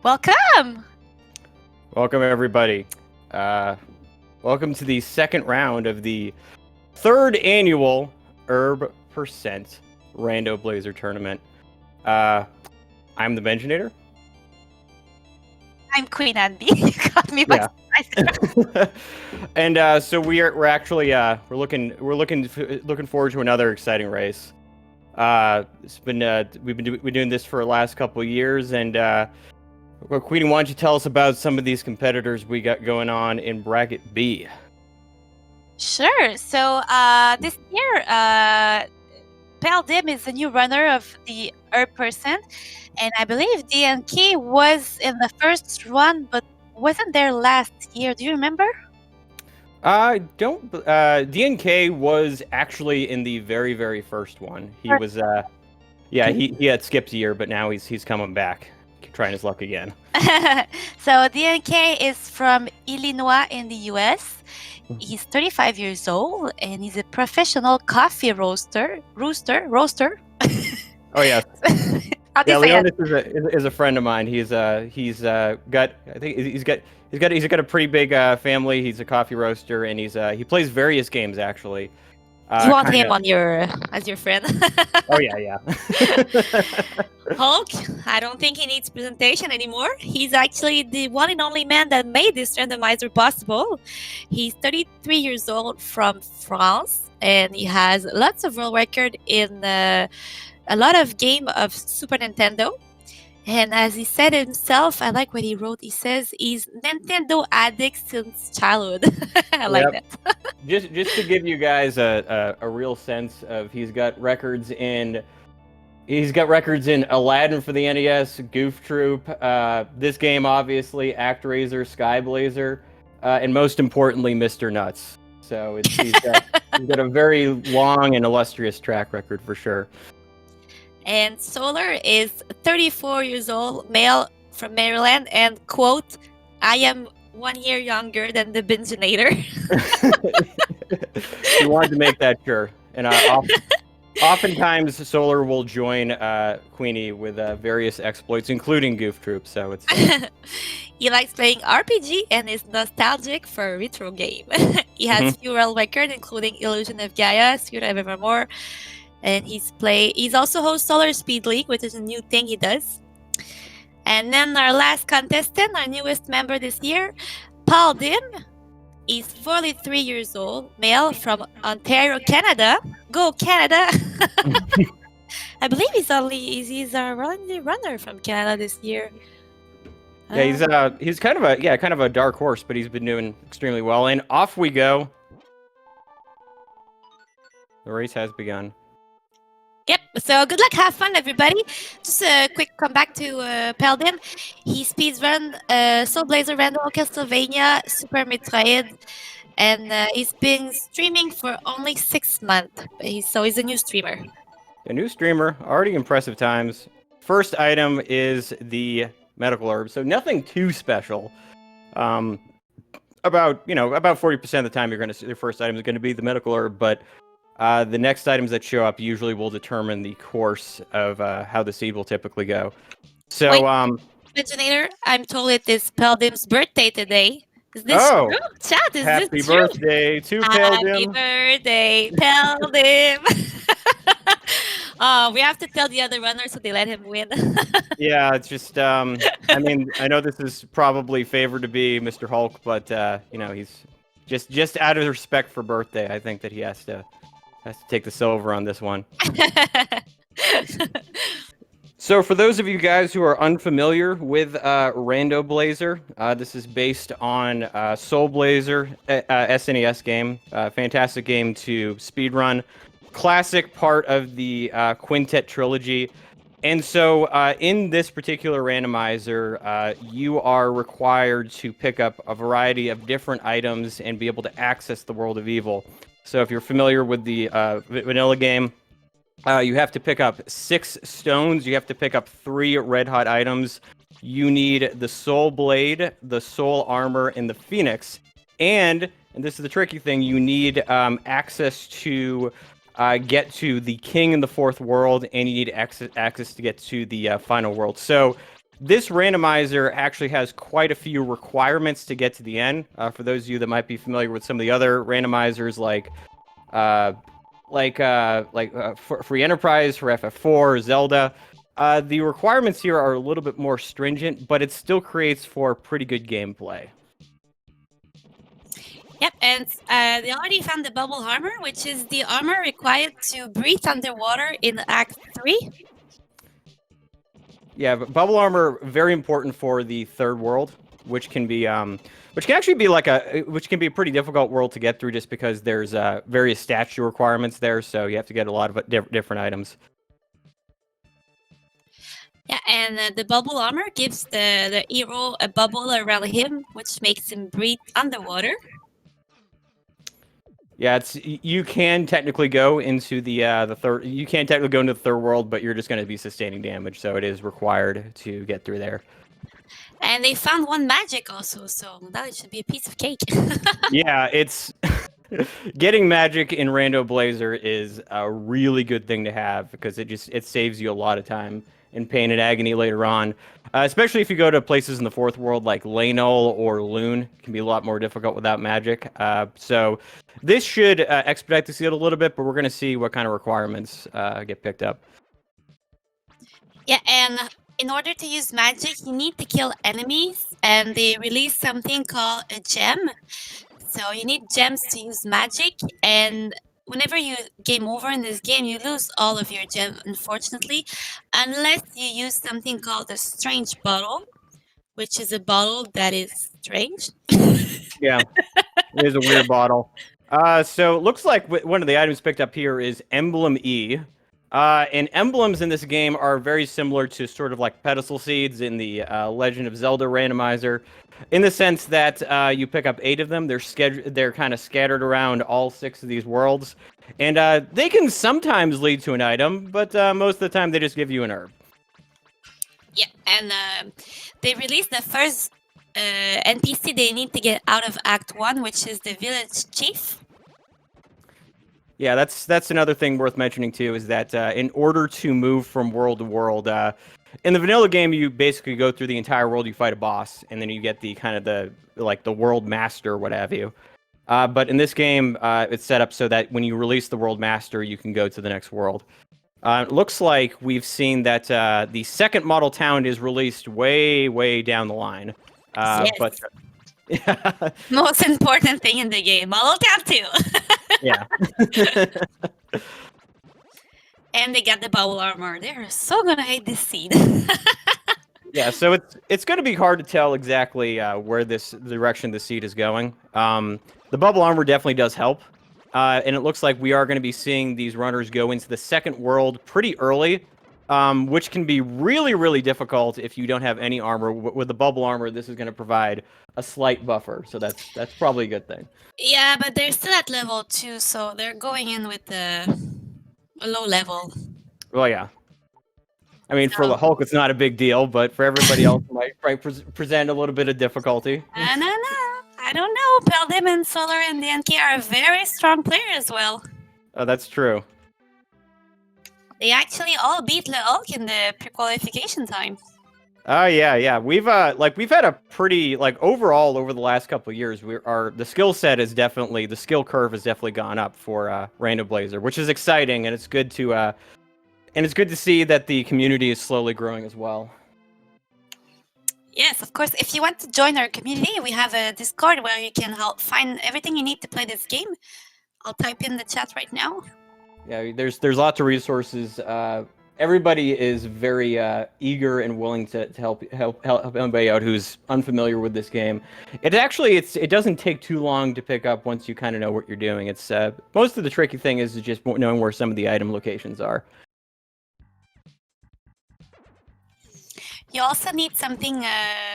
Welcome! Welcome, everybody. Welcome to the second round of the third annual Herb Percent Rando Blazer Tournament. I'm the Benjinator. I'm Queen Andy. You got me by surprise. And so we're actually we're looking forward to another exciting race. It's been we've been doing this for the last couple of years, and well, Queenie, why don't you tell us about some of these competitors we got going on in bracket B? Sure. So this year, Peldim is the new runner of the Herb Percent, and I believe DNK was in the first run, but wasn't there last year. Do you remember? I don't. DNK was actually in the very, very first one. He was. Yeah, he had skipped a year, but now he's coming back, trying his luck again. So DNK is from Illinois in the US. He's 35 years old and he's a professional coffee roaster. Oh yeah. How do you say Leonis is a friend of mine. He's got a pretty big family. He's a coffee roaster, and he plays various games actually. You want him on as your friend? Oh yeah. Hulk, I don't think he needs presentation anymore. He's actually the one and only man that made this randomizer possible. He's 33 years old from France, and he has lots of world record in a lot of game of Super Nintendo. And as he said himself, I like what he wrote. He says he's Nintendo addict since childhood. I like that. Just to give you guys a real sense of, he's got records in Aladdin for the NES, Goof Troop, this game obviously, ActRaiser, Skyblazer, and most importantly, Mr. Nuts. So he's got a very long and illustrious track record for sure. And Solar is 34 years old, male from Maryland, and quote, I am 1 year younger than the Benjinator. He wanted to make that sure. And oftentimes Solar will join Queenie with various exploits, including Goof Troop. So it's he likes playing RPG and is nostalgic for a retro game. He has few world records, including Illusion of Gaia, Spirit of Evermore. And he's also hosts Solar Speed League, which is a new thing he does. And then our last contestant, our newest member this year, Paul Dim. He's 43 years old, male from Ontario, Canada. Go Canada! I believe he's our only runner from Canada this year. Yeah, he's kind of a dark horse, but he's been doing extremely well. And off we go. The race has begun. Yep, so good luck, have fun, everybody. Just a quick comeback to Peldim. He speedrun Soul Blazer Randall, Castlevania, Super Metroid, and he's been streaming for only 6 months. So he's a new streamer. A new streamer, already impressive times. First item is the medical herb, so nothing too special. About 40% of the time your first item is going to be the medical herb, but the next items that show up usually will determine the course of how the seed will typically go. So, Benjinator, I'm told it is Peldim's birthday today. Is this true? Chat, is happy this true? birthday to Peldim. Happy birthday, Peldim. We have to tell the other runners so they let him win. Yeah, it's just, I mean, I know this is probably favored to be Mr. Hulk, but, he's just out of respect for birthday, I think that he has to take the silver on this one. So for those of you guys who are unfamiliar with Rando Blazer, this is based on Soul Blazer, SNES game. Fantastic game to speedrun. Classic part of the Quintet trilogy. And so in this particular randomizer, you are required to pick up a variety of different items and be able to access the world of evil. So if you're familiar with the vanilla game, you have to pick up 6 stones. You have to pick up 3 red-hot items. You need the Soul Blade, the Soul Armor, and the Phoenix. And this is the tricky thing, you need access to get to the King in the Fourth World, and you need access to get to the Final World. So This randomizer actually has quite a few requirements to get to the end. For those of you that might be familiar with some of the other randomizers, for Free Enterprise, for FF4, Zelda, the requirements here are a little bit more stringent, but it still creates for pretty good gameplay. Yep, and they already found the bubble armor, which is the armor required to breathe underwater in Act 3. Yeah, but bubble armor very important for the third world, which can actually be which can be a pretty difficult world to get through, just because there's various statue requirements there, so you have to get a lot of different items. Yeah, and the bubble armor gives the hero a bubble around him, which makes him breathe underwater. Yeah, you can technically go into the third. You can technically go into the third world, but you're just going to be sustaining damage, so it is required to get through there. And they found one magic also, so that should be a piece of cake. Yeah, it's getting magic in Rando Blazer is a really good thing to have, because it saves you a lot of time and pain and agony later on, especially if you go to places in the fourth world like Lanol or Loon. It can be a lot more difficult without magic. So this should expedite the seed a little bit, but we're going to see what kind of requirements get picked up. Yeah, and in order to use magic, you need to kill enemies, and they release something called a gem. So you need gems to use magic, and whenever you game over in this game, you lose all of your gem, unfortunately, unless you use something called a strange bottle, which is a bottle that is strange. Yeah, it is a weird bottle. So it looks like one of the items picked up here is Emblem E. And emblems in this game are very similar to sort of like pedestal seeds in the Legend of Zelda randomizer, in the sense that you pick up 8 of them. They're kind of scattered around all 6 of these worlds, and they can sometimes lead to an item, but most of the time they just give you an herb. Yeah, and they released the first NPC they need to get out of Act 1, which is the village chief. Yeah, that's another thing worth mentioning too, is that in order to move from world to world, in the vanilla game, you basically go through the entire world, you fight a boss, and then you get the kind of the world master, what have you. But in this game, it's set up so that when you release the world master, you can go to the next world. It looks like we've seen that the second model town is released way down the line. Yes. But Most important thing in the game, model town 2. yeah. And they got the bubble armor. They're so gonna hate this seed. Yeah, so it's going to be hard to tell exactly where the direction the seed is going. The bubble armor definitely does help, and it looks like we are going to be seeing these runners go into the second world pretty early, which can be really difficult if you don't have any armor. With the bubble armor, this is going to provide a slight buffer, so that's probably a good thing. Yeah, but they're still at level 2, so they're going in with a low level. Well, yeah. I mean, for the Hulk, it's not a big deal, but for everybody else, it might present a little bit of difficulty. I don't know. Peldim and Solar and the NK are a very strong player as well. Oh, that's true. They actually all beat the Hulk in the pre-qualification time. Oh yeah. We've had a pretty, overall over the last couple of years, the skill set is definitely, the skill curve has definitely gone up for Rando Blazer, which is exciting, and it's good to see that the community is slowly growing as well. Yes, of course. If you want to join our community, we have a Discord where you can find everything you need to play this game. I'll type in the chat right now. Yeah, there's lots of resources. Everybody is very eager and willing to help anybody out who's unfamiliar with this game. It doesn't take too long to pick up once you kind of know what you're doing. It's most of the tricky thing is just knowing where some of the item locations are. You also need something,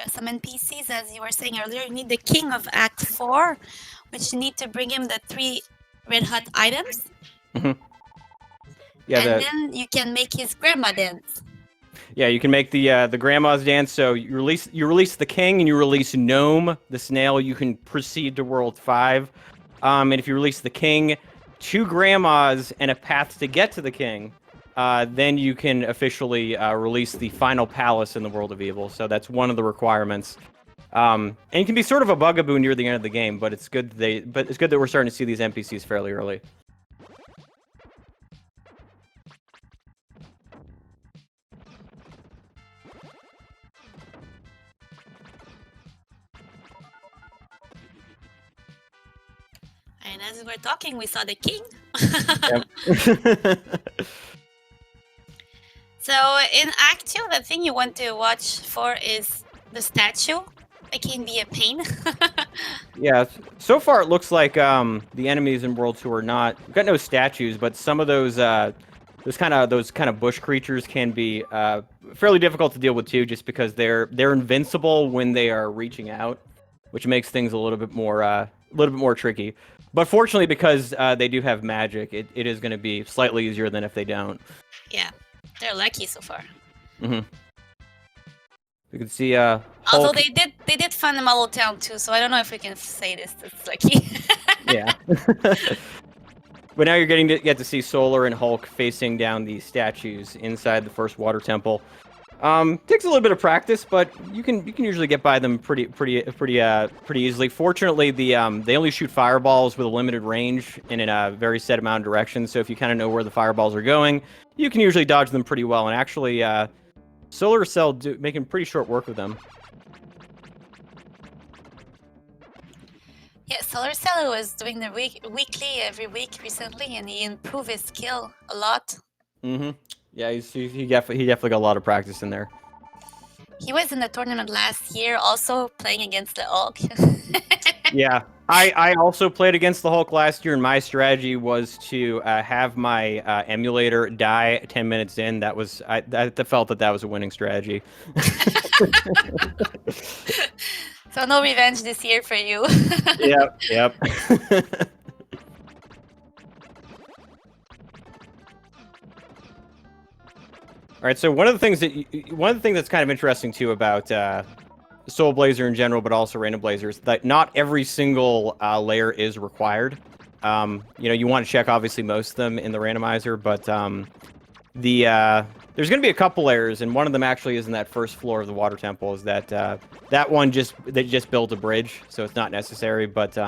some NPCs, as you were saying earlier. You need the King of Act 4, which you need to bring him the 3 red hot items. Mm-hmm. Yeah, and then you can make his grandma dance. Yeah, you can make the grandma's dance. So you release the king and you release Gnome, the snail. You can proceed to World 5. And if you release the king, 2 grandmas and a path to get to the king, then you can officially release the final palace in the World of Evil. So that's one of the requirements. And it can be sort of a bugaboo near the end of the game, but it's good that we're starting to see these NPCs fairly early. And as we were talking, we saw the king. So in Act 2, the thing you want to watch for is the statue. It can be a pain. Yeah, so far it looks like the enemies in World 2 are not got no statues, but some of those kind of bush creatures can be fairly difficult to deal with too, just because they're invincible when they are reaching out, which makes things a little bit more tricky. But fortunately, because they do have magic, it is going to be slightly easier than if they don't. Yeah, they're lucky so far. Mm-hmm. You can see Although Hulk. they did fund the model town too, so I don't know if we can say this. It's lucky. Yeah. But now you're get to see Solar and Hulk facing down these statues inside the first water temple. Takes a little bit of practice, but you can usually get by them pretty easily. Fortunately, they only shoot fireballs with a limited range and in a very set amount of directions. So if you kind of know where the fireballs are going, you can usually dodge them pretty well. And actually, Solar Cell making pretty short work of them. Yeah, Solar Cell was doing the weekly every week recently, and he improved his skill a lot. Mm-hmm. Yeah, he definitely got a lot of practice in there. He was in the tournament last year, also playing against the Hulk. Yeah, I also played against the Hulk last year, and my strategy was to have my emulator die 10 minutes in. I felt that was a winning strategy. So no revenge this year for you. Yep. All right, so one of the things that's kind of interesting too about Soul Blazer in general, but also Random Blazer, is that not every single layer is required. You want to check obviously most of them in the randomizer, but there's going to be a couple layers, and one of them actually is in that first floor of the water temple. Is that one they just built a bridge, so it's not necessary. But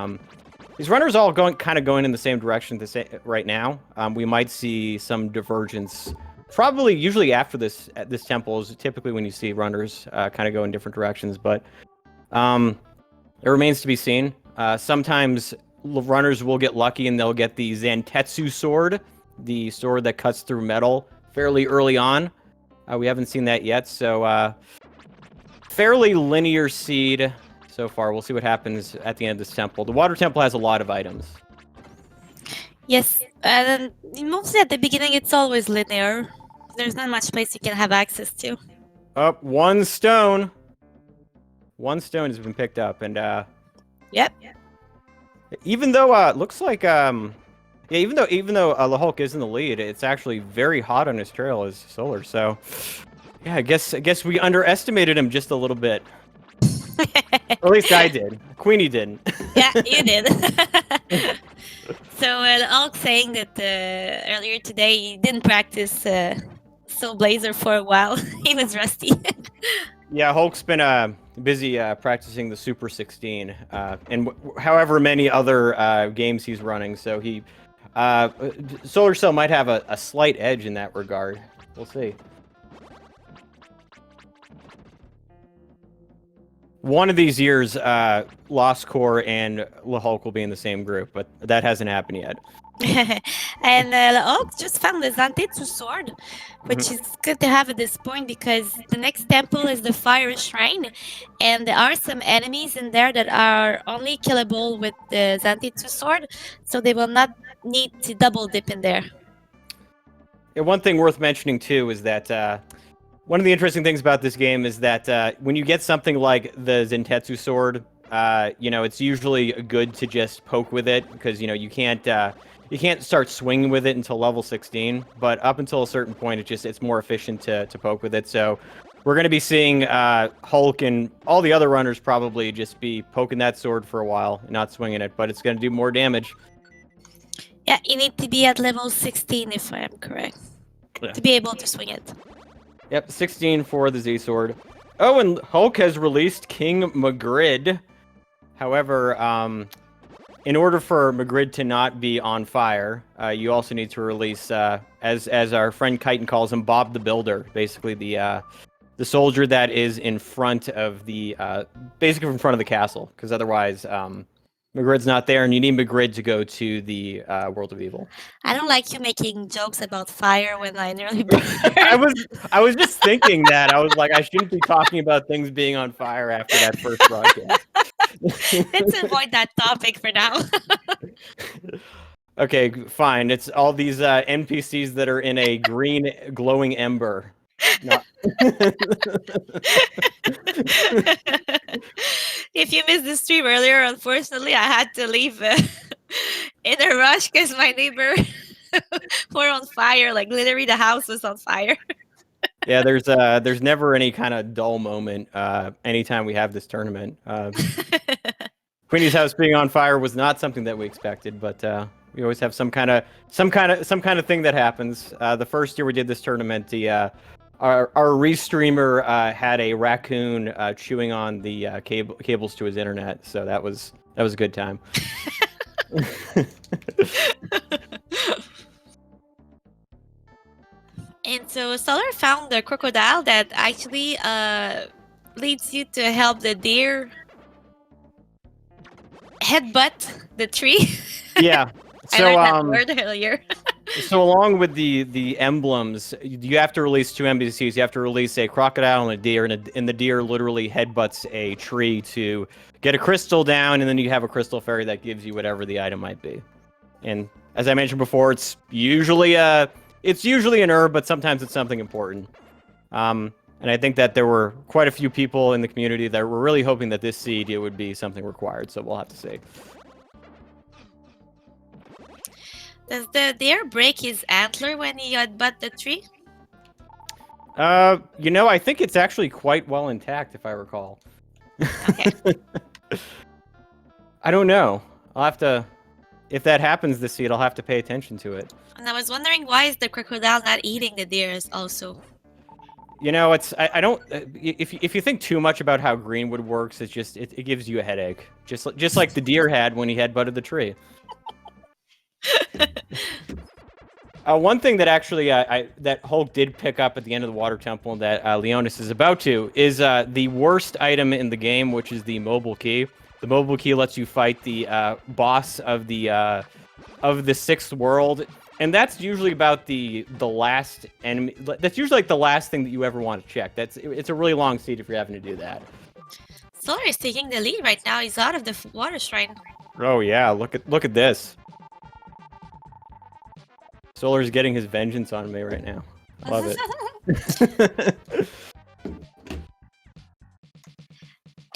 these runners all going in the same direction right now. We might see some divergence. Probably, usually after this temple is typically when you see runners kind of go in different directions, but it remains to be seen. Sometimes runners will get lucky and they'll get the Zantetsu sword, the sword that cuts through metal, fairly early on. We haven't seen that yet, so fairly linear seed so far. We'll see what happens at the end of this temple. The water temple has a lot of items. Yes, and mostly at the beginning it's always linear. There's not much place you can have access to. Up one stone. One stone has been picked up, and Yep. even though it looks like even though the Hulk is in the lead, it's actually very hot on his trail as Solar. So yeah, I guess we underestimated him just a little bit. Or at least I did. Queenie didn't. Yeah, you did. So Hulk saying that earlier today he didn't practice Soul Blazer for a while. He was rusty. Yeah, Hulk's been busy practicing the Super 16 and however many other games he's running. So Solar Cell might have a slight edge in that regard. We'll see. One of these years, Lost Core and the Hulk will be in the same group, but that hasn't happened yet. And Hulk just found the Zantetsu sword, which is good to have at this point because the next temple is the Fire Shrine, and there are some enemies in there that are only killable with the Zantetsu sword, so they will not need to double dip in there. Yeah, one thing worth mentioning too is that one of the interesting things about this game is that when you get something like the Zantetsu sword, it's usually good to just poke with it because you can't start swinging with it until level 16. But up until a certain point, it's more efficient to poke with it. So we're going to be seeing Hulk and all the other runners probably just be poking that sword for a while and not swinging it, but it's going to do more damage. Yeah, you need to be at level 16 if I am correct. to be able to swing it. Yep, 16 for the Z Sword. Oh, and Hulk has released King Magrid. However, in order for Magrid to not be on fire, you also need to release, as our friend Chitin calls him, Bob the Builder. Basically, the soldier that is in front of the, basically in front of the castle, because otherwise, Magrid's not there, and you need Magrid to go to the World of Evil. I don't like you making jokes about fire when I nearly I was just thinking that. I was like, I shouldn't be talking about things being on fire after that first broadcast. Let's avoid that topic for now. Okay, fine. It's all these NPCs that are in a green glowing ember. If you missed the stream earlier, unfortunately, I had to leave in a rush because my neighbor were on fire. Like literally, the house was on fire. Yeah, there's never any kind of dull moment anytime we have this tournament. Queenie's house being on fire was not something that we expected, but we always have some kind of thing that happens. The first year we did this tournament, our restreamer had a raccoon chewing on the cables to his internet, so that was a good time. And so Solar found the crocodile that actually leads you to help the deer headbutt the tree. Yeah. I So learned that word earlier. so along with the emblems, you have to release 2 NPCs. You have to release a crocodile and a deer, and the deer literally headbutts a tree to get a crystal down, and then you have a crystal fairy that gives you whatever the item might be. And as I mentioned before, it's usually an herb, but sometimes it's something important. And I think that there were quite a few people in the community that were really hoping that this seed would be something required. So we'll have to see. Does the deer break his antler when he headbutt the tree? I think it's actually quite well intact, if I recall. Okay. I don't know. I'll have to. If that happens this seed, I'll have to pay attention to it. And I was wondering why is the crocodile not eating the deers also? I don't. If you think too much about how Greenwood works, it's just it gives you a headache, just like the deer had when he headbutted the tree. One thing that actually that Hulk did pick up at the end of the water temple that Leonis is about to is the worst item in the game, which is the mobile key. The mobile key lets you fight the boss of the 6th world, and that's usually about the last enemy. That's usually like the last thing that you ever want to check. It's a really long seed if you're having to do that. Solar is taking the lead right now. He's out of the water shrine. Oh yeah, look at this. Solar's getting his vengeance on me right now. Love it.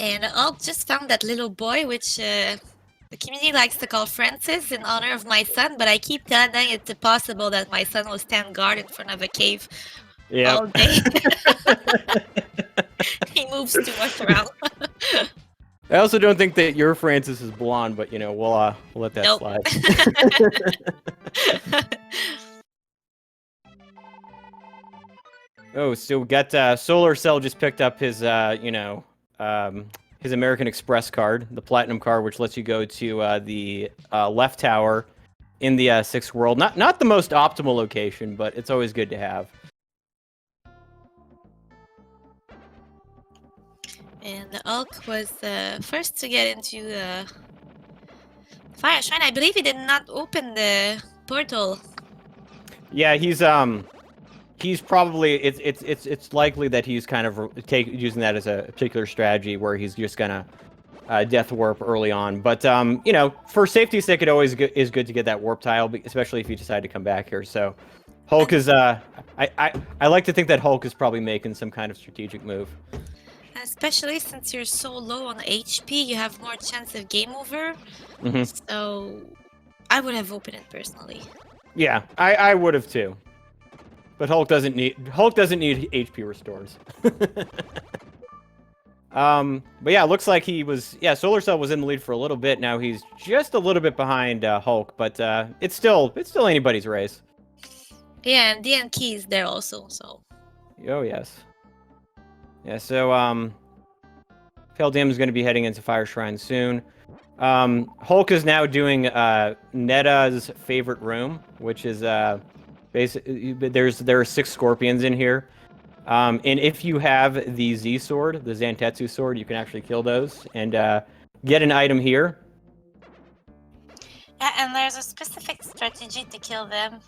And I just found that little boy, which the community likes to call Francis in honor of my son, but I keep telling them it's impossible that my son will stand guard in front of a cave all day. He moves too much around. I also don't think that your Francis is blonde, but we'll let that slide. Oh, so we got Solar Cell just picked up his his American Express card, the Platinum card, which lets you go to the left tower in the 6th world. Not the most optimal location, but it's always good to have. And the Hulk was the first to get into the Fire Shrine. I believe he did not open the portal. Yeah, he's probably it's likely that he's kind of using that as a particular strategy where he's just gonna death warp early on. But for safety's sake, it always is good to get that warp tile, especially if you decide to come back here. So Hulk is I like to think that Hulk is probably making some kind of strategic move. Especially since you're so low on HP, you have more chance of game over. Mm-hmm. So I would have opened it personally. Yeah, I would have too. But Hulk doesn't need HP restores. But yeah, it looks like Solar Cell was in the lead for a little bit. Now he's just a little bit behind Hulk, but it's still anybody's race. Yeah, and DNK is there also. So Oh yes. Yeah. So Peldim is going to be heading into Fire Shrine soon. Hulk is now doing Netta's favorite room, which is basically there are 6 scorpions in here. And if you have the Z sword, the Zantetsu sword, you can actually kill those and get an item here. Yeah, and there's a specific strategy to kill them.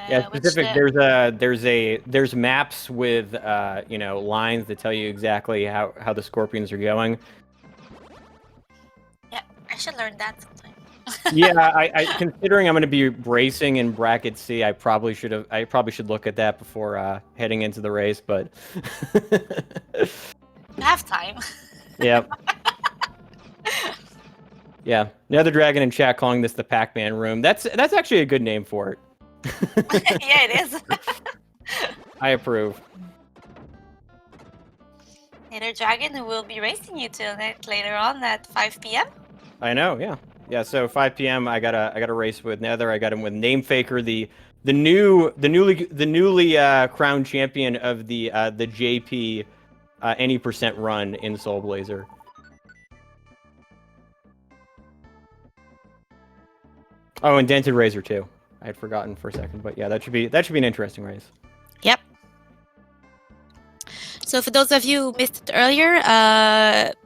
Yeah, specific. There's maps with lines that tell you exactly how the scorpions are going. Yeah, I should learn that sometime. Yeah, I considering I'm going to be racing in bracket C, I probably should look at that before heading into the race, but You have time. yeah. Yeah, Nether Dragon in chat calling this the Pac-Man room. That's actually a good name for it. Yeah, it is. I approve. Nether Dragon, who will be racing you tonight later on at 5 p.m. I know, yeah. Yeah, so 5 p.m. I got a race with Nether. I got him with Namefaker, the newly crowned champion of the JP any percent run in Soul Blazer. Oh, and Dented Razor too. I had forgotten for a second, but yeah, that should be an interesting race. yep. So for those of you who missed it earlier,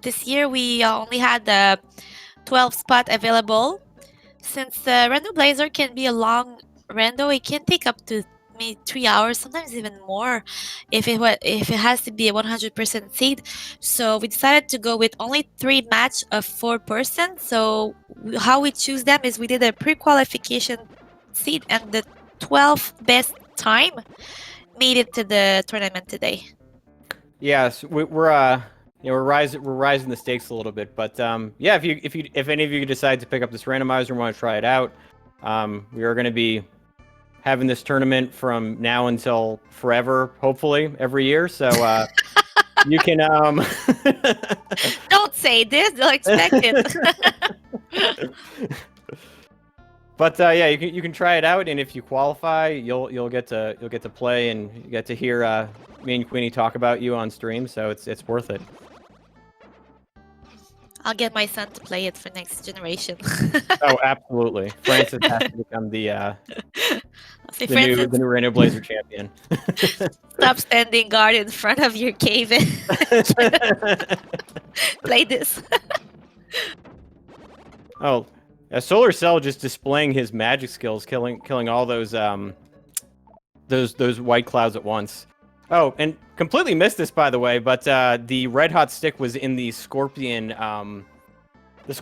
this year we only had the 12 spot available. Since Random Blazer can be a long rando, it can take up to maybe 3 hours, sometimes even more, if it has to be a 100% seed. So we decided to go with only 3 match of 4%. So how we choose them is we did a pre-qualification seed, and the 12th best time made it to the tournament today. Yes, we're rising the stakes a little bit, but yeah, if any of you decide to pick up this randomizer and want to try it out, we are going to be having this tournament from now until forever, hopefully every year. So you can Don't say this; they'll expect it. But yeah, you can try it out, and if you qualify, you'll get to play and you get to hear me and Queenie talk about you on stream. So it's worth it. I'll get my son to play it for next generation. Oh, absolutely. Francis has to become the Say, new Francis, Reno Blazer champion. stop standing guard in front of your cave and play this. Oh, Solar Cell just displaying his magic skills, killing all those white clouds at once. Oh, and completely missed this, by the way, but the red hot stick was in the scorpion, the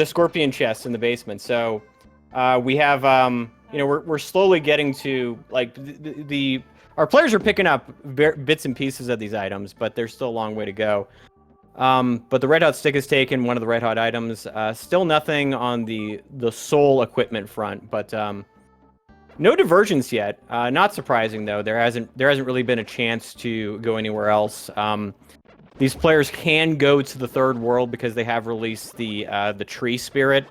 scorpion chest in the basement. So we have, we're slowly getting to like our players are picking up bits and pieces of these items, but there's still a long way to go. But the red hot stick is taken, one of the red hot items. Still nothing on the soul equipment front, but no divergence yet. Not surprising though. There hasn't really been a chance to go anywhere else. These players can go to the third world because they have released the tree spirit.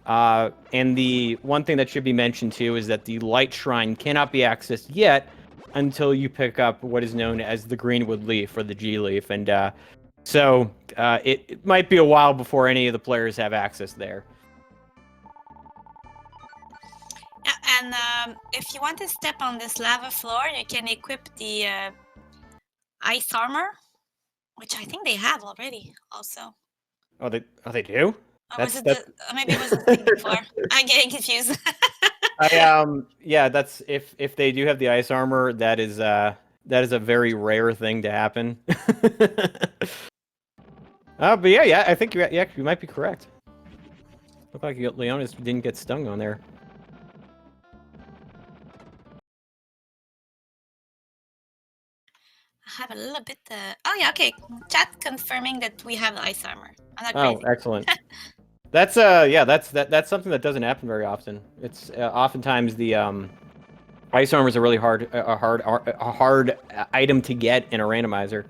And the one thing that should be mentioned too is that the light shrine cannot be accessed yet until you pick up what is known as the greenwood leaf or the G leaf, and so it might be a while before any of the players have access there. And if you want to step on this lava floor, you can equip the ice armor, which I think they have already also. Oh, they do? Maybe it was the thing before. I'm getting confused. Yeah, that's if they do have the ice armor, that is a very rare thing to happen. But yeah, I think you might be correct. Look like Leonis didn't get stung on there. I have a little bit. Oh yeah, okay. Chat confirming that we have the ice armor. I'm not crazy. Oh, excellent. That's that's something that doesn't happen very often. It's oftentimes the ice armor is a really hard item to get in a randomizer.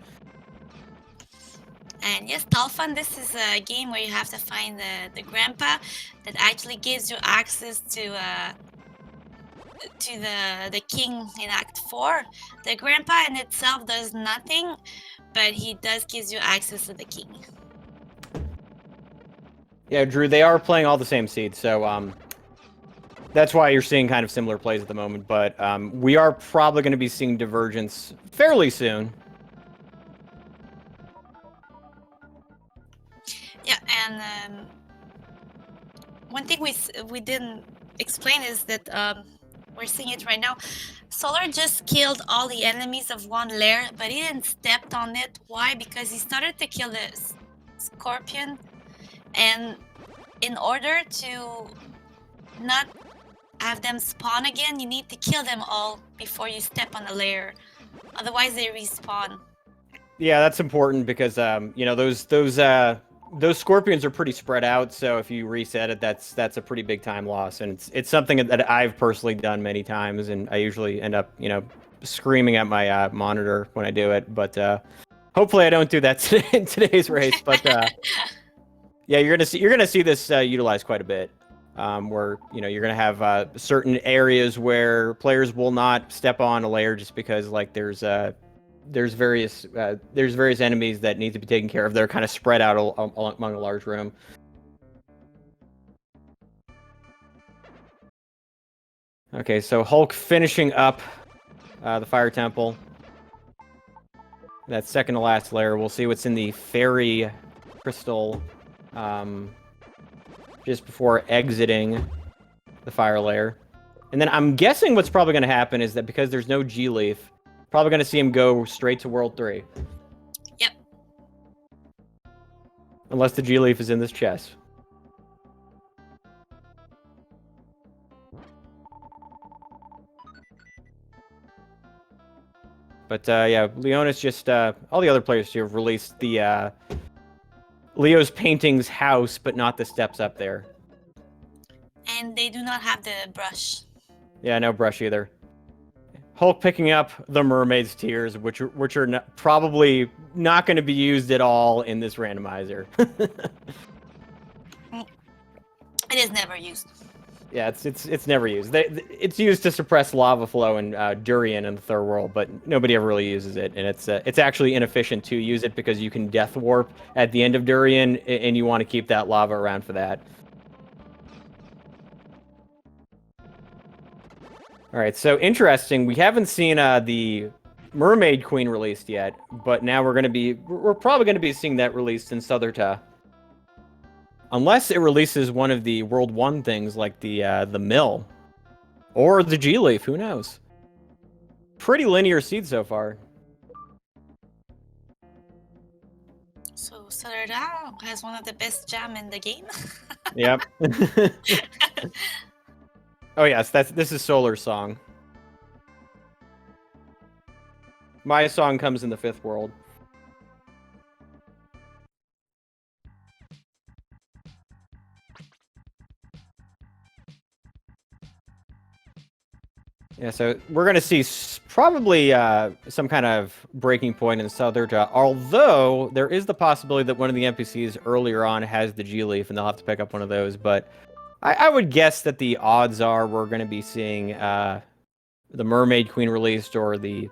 And yes, Talfun, this is a game where you have to find the grandpa that actually gives you access to to the king in Act 4. The grandpa in itself does nothing, but he does gives you access to the king. Yeah, Drew, they are playing all the same seeds, so that's why you're seeing kind of similar plays at the moment. But we are probably going to be seeing divergence fairly soon. Yeah, and one thing we didn't explain is that we're seeing it right now. Solar just killed all the enemies of one lair, but he didn't step on it. Why? Because he started to kill the scorpion, and in order to not have them spawn again, you need to kill them all before you step on the lair. Otherwise, they respawn. Yeah, that's important because you know those scorpions are pretty spread out. So if you reset it, that's a pretty big time loss, and it's something that I've personally done many times, and I usually end up screaming at my monitor when I do it. But hopefully I don't do that today, in today's race. But yeah, you're gonna see this utilized quite a bit. Where you're gonna have certain areas where players will not step on a layer just because like there's various enemies that need to be taken care of. They're kind of spread out among a large room. Okay, so Hulk finishing up the Fire Temple. That second to last layer. We'll see what's in the Fairy Crystal just before exiting the Fire Layer. And then I'm guessing what's probably going to happen is that because there's no G-Leaf, probably going to see him go straight to World 3. Yep. Unless the G-Leaf is in this chest. But yeah, Leonis just... all the other players here have released the... Leo's Paintings house, but not the steps up there. And they do not have the brush. Yeah, no brush either. Hulk picking up the Mermaid's Tears, which are probably not going to be used at all in this randomizer. It is never used. Yeah, it's never used. It's used to suppress lava flow and durian in the third world, but nobody ever really uses it, and it's actually inefficient to use it because you can death warp at the end of durian, and you want to keep that lava around for that. All right, so interesting. We haven't seen the Mermaid Queen released yet, but now we're probably gonna be seeing that released in Southerta. Unless it releases one of the World 1 things like the mill. Or the G-Leaf, who knows? Pretty linear seed so far. So Solerda has one of the best jam in the game. Yep. Oh yes, this is Solar's song. My song comes in the 5th world. Yeah, so we're going to see probably some kind of breaking point in Southerta, although there is the possibility that one of the NPCs earlier on has the G-Leaf, and they'll have to pick up one of those, but I would guess that the odds are we're going to be seeing the Mermaid Queen released or the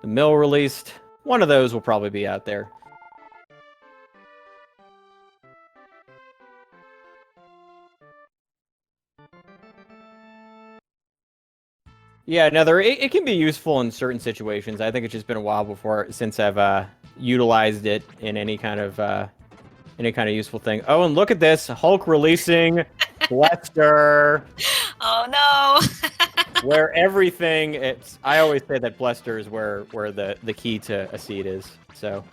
mill released. One of those will probably be out there. Yeah, it can be useful in certain situations. I think it's just been a while since I've utilized it in any kind of useful thing. Oh, and look at this, Hulk releasing Blester. Oh no! Where everything, I always say that Blester is where the key to a seed is. So.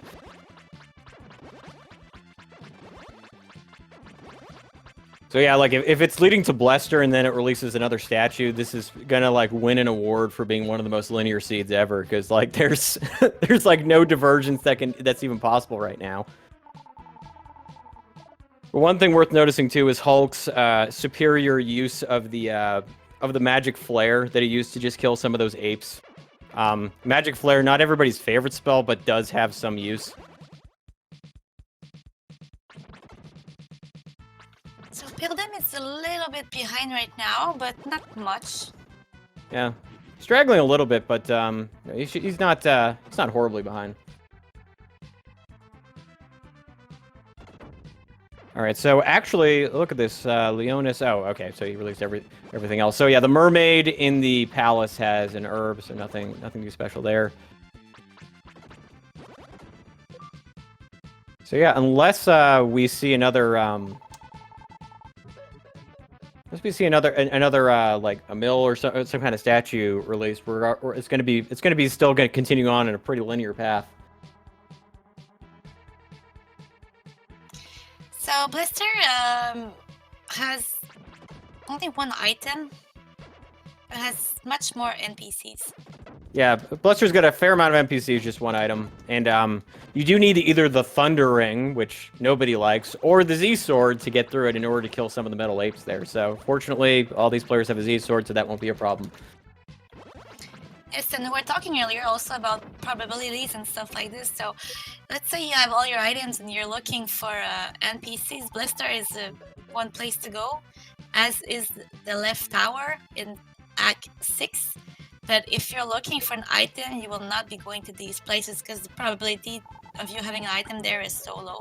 So yeah, like if it's leading to Blester and then it releases another statue, this is gonna like win an award for being one of the most linear seeds ever, because like there's like no divergence that's even possible right now. But one thing worth noticing too is Hulk's superior use of the magic flare that he used to just kill some of those apes. Magic flare, not everybody's favorite spell, but does have some use. So Pilgrim is a little bit behind right now, but not much. Yeah, straggling a little bit, but he's not horribly behind. All right, so actually, look at this, Leonis. Oh, okay, so he released everything else. So yeah, the mermaid in the palace has an herb, so nothing too special there. So yeah, unless we see another, unless we see another like a mill or some kind of statue released, it's gonna be still gonna continue on in a pretty linear path. So Blister has only one item, but has much more NPCs. Yeah, Blister's got a fair amount of NPCs, just one item, and you do need either the Thunder Ring, which nobody likes, or the Z Sword to get through it in order to kill some of the metal apes there. So fortunately, all these players have a Z Sword, so that won't be a problem. Yes, and we were talking earlier also about probabilities and stuff like this. So let's say you have all your items and you're looking for NPCs. Blister is one place to go, as is the left tower in Act 6. But if you're looking for an item, you will not be going to these places because the probability of you having an item there is so low.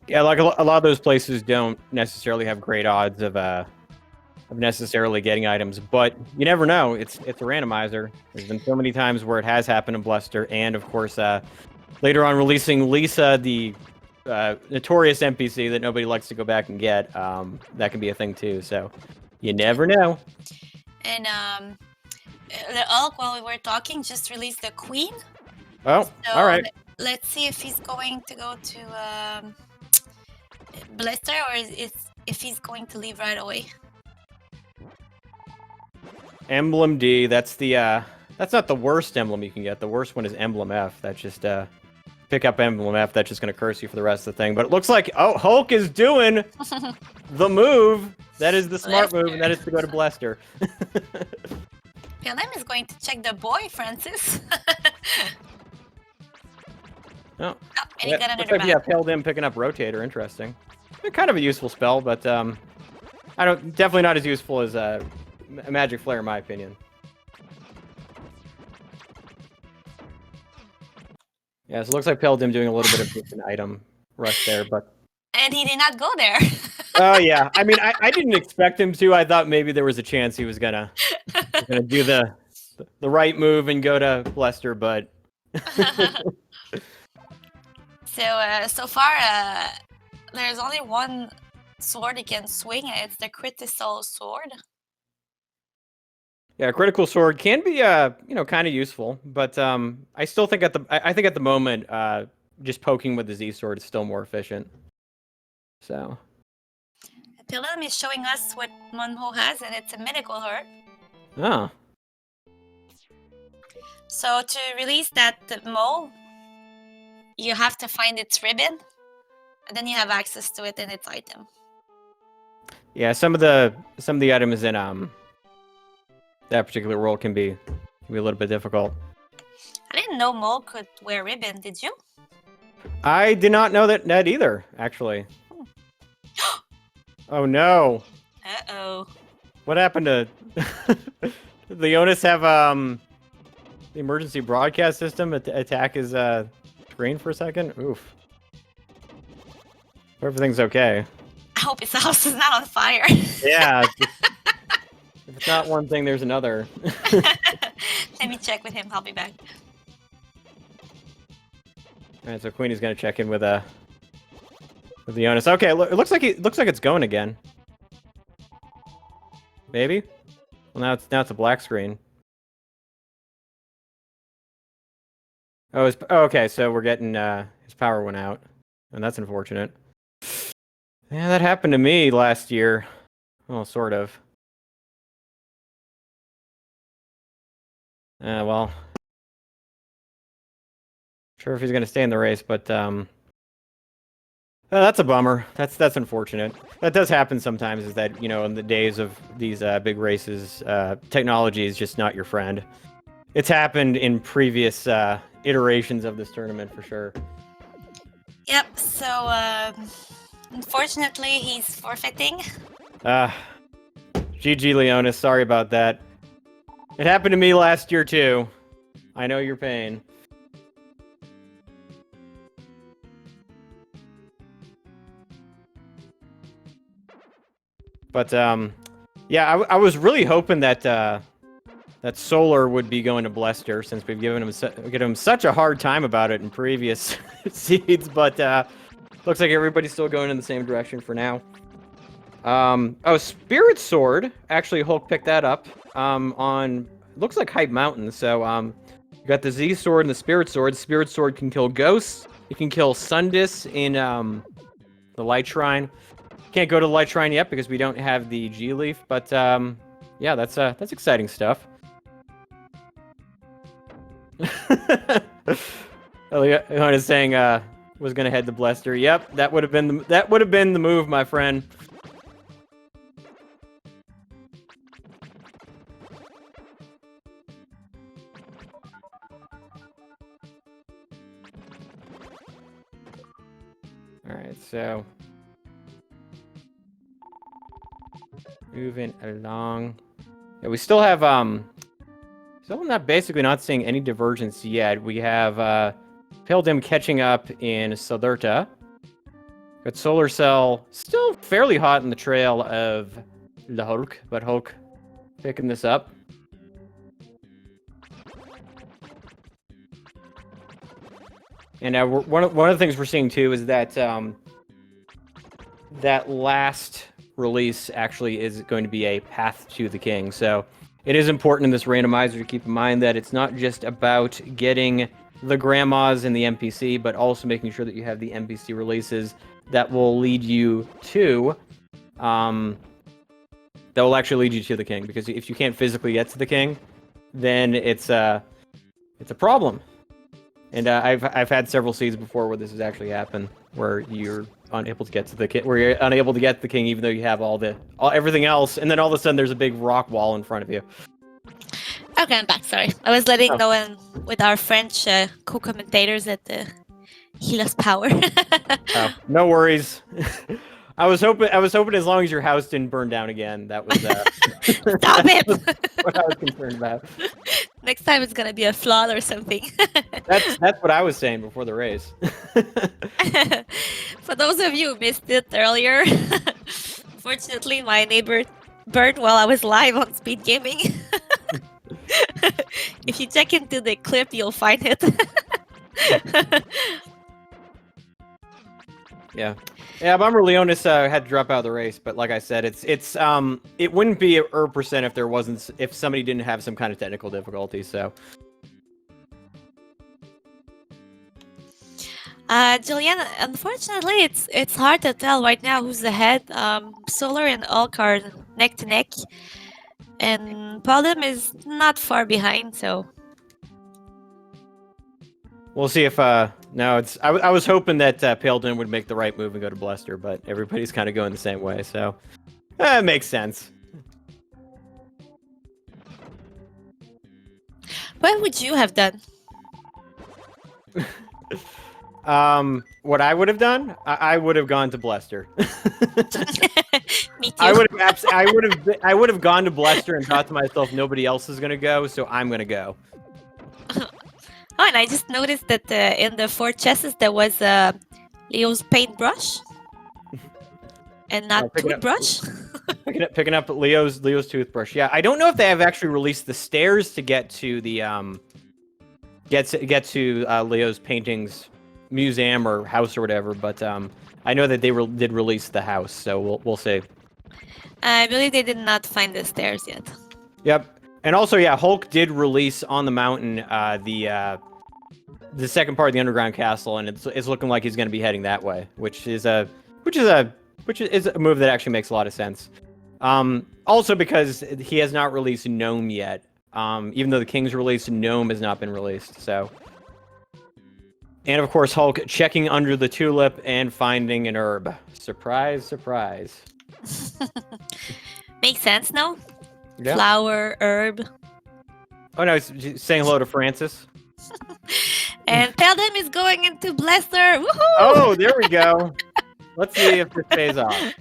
Yeah, like a lot of those places don't necessarily have great odds of necessarily getting items, but you never know. It's a randomizer. There's been so many times where it has happened in Bluster, and of course, later on releasing Lisa, the notorious NPC that nobody likes to go back and get. That can be a thing too. So you never know. And the Hulk, while we were talking, just released the Queen. Oh, So all right. let's see if he's going to go to Blister or if he's going to leave right away. Emblem D. That's the that's not the worst emblem you can get. The worst one is Emblem F. That's just pick up Emblem F. That's just gonna curse you for the rest of the thing. But it looks like Hulk is doing the move. That is the smart move, and that is to go to Blister. PLM is going to check the boy, Francis. Oh, And he got looks another like yeah, back. Pale Dim picking up Rotator. Interesting. Kind of a useful spell, but definitely not as useful as Magic Flare, in my opinion. Yeah, so it looks like Pale Dim doing a little bit of an item rush there, but. And he did not go there. Oh yeah, I mean, I didn't expect him to. I thought maybe there was a chance he was gonna do the right move and go to Blister, but. So far, there's only one sword he can swing, and it's the Critical Sword. Yeah, Critical Sword can be kind of useful, but I still think I think at the moment just poking with the Z Sword is still more efficient. So. PLM is showing us what Monho has, and it's a medical herb. Oh. So to release that mole, you have to find its ribbon, and then you have access to it in its item. Yeah, some of the items in that particular world can be a little bit difficult. I didn't know mole could wear ribbon. Did you? I did not know that either, actually. Oh no! Uh-oh. What happened to Leonis? Have the emergency broadcast system attack his screen for a second? Oof. Everything's okay. I hope his house is not on fire. Yeah. If it's not one thing, there's another. Let me check with him. I'll be back. All right, so Queenie's gonna check in with Leonis. Okay, it looks like it's going again. Maybe. Well, now it's a black screen. Oh, okay. So we're getting his power went out, and that's unfortunate. Yeah, that happened to me last year. Well, sort of. Well, sure if he's gonna stay in the race, but that's a bummer. That's unfortunate. That does happen sometimes. Is that in the days of these big races, technology is just not your friend. It's happened in previous iterations of this tournament for sure. Yep. So unfortunately, he's forfeiting. GG Leonis, sorry about that. It happened to me last year too. I know your pain. But yeah, I was really hoping that that Solar would be going to Blester since we've given him such a hard time about it in previous seeds. But looks like everybody's still going in the same direction for now. Oh, Spirit Sword. Actually, Hulk picked that up on looks like Hype Mountain. So you got the Z Sword and the Spirit Sword. Spirit Sword can kill ghosts. It can kill Sundis in the Light Shrine. Can't go to the Light Shrine yet because we don't have the G Leaf, but yeah, that's exciting stuff. Elliot is saying was gonna head to Blester. Yep, that would have been the move, my friend. All right, so moving along. Yeah, we still have still not seeing any divergence yet. We have Pale Dim catching up in Soderta. Got Solar Cell still fairly hot in the trail of the Hulk, but Hulk picking this up. And one of the things we're seeing too is that that last release actually is going to be a path to the king. So it is important in this randomizer to keep in mind that it's not just about getting the grandmas and the NPC, but also making sure that you have the NPC releases that will lead you to that will actually lead you to the king. Because if you can't physically get to the king, then it's a problem. And I've had several seeds before where this has actually happened, where you're unable to get to the king, even though you have everything else, and then all of a sudden there's a big rock wall in front of you. Okay, I'm back. Sorry, I was letting no one with our French co-commentators that he lost power. Oh, no worries. I was hoping as long as your house didn't burn down again, that was Stop it! what I was concerned about. Next time it's gonna be a flood or something. That's what I was saying before the race. For those of you who missed it earlier, fortunately my neighbor burned while I was live on SpeedGaming. If you check into the clip, you'll find it. Yeah, Bummer Leonis had to drop out of the race, but like I said, it wouldn't be a percent if somebody didn't have some kind of technical difficulty. So, Julian, unfortunately, it's hard to tell right now who's ahead. Solar and Hulk are neck to neck, and Paladin is not far behind. So we'll see if no, it's I was hoping that Paladin would make the right move and go to Blester, but everybody's kind of going the same way, so it makes sense. What would you have done? What I would have done, I would have gone to Blester. Me too. I would have gone to Blester and thought to myself, nobody else is gonna go, so I'm gonna go. Oh, and I just noticed that in the 4 chests there was Leo's paintbrush and not toothbrush. Picking up Leo's toothbrush. Yeah, I don't know if they have actually released the stairs to get to the get to Leo's paintings museum or house or whatever, but I know that they did release the house, so we'll see. I believe they did not find the stairs yet. Yep. And also, yeah, Hulk did release on the mountain the second part of the underground castle, and it's looking like he's going to be heading that way, which is a move that actually makes a lot of sense. Also because he has not released Gnome yet, even though the King's released, Gnome has not been released. So, and of course, Hulk checking under the tulip and finding an herb. Surprise, surprise. Makes sense, no? Yeah. Flower, herb. Oh no, saying hello to Francis. And Paladin is going into Blester. Woohoo! Oh, there we go. Let's see if this pays off.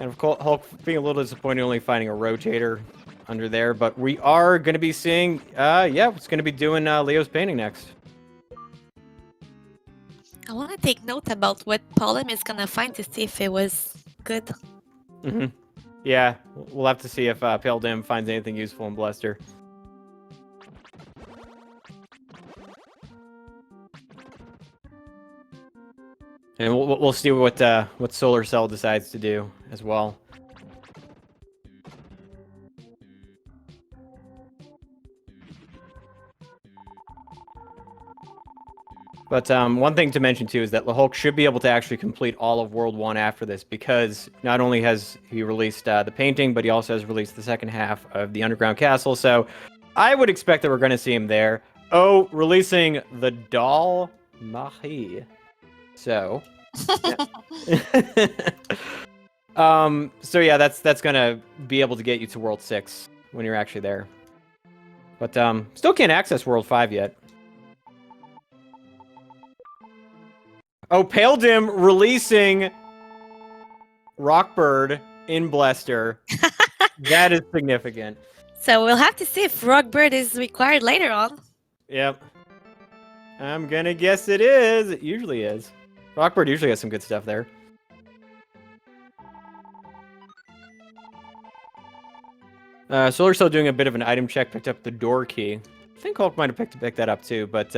And of course, Hulk being a little disappointed only finding a rotator under there, but we are going to be seeing, yeah, it's going to be doing Leo's painting next. I want to take note about what Paulim is gonna find to see if it was good. Mm-hmm. Yeah, we'll have to see if Pale Dim finds anything useful in Bluster. And we'll see what Solar Cell decides to do as well. But one thing to mention too is that the Hulk should be able to actually complete all of World 1 after this, because not only has he released the painting, but he also has released the second half of the Underground Castle. So I would expect that we're going to see him there. Oh, releasing the Doll Mahi. So, yeah. So yeah, that's gonna be able to get you to World 6 when you're actually there. But still can't access World 5 yet. Oh, Pale Dim releasing Rockbird in Bluster. That is significant. So we'll have to see if Rockbird is required later on. Yep. I'm gonna guess it is. It usually is. Rockbird usually has some good stuff there. Solar Cell doing a bit of an item check, picked up the door key. I think Hulk might have picked that up too, but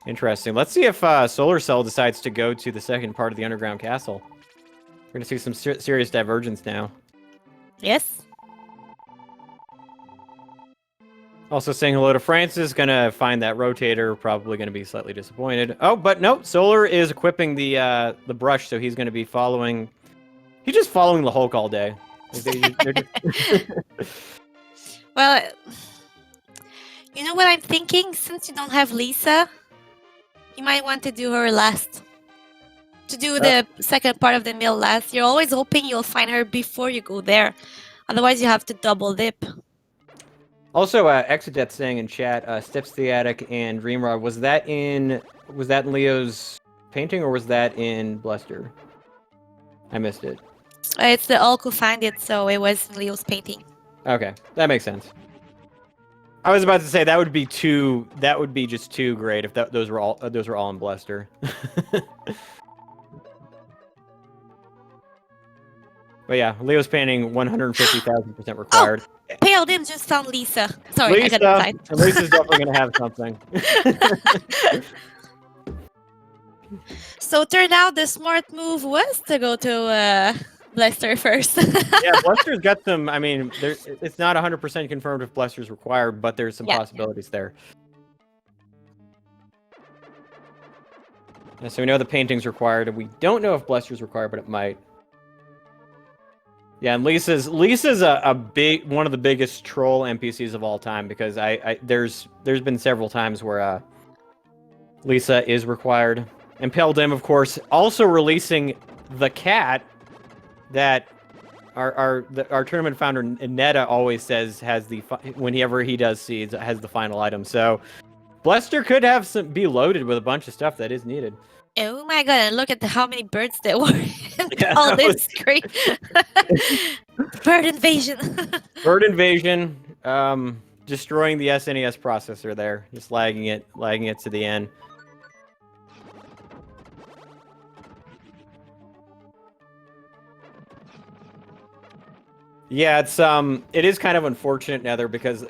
interesting. Let's see if Solar Cell decides to go to the second part of the Underground Castle. We're gonna see some serious divergence now. Yes. Also saying hello to Francis, gonna find that rotator, probably gonna be slightly disappointed. Oh, but no, Solar is equipping the brush, so he's gonna be following. He's just following the Hulk all day. They're just... Well, you know what I'm thinking? Since you don't have Lisa, you might want to do her last. To do the second part of the mill last. You're always hoping you'll find her before you go there. Otherwise, you have to double dip. Also, Exodet saying in chat, Steps to the Attic and Dreamrod, was that in Leo's painting or was that in Bluster? I missed it. It's the Hulk who found it, so it was Leo's painting. Okay, that makes sense. I was about to say that would be just too great if those were all in Bluster. But yeah, Leo's painting 150,000% required. Oh, Pale Dim just found Lisa. Sorry, I got excited. And Lisa's definitely gonna have something. So turned out the smart move was to go to Bluster first. Yeah, Bluster's got some. I mean, it's not 100% confirmed if Bluster's required, but there's some possibilities there. Yeah, so we know the painting's required, and we don't know if Bluster's required, but it might. Yeah, and Lisa's one of the biggest troll NPCs of all time, because there's been several times where Lisa is required. And Pale Dim, of course, also releasing the cat that our tournament founder Netta always says has whenever he does seeds has the final item. So Bluster could be loaded with a bunch of stuff that is needed. Oh my god, and look at how many birds there were in all this screen. Bird invasion. Bird invasion. Destroying the SNES processor there. Just lagging it to the end. Yeah, it is kind of unfortunate, Nether, because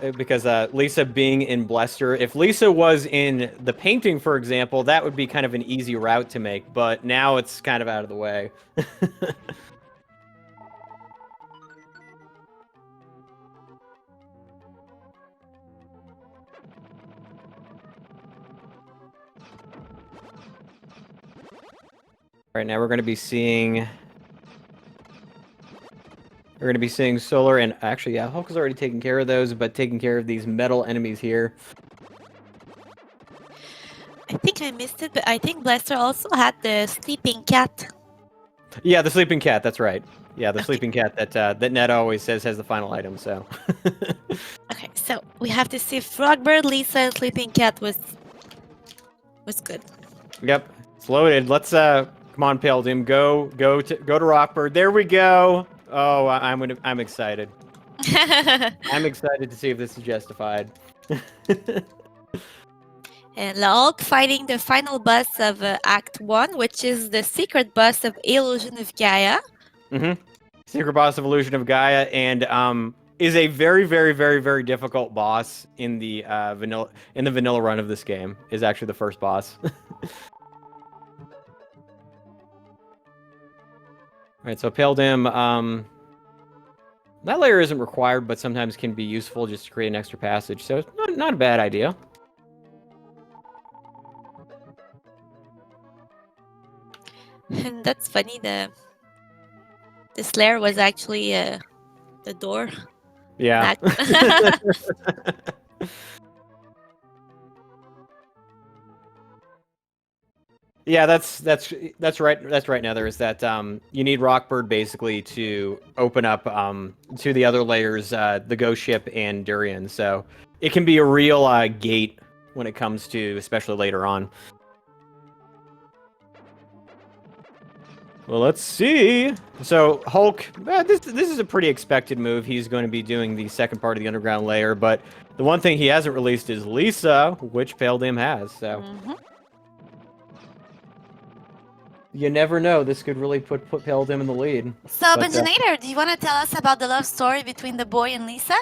Lisa being in Bluster. If Lisa was in the painting, for example, that would be kind of an easy route to make. But now it's kind of out of the way. Right now, we're going to be seeing. We're going to be seeing Solar, and actually, yeah, Hulk is already taking care of those, but taking care of these metal enemies here. I think I missed it, but I think Blaster also had the sleeping cat. Yeah, the sleeping cat, that's right. Yeah, the sleeping cat that Ned always says has the final item, so. Okay, so we have to see if Rockbird, Lisa, and sleeping cat was good. Yep, it's loaded. Let's come Come on, Peldim, go to Rockbird. There we go. Oh, I'm excited. I'm excited to see if this is justified. And Laok fighting the final boss of Act 1, which is the secret boss of Illusion of Gaia. Secret boss of Illusion of Gaia, and is a very, very, very, very difficult boss in the vanilla run of this game. Is actually the first boss. Alright, so Peldim, that layer isn't required, but sometimes can be useful just to create an extra passage, so it's not a bad idea. And that's funny, this layer was actually the door. Yeah. Yeah, that's right. That's right. Nether is that you need Rockbird basically to open up to the other layers, the Ghost Ship and Durian. So it can be a real gate when it comes to, especially later on. Well, let's see. So Hulk, this is a pretty expected move. He's going to be doing the second part of the underground layer, but the one thing he hasn't released is Lisa, which Peldim has. So. You never know. This could really put Peldim in the lead. So, Benjanator, do you want to tell us about the love story between the boy and Lisa?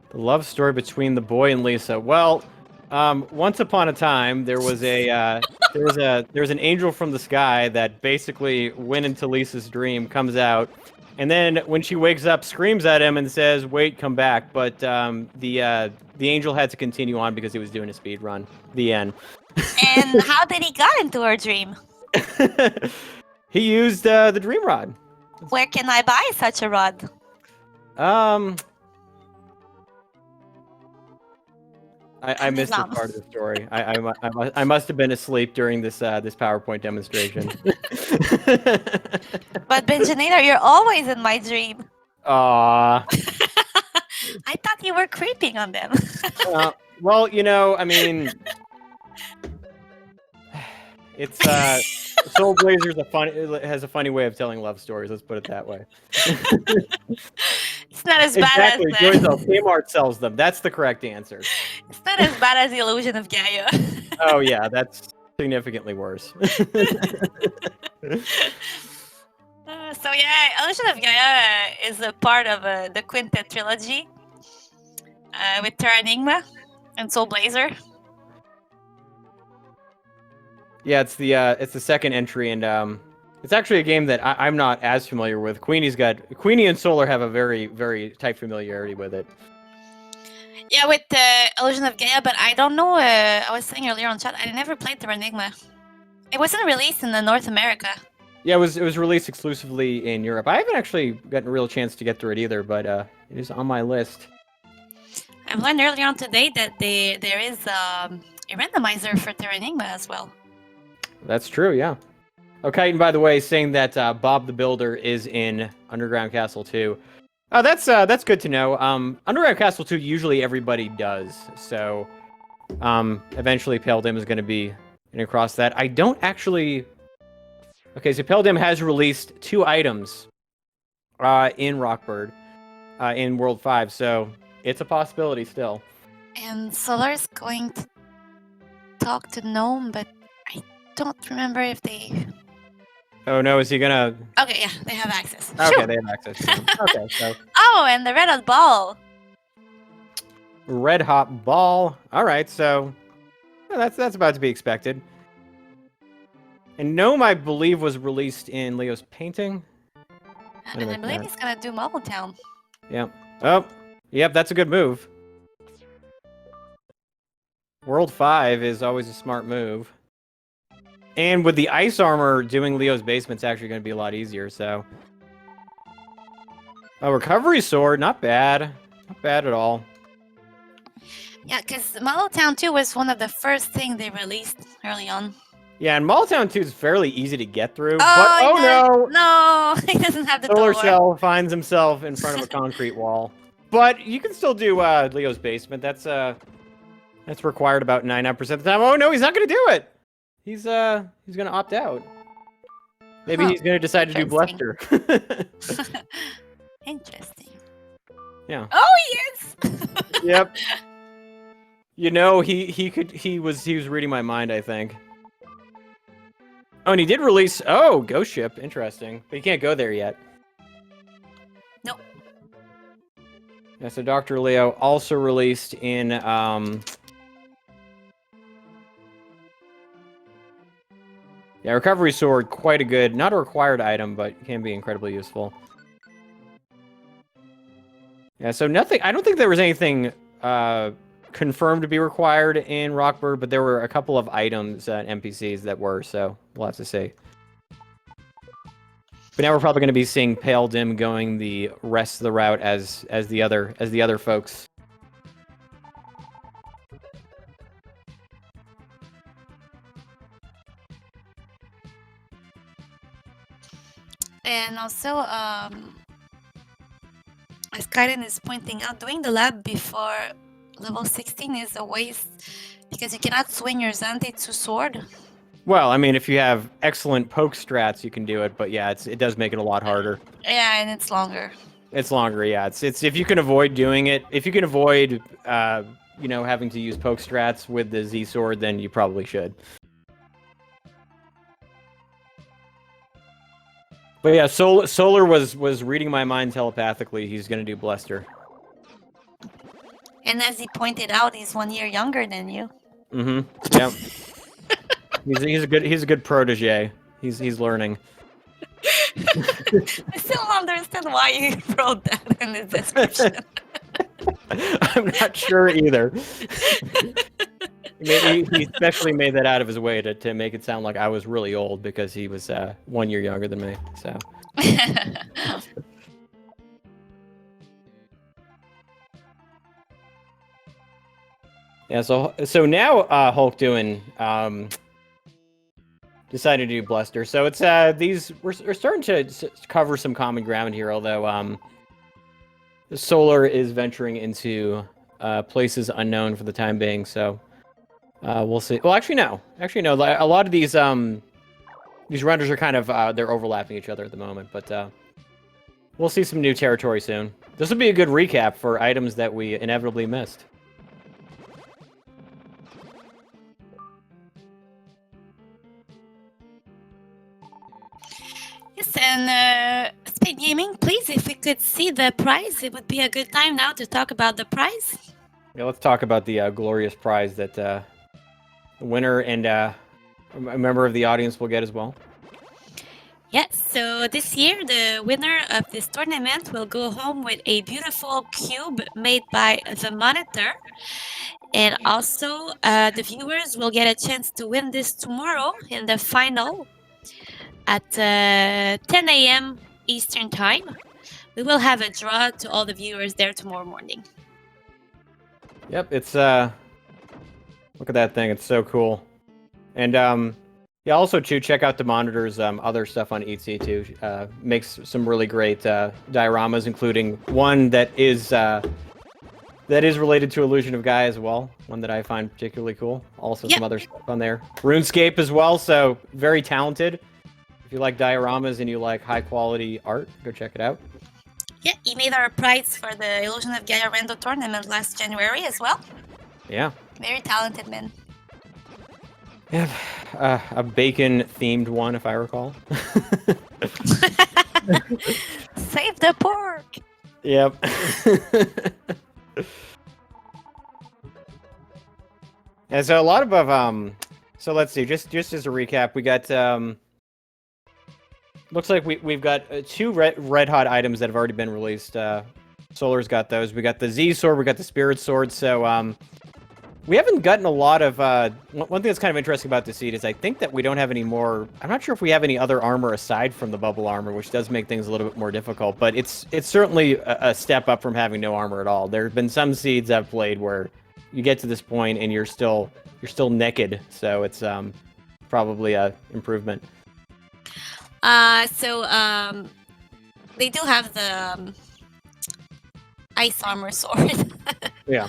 The love story between the boy and Lisa. Well, once upon a time, there was an angel from the sky that basically went into Lisa's dream, comes out, and then when she wakes up, screams at him and says, "Wait, come back." But the angel had to continue on because he was doing a speed run. The end. And how did he got into her dream? He used the dream rod. Where can I buy such a rod? I missed this part of the story. I must have been asleep during this this PowerPoint demonstration. But Benjanator, you're always in my dream. Aww. I thought you were creeping on them. Well, you know, I mean, it's Soul Blazer's has a funny way of telling love stories. Let's put it that way. It's not as bad exactly. as Kmart sells them. That's the correct answer. It's not as bad as the Illusion of Gaia. Oh yeah, that's significantly worse. So yeah, Illusion of Gaia is a part of the Quintet trilogy with Terra Enigma and Soul Blazer. Yeah, it's the second entry, and it's actually a game that I'm not as familiar with. Queenie and Solar have a very, very tight familiarity with it. Yeah, with Illusion of Gaia, but I don't know. I was saying earlier on chat, I never played Terra Enigma. It wasn't released in North America. Yeah, it was released exclusively in Europe. I haven't actually gotten a real chance to get through it either, but it is on my list. I've learned earlier on today that there is a randomizer for Terra Enigma as well. That's true, yeah. Okay, and by the way, saying that Bob the Builder is in Underground Castle 2. Oh, that's good to know. Underground Castle 2 usually everybody does, so eventually Peldim is going to be across that. I don't actually. Okay, so Peldim has released 2 items in Rockbird in World 5, so it's a possibility still. And Solar's going to talk to Gnome, but I don't remember if they. Oh no, is he gonna? Okay, yeah, they have access. Okay, Shoo! they have access. Okay, so. Oh, and the Red Hot Ball. Red Hot Ball. All right, so that's about to be expected. And Gnome, I believe, was released in Leo's painting. And I believe he's gonna do Mobile Town. Yep. Oh, yep. That's a good move. World 5 is always a smart move. And with the ice armor, doing Leo's basement's actually going to be a lot easier, so. A recovery sword, not bad. Not bad at all. Yeah, because Mobile Town 2 was one of the first things they released early on. Yeah, and Mall Town 2 is fairly easy to get through, Oh, but no! He doesn't have the Solar door. Cell finds himself in front of a concrete wall. But you can still do Leo's basement. That's required about 99% of the time. Oh no, he's not going to do it! He's gonna opt out. Maybe he's going to decide to do Interesting. Bluster. Interesting. Yeah. Oh, yes. Yep. You know, he was reading my mind, I think. Oh, and he did release Ghost Ship. Interesting. But you can't go there yet. Nope. Yeah, so Dr. Leo also released in yeah, Recovery Sword, quite a good, not a required item, but can be incredibly useful. Yeah, so nothing, I don't think there was anything confirmed to be required in Rockbird, but there were a couple of items and NPCs that were, so we'll have to see. But now we're probably going to be seeing Pale Dim going the rest of the route as the other folks. And also, as Karen is pointing out, doing the lab before level 16 is a waste because you cannot swing your Zante to sword. Well, I mean, if you have excellent poke strats, you can do it, but yeah, it does make it a lot harder. Yeah, and it's longer. It's longer, yeah. It's if you can avoid doing it, if you can avoid, you know, having to use poke strats with the Z sword, then you probably should. But yeah, Solar was reading my mind telepathically. He's gonna do Bluster. And as he pointed out, he's 1 year younger than you. Mm-hmm. Yep. he's a good protege. He's learning. I still don't understand why you wrote that in the description. I'm not sure either. Maybe he especially made that out of his way to make it sound like I was really old because he was 1 year younger than me. So. Yeah. So now Hulk doing decided to do Bluster. So it's we're starting to cover some common ground here, although Solar is venturing into places unknown for the time being. So. We'll see. Well, actually, no. A lot of these runners are kind of they're overlapping each other at the moment, but we'll see some new territory soon. This will be a good recap for items that we inevitably missed. Yes, and SpeedGaming, please, if we could see the prize, it would be a good time now to talk about the prize. Yeah, let's talk about the glorious prize that the winner and a member of the audience will get as well. Yes, so this year the winner of this tournament will go home with a beautiful cube made by the Monitor. And also the viewers will get a chance to win this tomorrow in the final at 10 a.m. Eastern Time. We will have a draw to all the viewers there tomorrow morning. Yep, it's look at that thing, it's so cool. And yeah, also too, check out the Monitor's other stuff on Etsy too. Makes some really great dioramas, including one that is related to Illusion of Gaia as well. One that I find particularly cool. Also some other stuff on there. RuneScape as well, so very talented. If you like dioramas and you like high quality art, go check it out. Yeah, he made our prize for the Illusion of Gaia Rando tournament last January as well. Yeah. Very talented man. Yeah, a bacon-themed one, if I recall. Save the pork! Yep. And so a lot of so let's see, just as a recap, we got looks like we've got two red hot items that have already been released. Solar's got those. We got the Z sword, we got the Spirit sword. So we haven't gotten a lot of one thing that's kind of interesting about the seed is I think that we don't have any more. I'm not sure if we have any other armor aside from the bubble armor, which does make things a little bit more difficult. But it's certainly a step up from having no armor at all. There have been some seeds I've played where you get to this point and you're still naked. So it's probably a improvement. So they do have the ice armor sword. Yeah.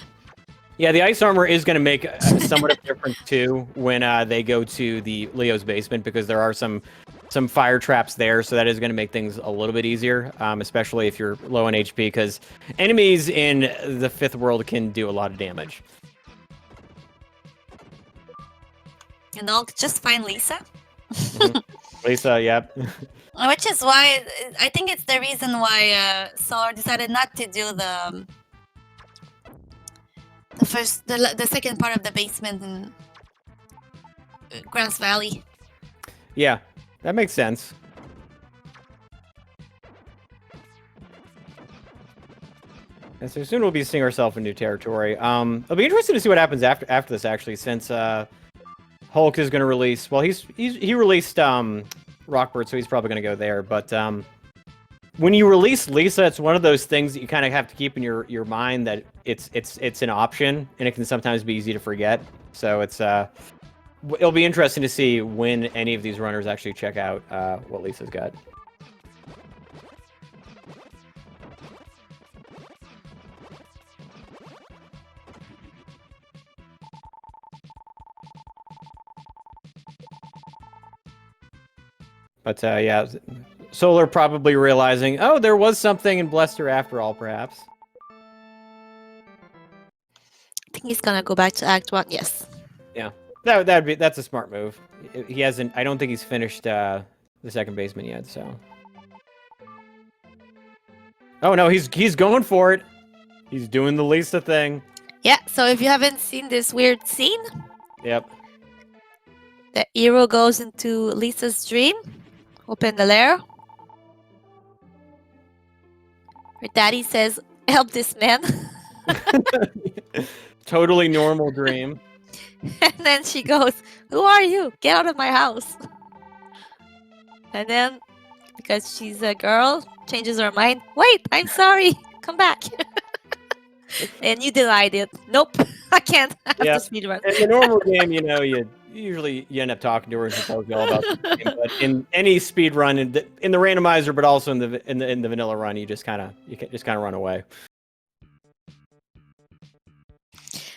Yeah, the ice armor is going to make somewhat of a difference too when they go to the Leo's basement, because there are some some fire traps there, so that is going to make things a little bit easier, especially if you're low on HP, because enemies in the 5th world can do a lot of damage. And I'll just find Lisa. Lisa, yep. Which is why I think it's the reason why Solar decided not to do the the second part of the basement in Grants Valley. Yeah, that makes sense. And so soon we'll be seeing ourselves in new territory. It'll be interesting to see what happens after this, actually, since Hulk is going to release. Well, he released Rockbird, so he's probably going to go there. But when you release Lisa, it's one of those things that you kind of have to keep in your mind that it's an option, and it can sometimes be easy to forget. So it'll be interesting to see when any of these runners actually check out what Lisa's got. But yeah, Solar probably realizing, oh, there was something in Blester after all, perhaps. I think he's gonna go back to Act 1. Yes. Yeah, that's a smart move. He hasn't. I don't think he's finished the second basement yet. So. Oh no, he's going for it. He's doing the Lisa thing. Yeah. So if you haven't seen this weird scene, Yep. the hero goes into Lisa's dream. Open the lair. Her daddy says, "Help this man." Totally normal dream. And then she goes, "Who are you? Get out of my house." And then, because she's a girl, changes her mind. "Wait, I'm sorry. Come back." And you denied it. "Nope, I can't." I have Yeah. to speedrun. In the normal game, you know, you end up talking to her and she tells you all about the game. But in any speed run, in the randomizer, but also in the vanilla run, you just kind of run away.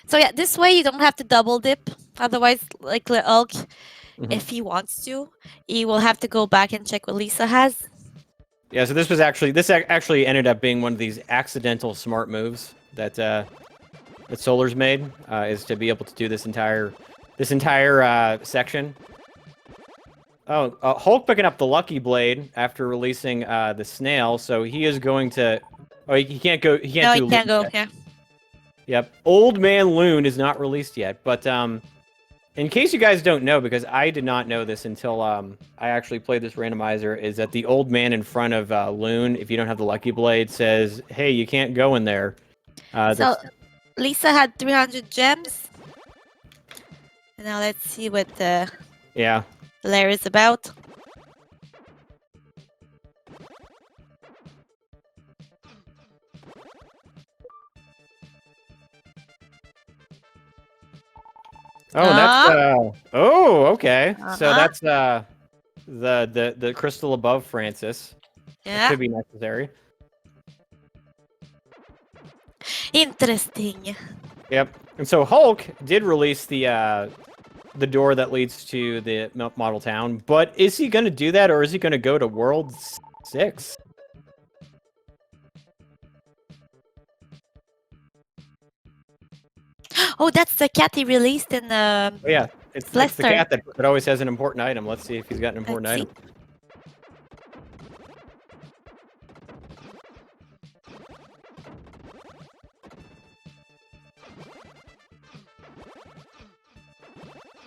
So yeah, this way you don't have to double dip. Otherwise, like the Hulk, Mhm. if he wants to, he will have to go back and check what Lisa has. Yeah, so this actually ended up being one of these accidental smart moves that Solar's made, is to be able to do this entire section. Oh, Hulk picking up the Lucky Blade after releasing the Snail, so he is going to. Oh, he can't go. He can't. No, he can't go. yet. Yeah. Yep, Old Man Loon is not released yet, but in case you guys don't know, because I did not know this until I actually played this randomizer, is that the old man in front of Loon, if you don't have the Lucky Blade, says, "Hey, you can't go in there." So Lisa had 300 gems. And now let's see what the yeah. lair is about. Oh, that's oh, okay. So Uh-huh. that's the crystal above Francis. Yeah. Could be necessary. Interesting. Yep. And so Hulk did release the door that leads to the model town, but is he going to do that, or is he going to go to World 6? Oh, that's the cat he released in Oh, yeah, it's the Lester. cat that always has an important item. Let's see if he's got an important Let's item.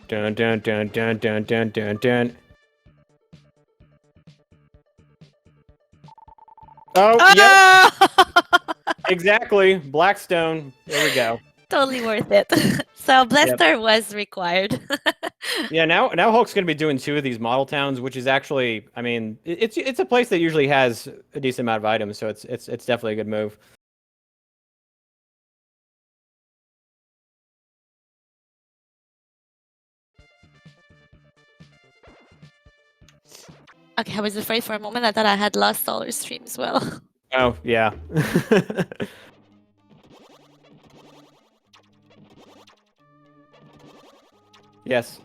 Dun dun dun dun dun dun dun dun. Oh, yep, exactly. Blackstone. There we go. Totally worth it. So Blaster was required. Yeah, now Hulk's going to be doing 2 of these model towns, which is actually, I mean, it's a place that usually has a decent amount of items, so it's definitely a good move. Okay, I was afraid for a moment. I thought I had lost Solar stream as well. Oh, yeah. Yes.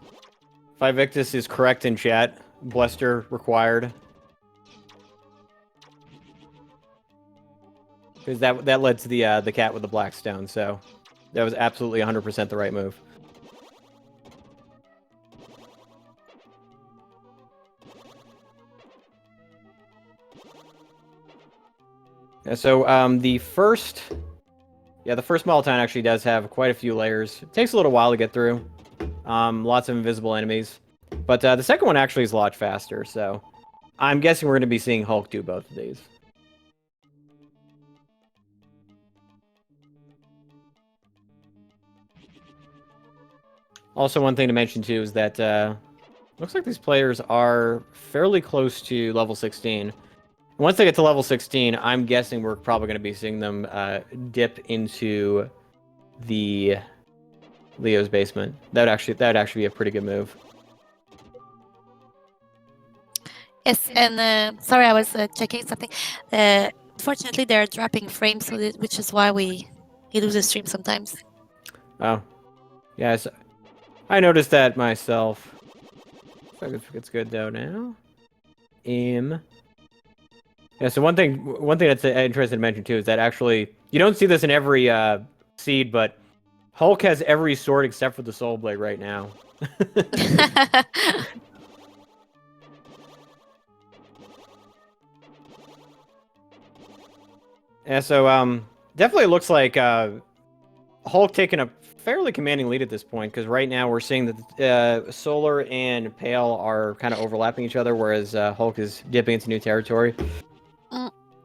Vivictus is correct in chat. bluster required. Because that led to the cat with the black stone, so that was absolutely 100% the right move. Yeah, so the first model town actually does have quite a few layers. It takes a little while to get through. Lots of invisible enemies. But the second one actually is a lot faster, so I'm guessing we're going to be seeing Hulk do both of these. Also, one thing to mention, too, is that looks like these players are fairly close to level 16. Once they get to level 16, I'm guessing we're probably going to be seeing them dip into the Leo's basement. That would actually be a pretty good move. Yes, and sorry, I was checking something. Unfortunately, they're dropping frames, so which is why we lose the stream sometimes. Oh, yes, I noticed that myself. It's good though now. Yeah, so one thing that's interesting to mention too is that actually you don't see this in every seed, but Hulk has every sword except for the Soul Blade right now. Yeah, so definitely looks like Hulk taking a fairly commanding lead at this point, because right now we're seeing that Solar and Pale are kind of overlapping each other, whereas Hulk is dipping into new territory.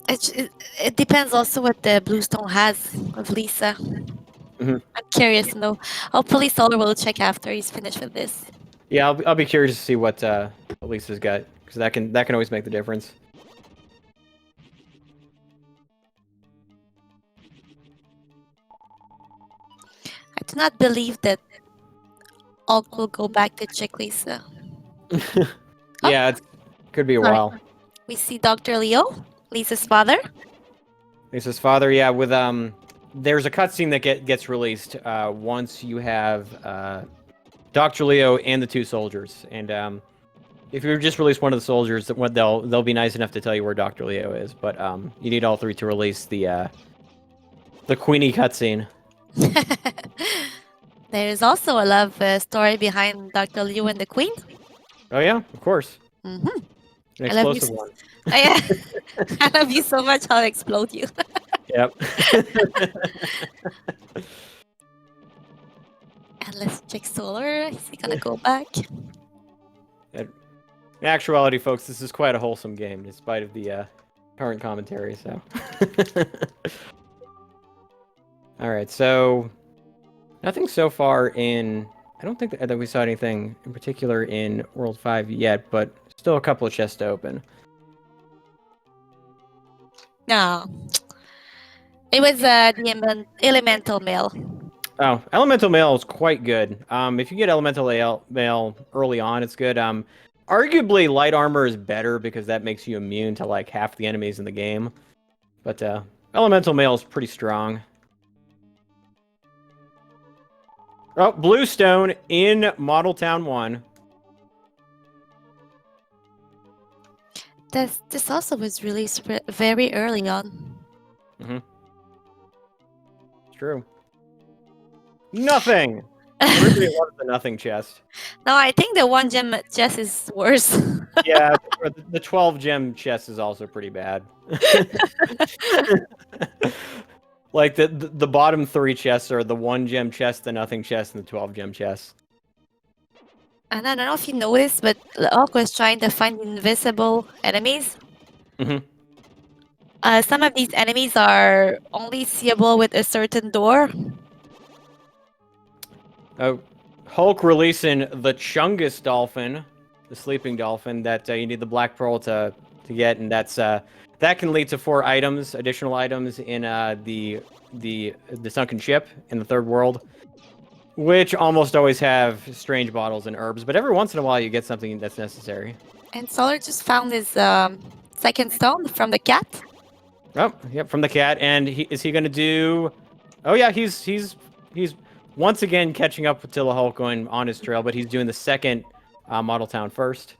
It depends also what the Bluestone has of Lisa. Mm-hmm. I'm curious to know. Hopefully Solar will check after he's finished with this. Yeah, I'll be curious to see what Lisa's got, because that can always make the difference. I do not believe that Hulk will go back to check Lisa. Yeah, it could be a while. We see Dr. Leo, Lisa's father. Lisa's father, yeah, with there's a cutscene that gets released once you have Dr. Leo and the two soldiers, and if you just release one of the soldiers, they'll be nice enough to tell you where Dr. Leo is, but you need all three to release the Queenie cutscene. There is also a love story behind Dr. Leo and the Queen. Oh yeah, of course. Mm-hmm. An explosive one. I love you so much, I'll explode you. Yep. And let's check Solar. Is he gonna go back? In actuality, folks, this is quite a wholesome game, despite of the current commentary. So, all right. So, nothing so far in. I don't think that we saw anything in particular in World 5 yet, but still a couple of chests to open. No. It was the Elemental Mail. Oh, Elemental Mail is quite good. If you get Elemental Mail early on, it's good. Arguably, Light Armor is better because that makes you immune to like half the enemies in the game. But Elemental Mail is pretty strong. Oh, Bluestone in Model Town 1. This also was released very early on. Mm-hmm. It's true. Nothing! Everybody loves the nothing chest. No, I think the 1 gem chest is worse. Yeah, the 12 gem chest is also pretty bad. Like the bottom 3 chests are the 1 gem chest, the nothing chest, and the 12 gem chest. And I don't know if you noticed, but Hulk was trying to find invisible enemies. Mm-hmm. Some of these enemies are only seeable with a certain door. Oh, Hulk releasing the Chungus dolphin, the sleeping dolphin that you need the Black Pearl to get, and that can lead to 4 additional items in the sunken ship in the third world, which almost always have strange bottles and herbs, but every once in a while you get something that's necessary. And Solar just found his second stone from the cat. Oh, yep, from the cat. And is he going to do? Oh yeah, he's once again catching up with Tilla Hulk going on his trail, but he's doing the second model town first.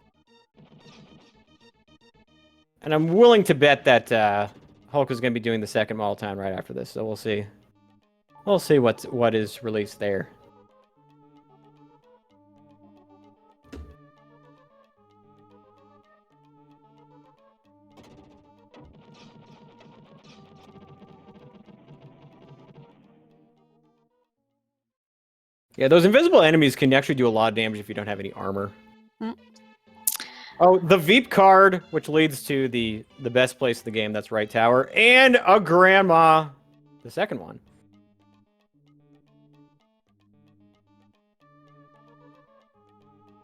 And I'm willing to bet that Hulk is going to be doing the second model town right after this, so we'll see. We'll see what is released there. Yeah, those invisible enemies can actually do a lot of damage if you don't have any armor. Mm. Oh, the Veep card, which leads to the best place in the game, that's right tower, and a grandma, the second one.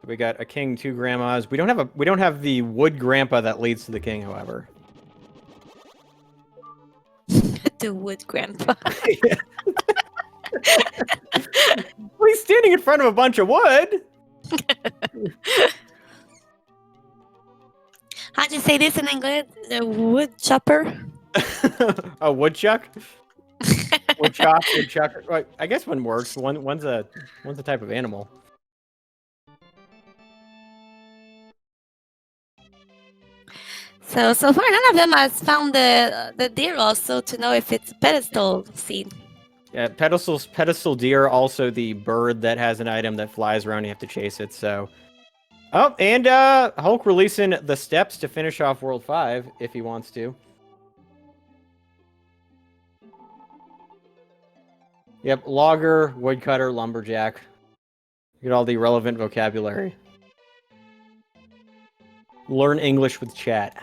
We got a king, 2 grandmas. We don't have the wood grandpa that leads to the king, however. The wood grandpa. Well, he's standing in front of a bunch of wood. How'd you say this in English? The wood chopper? A woodchuck? Woodchop, woodchucker. Right, I guess one works. One's a type of animal. So far, none of them has found the deer also to know if it's a pedestal scene. Yeah, pedestal deer, also the bird that has an item that flies around. You have to chase it. So, oh, and Hulk releasing the steps to finish off World 5 if he wants to. Yep, logger, woodcutter, lumberjack. Get all the relevant vocabulary. Learn English with chat.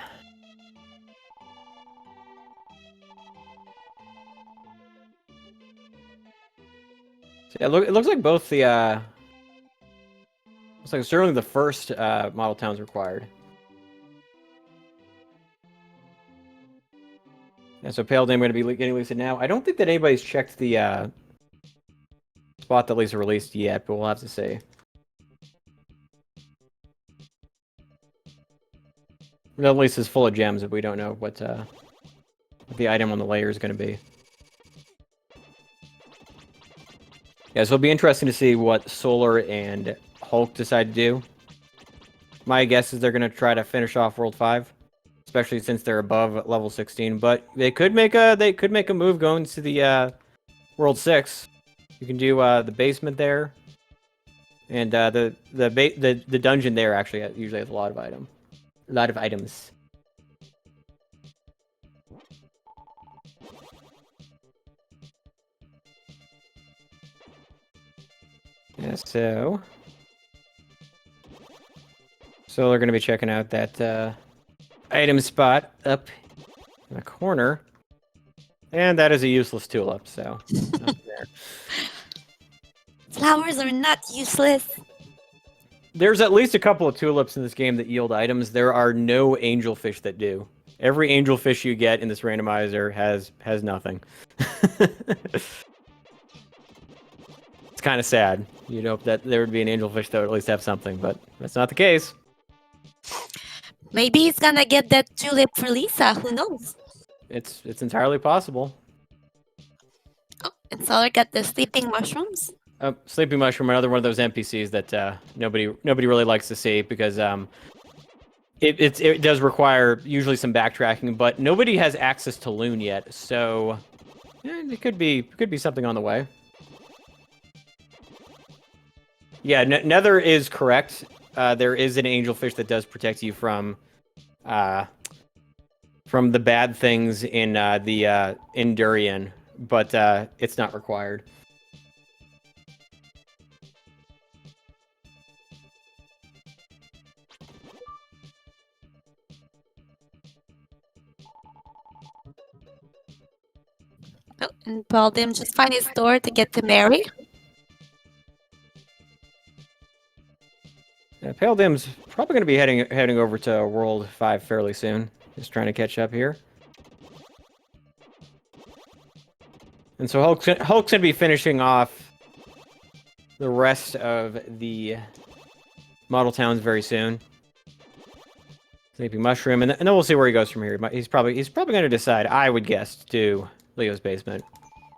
So yeah, it looks like both the looks like certainly the first model town's required. Yeah, so Pale Dame going to be getting listed now. I don't think that anybody's checked the spot that Lisa released yet, but we'll have to see. That list is full of gems if we don't know what the item on the layer is going to be. Yeah, so it'll be interesting to see what Solar and Hulk decide to do. My guess is they're going to try to finish off World 5, especially since they're above level 16. But they could make a move going to the World 6. You can do the basement there, and the dungeon there actually usually has a lot of items. Yeah, so they're going to be checking out that item spot up in the corner, and that is a useless tulip. So nothing there. Flowers are not useless. There's at least a couple of tulips in this game that yield items. There are no angelfish that do. Every angelfish you get in this randomizer has nothing. It's kind of sad. You'd hope that there would be an angelfish that would at least have something, but that's not the case. Maybe he's gonna get that tulip for Lisa. Who knows? It's entirely possible. Oh, and Solar got the sleeping mushrooms. Sleeping Mushroom, another one of those NPCs that nobody really likes to see because it does require usually some backtracking, but nobody has access to Loon yet, so it could be something on the way. Yeah, Nether is correct. There is an angelfish that does protect you from the bad things in in Durian, but it's not required. Oh, and Baldim just find his door to get to Mary. Yeah, Pale Dim's probably going to be heading over to World 5 fairly soon. Just trying to catch up here. And so Hulk's going to be finishing off the rest of the model towns very soon. Sleeping Mushroom, and then we'll see where he goes from here. He's probably going to decide, I would guess, to do Leo's Basement.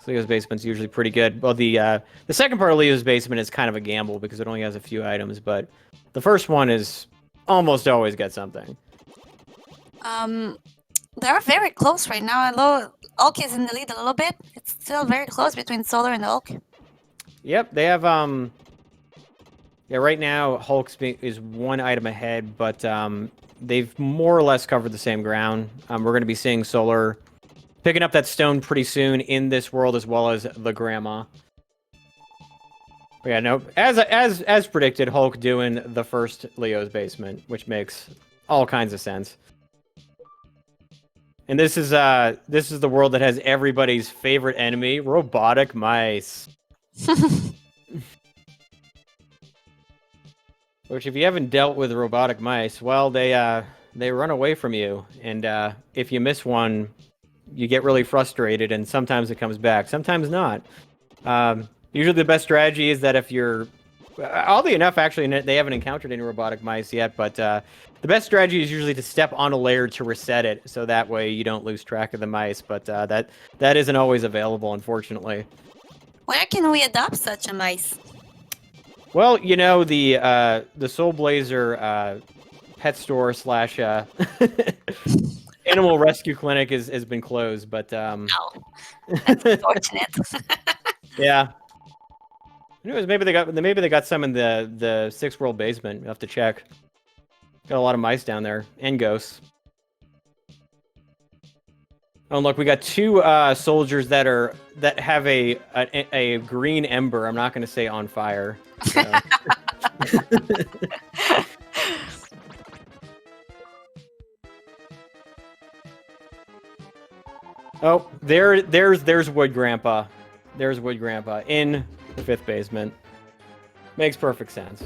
So Leo's Basement's usually pretty good. Well, the second part of Leo's Basement is kind of a gamble because it only has a few items, but the first one is almost always got something. They're very close right now. Although Hulk is in the lead a little bit, it's still very close between Solar and Hulk. Yep, they have yeah, right now Hulk is one item ahead, but they've more or less covered the same ground. We're going to be seeing Solar picking up that stone pretty soon in this world, as well as the grandma. But yeah, no, as predicted, Hulk doing the first Leo's basement, which makes all kinds of sense. And this is the world that has everybody's favorite enemy, robotic mice. Which, if you haven't dealt with robotic mice, well, they run away from you, and if you miss one, you get really frustrated, and sometimes it comes back, sometimes not. Usually, the best strategy is that if you're, oddly enough, actually, they haven't encountered any robotic mice yet, but the best strategy is usually to step on a layer to reset it, so that way you don't lose track of the mice. But that isn't always available, unfortunately. Where can we adopt such a mice? Well, you know, the Soul Blazer pet store / animal rescue clinic has been closed, but Oh, that's unfortunate. yeah. Anyways, maybe they got some in the 6th world basement. You'll have to check. Got a lot of mice down there and ghosts. Oh, and look, we got 2 soldiers that have a green ember. I'm not going to say on fire. So. Oh, there's Wood Grandpa. There's Wood Grandpa in the 5th basement. Makes perfect sense.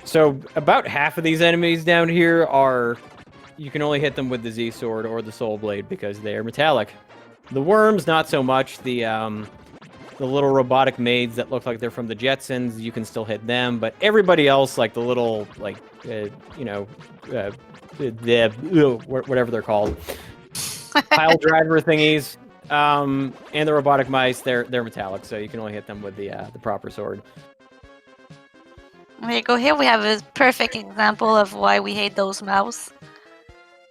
So about half of these enemies down here are, you can only hit them with the Z Sword or the Soul Blade because they are metallic. The worms, not so much. The little robotic maids that look like they're from the Jetsons, you can still hit them. But everybody else, like the little, whatever they're called, pile driver thingies, and the robotic mice, they're metallic, so you can only hit them with the proper sword. There you go. Here we have a perfect example of why we hate those mouse.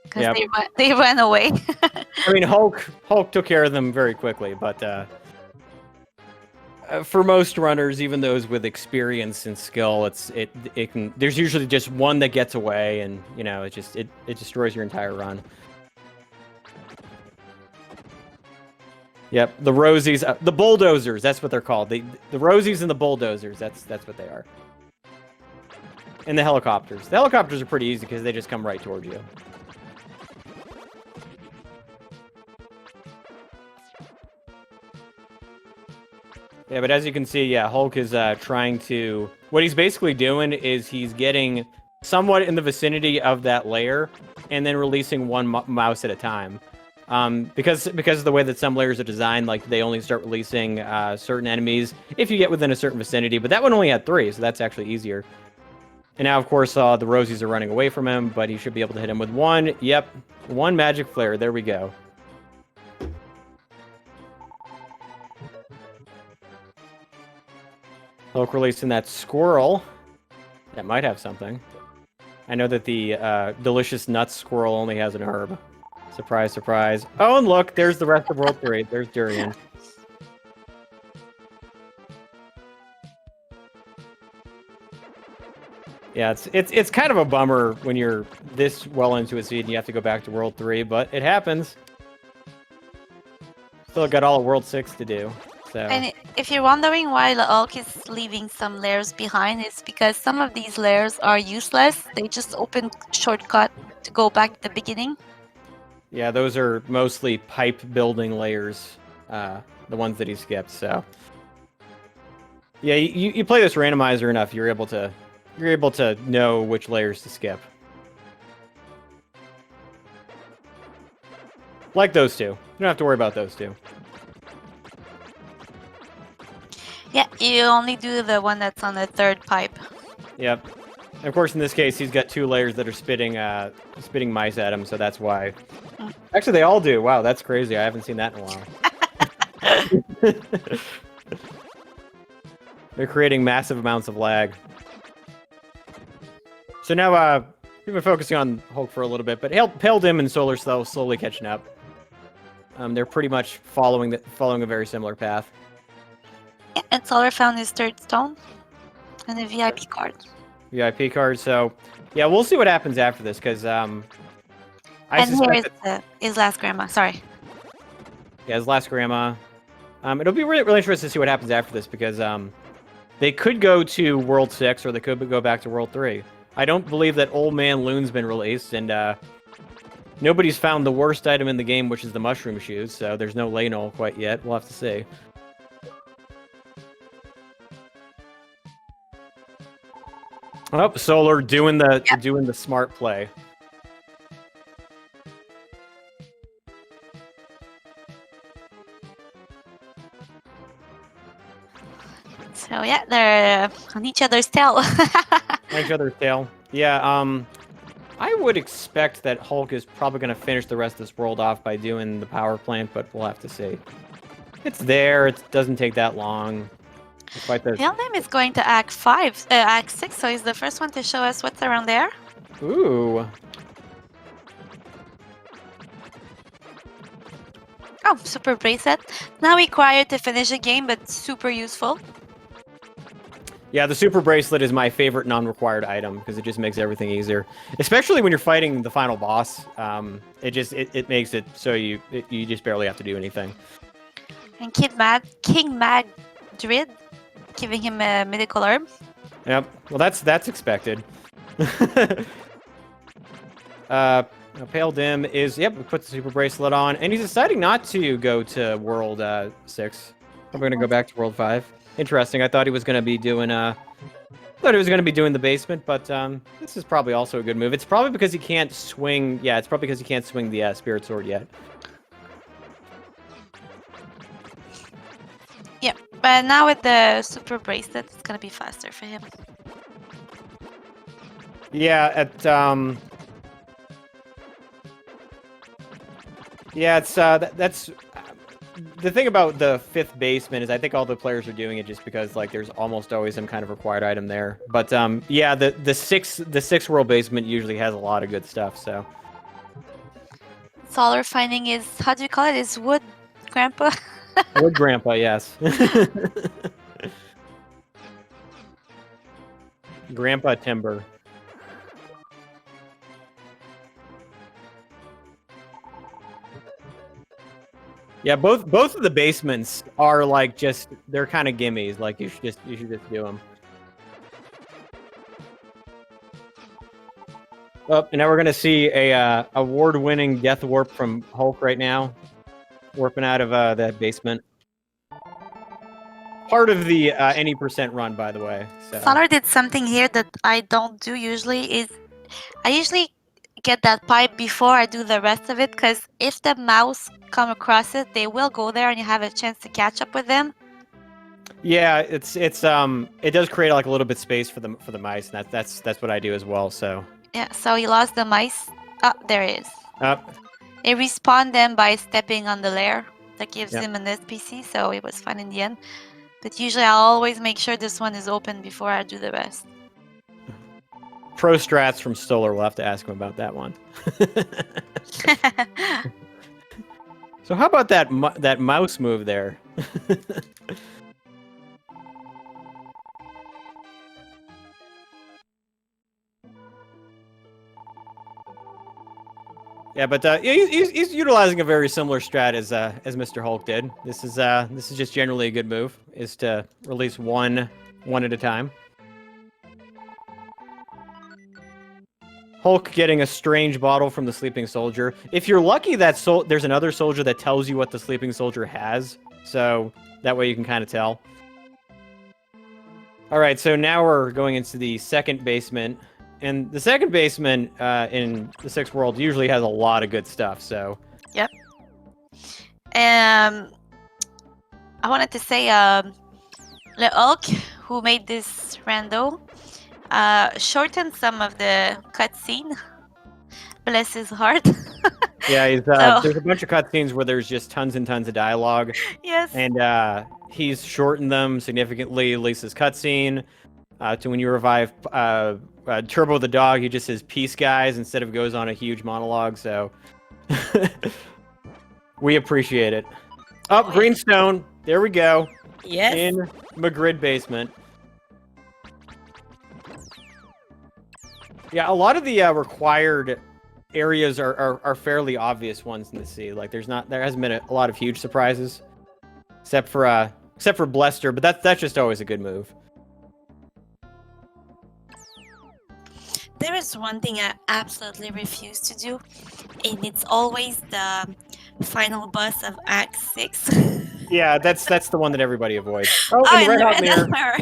Because Yep. they ran away. I mean, Hulk took care of them very quickly, but for most runners, even those with experience and skill, it can. There's usually just one that gets away, and you know, it destroys your entire run. Yep, the Rosies, the bulldozers. That's what they're called. The Rosies and the bulldozers. That's what they are. And the helicopters. The helicopters are pretty easy because they just come right towards you. Yeah, but as you can see, yeah, Hulk is trying to... What he's basically doing is he's getting somewhat in the vicinity of that layer and then releasing one mouse at a time. Because of the way that some layers are designed, like they only start releasing certain enemies if you get within a certain vicinity. But that one only had 3, so that's actually easier. And now, of course, the Rosies are running away from him, but he should be able to hit him with 1. Yep, 1 magic flare. There we go. Hulk releasing that squirrel. That might have something. I know that the delicious nuts squirrel only has an herb. Surprise, surprise. Oh, and look, there's the rest of World 3. There's Durian. Yeah, it's kind of a bummer when you're this well into a seed and you have to go back to World 3, but it happens. Still got all of World 6 to do. So. And if you're wondering why the Hulk is leaving some layers behind, it's because some of these layers are useless. They just open shortcut to go back to the beginning. Yeah, those are mostly pipe building layers, the ones that he skipped. So, yeah, you play this randomizer enough, you're able to know which layers to skip. Like those 2. You don't have to worry about those 2. Yeah, you only do the one that's on the 3rd pipe. Yep. And of course, in this case, he's got 2 layers that are spitting mice at him, so that's why. Actually, they all do. Wow, that's crazy. I haven't seen that in a while. They're creating massive amounts of lag. So now we've been focusing on Hulk for a little bit, but Pale Dim and Solar slowly catching up. They're pretty much following a very similar path. Yeah, and Solar found his third stone and a VIP card. VIP card. So yeah, we'll see what happens after this because And here is his last grandma. Sorry. Yeah, his last grandma. It'll be really interesting to see what happens after this because they could go to World 6 or they could go back to World 3. I don't believe that Old Man Loon's been released, and nobody's found the worst item in the game, which is the mushroom shoes, so there's no Lano quite yet. We'll have to see. Oh, Solar doing the smart play. So yeah, they're on each other's tail. On each other's tail. Yeah, I would expect that Hulk is probably going to finish the rest of this world off by doing the power plant, but we'll have to see. It's there. It doesn't take that long. Despite the... Hellname is going to Act 6, so he's the first one to show us what's around there. Ooh. Oh, super bracelet. Not required to finish a game, but super useful. Yeah, the super bracelet is my favorite non-required item because it just makes everything easier, especially when you're fighting the final boss. It makes it so you just barely have to do anything. And King Madrid, giving him a medical herb. Yep. Well, that's expected. Pale Dim is puts the super bracelet on, and he's deciding not to go to World 6. I'm going to go back to World 5. Interesting. I thought he was going to be doing the basement, but this is probably also a good move. It's probably because he can't swing. Yeah, it's probably because he can't swing the Spirit Sword yet. Yeah, but now with the super bracelet, it's going to be faster for him. Yeah, that's the thing about the 5th basement is I think all the players are doing it just because like there's almost always some kind of required item there. But yeah, the 6th world basement usually has a lot of good stuff. So Solar finding is, how do you call it? Is wood grandpa? Wood grandpa, yes. Grandpa Timber. Yeah, both of the basements are like they're kind of gimmies. Like you should just do them. Oh, and now we're gonna see a award-winning death warp from Hulk right now, warping out of that basement. Part of the any percent run, by the way. So. Solar did something here that I don't do usually. I usually get that pipe before I do the rest of it, because if the mouse come across it, they will go there and you have a chance to catch up with them. Yeah, it does create like a little bit space for the mice, and that's what I do as well. So yeah, so he lost the mice. Oh, there it is. It respawned them by stepping on the lair that gives him an SPC, so it was fun in the end. But usually I'll always make sure this one is open before I do the rest. Pro strats from Stoller, we'll have to ask him about that one. So how about that mouse move there? Yeah, but he's utilizing a very similar strat as Mr. Hulk did. This is just generally a good move, is to release one at a time. Hulk getting a strange bottle from the sleeping soldier. If you're lucky, there's another soldier that tells you what the sleeping soldier has, so that way you can kind of tell. All right, so now we're going into the 2nd basement. And the 2nd basement in the 6th world usually has a lot of good stuff, so... Yep. I wanted to say, Le Hulk, who made this rando, shortened some of the cutscene. Bless his heart. Yeah, there's a bunch of cutscenes where there's just tons and tons of dialogue. Yes. And he's shortened them significantly, at least his cutscene. to when you revive Turbo the dog, he just says "peace, guys" instead of goes on a huge monologue. So we appreciate it. Oh, Oh, Greenstone. There we go. Yes. In Magrid basement. Yeah, a lot of the required areas are fairly obvious ones in the sea. Like there hasn't been a lot of huge surprises, except for Blester, but that's just always a good move. There is one thing I absolutely refuse to do, and it's always the final boss of Act 6. Yeah, that's the one that everybody avoids. Oh, Oh, and and Red the Hot Mirror. Mirror.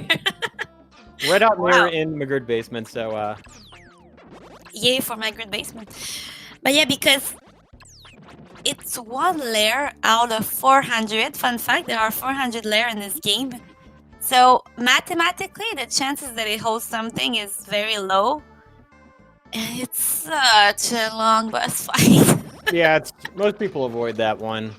Red Hot Mirror Wow. in Magrid basement. So Yay for my grid basement. But yeah, because it's one layer out of 400. Fun fact, there are 400 layers in this game. So mathematically, the chances that it holds something is very low. And it's such a long boss fight. yeah, most people avoid that one.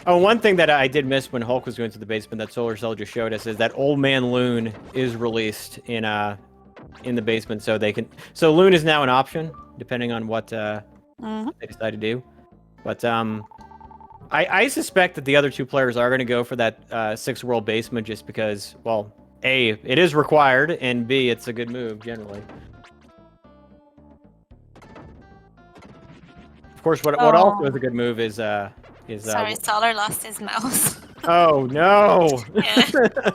Oh, one thing that I did miss when Hulk was going to the basement that Solar Cell just showed us is that Old Man Loon is released in the basement, so So Loon is now an option depending on what they decide to do. But I suspect that the other two players are going to go for that 6-world basement just because, well, A, it is required, and B, it's a good move generally. Of course, what also is a good move is Sorry, Solar lost his mouse. oh no. Yeah.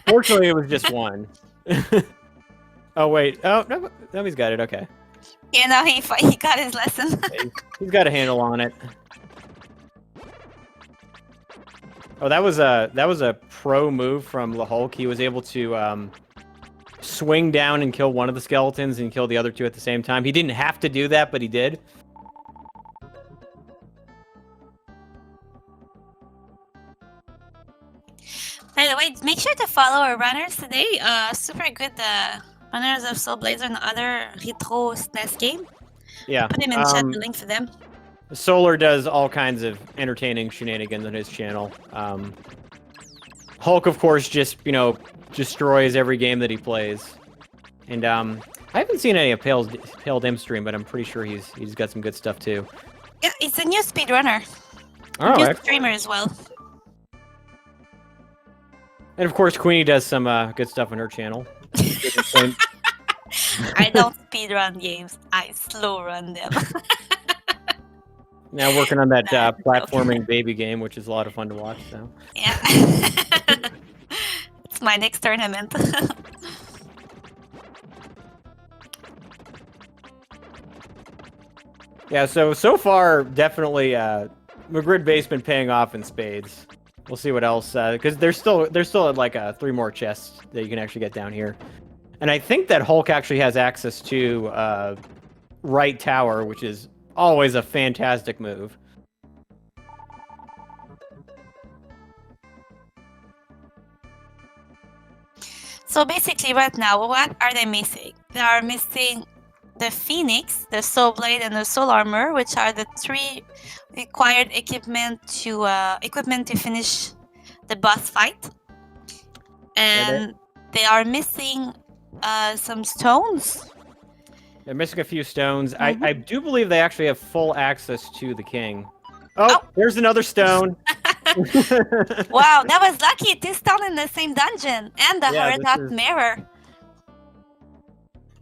Fortunately, it was just one. Oh wait. Oh no, he's got it. Okay. You know, he got his lesson. He's got a handle on it. Oh, that was a pro move from the Hulk. He was able to swing down and kill one of the skeletons and kill the other two at the same time. He didn't have to do that, but he did. By the way, make sure to follow our runners today. Super good runners of Soul Blazer and other retro SNES game. Yeah. Put him in chat, the link for them. Solar does all kinds of entertaining shenanigans on his channel. Hulk, of course, just destroys every game that he plays. And I haven't seen any of Pale Dim stream, but I'm pretty sure he's got some good stuff too. Yeah, it's a new speedrunner. Oh, New excellent. streamer as well. And of course, Queenie does some good stuff on her channel. I don't speedrun games. I slow run them. Now working on that platforming baby game, which is a lot of fun to watch. So Yeah. It's my next tournament. yeah, so far definitely Magrid basement paying off in spades. We'll see what else because there's still like 3 more chests that you can actually get down here, and I think that Hulk actually has access to right tower, which is always a fantastic move. So basically, right now, what are they missing? They are missing the Phoenix, the Soul Blade, and the Soul Armor, which are the 3 required equipment to finish the boss fight. And they are missing some stones. They're missing a few stones. I do believe they actually have full access to the king. Oh, there's another stone. Wow, that was lucky. 2 stones in the same dungeon, and the Red Hot Mirror.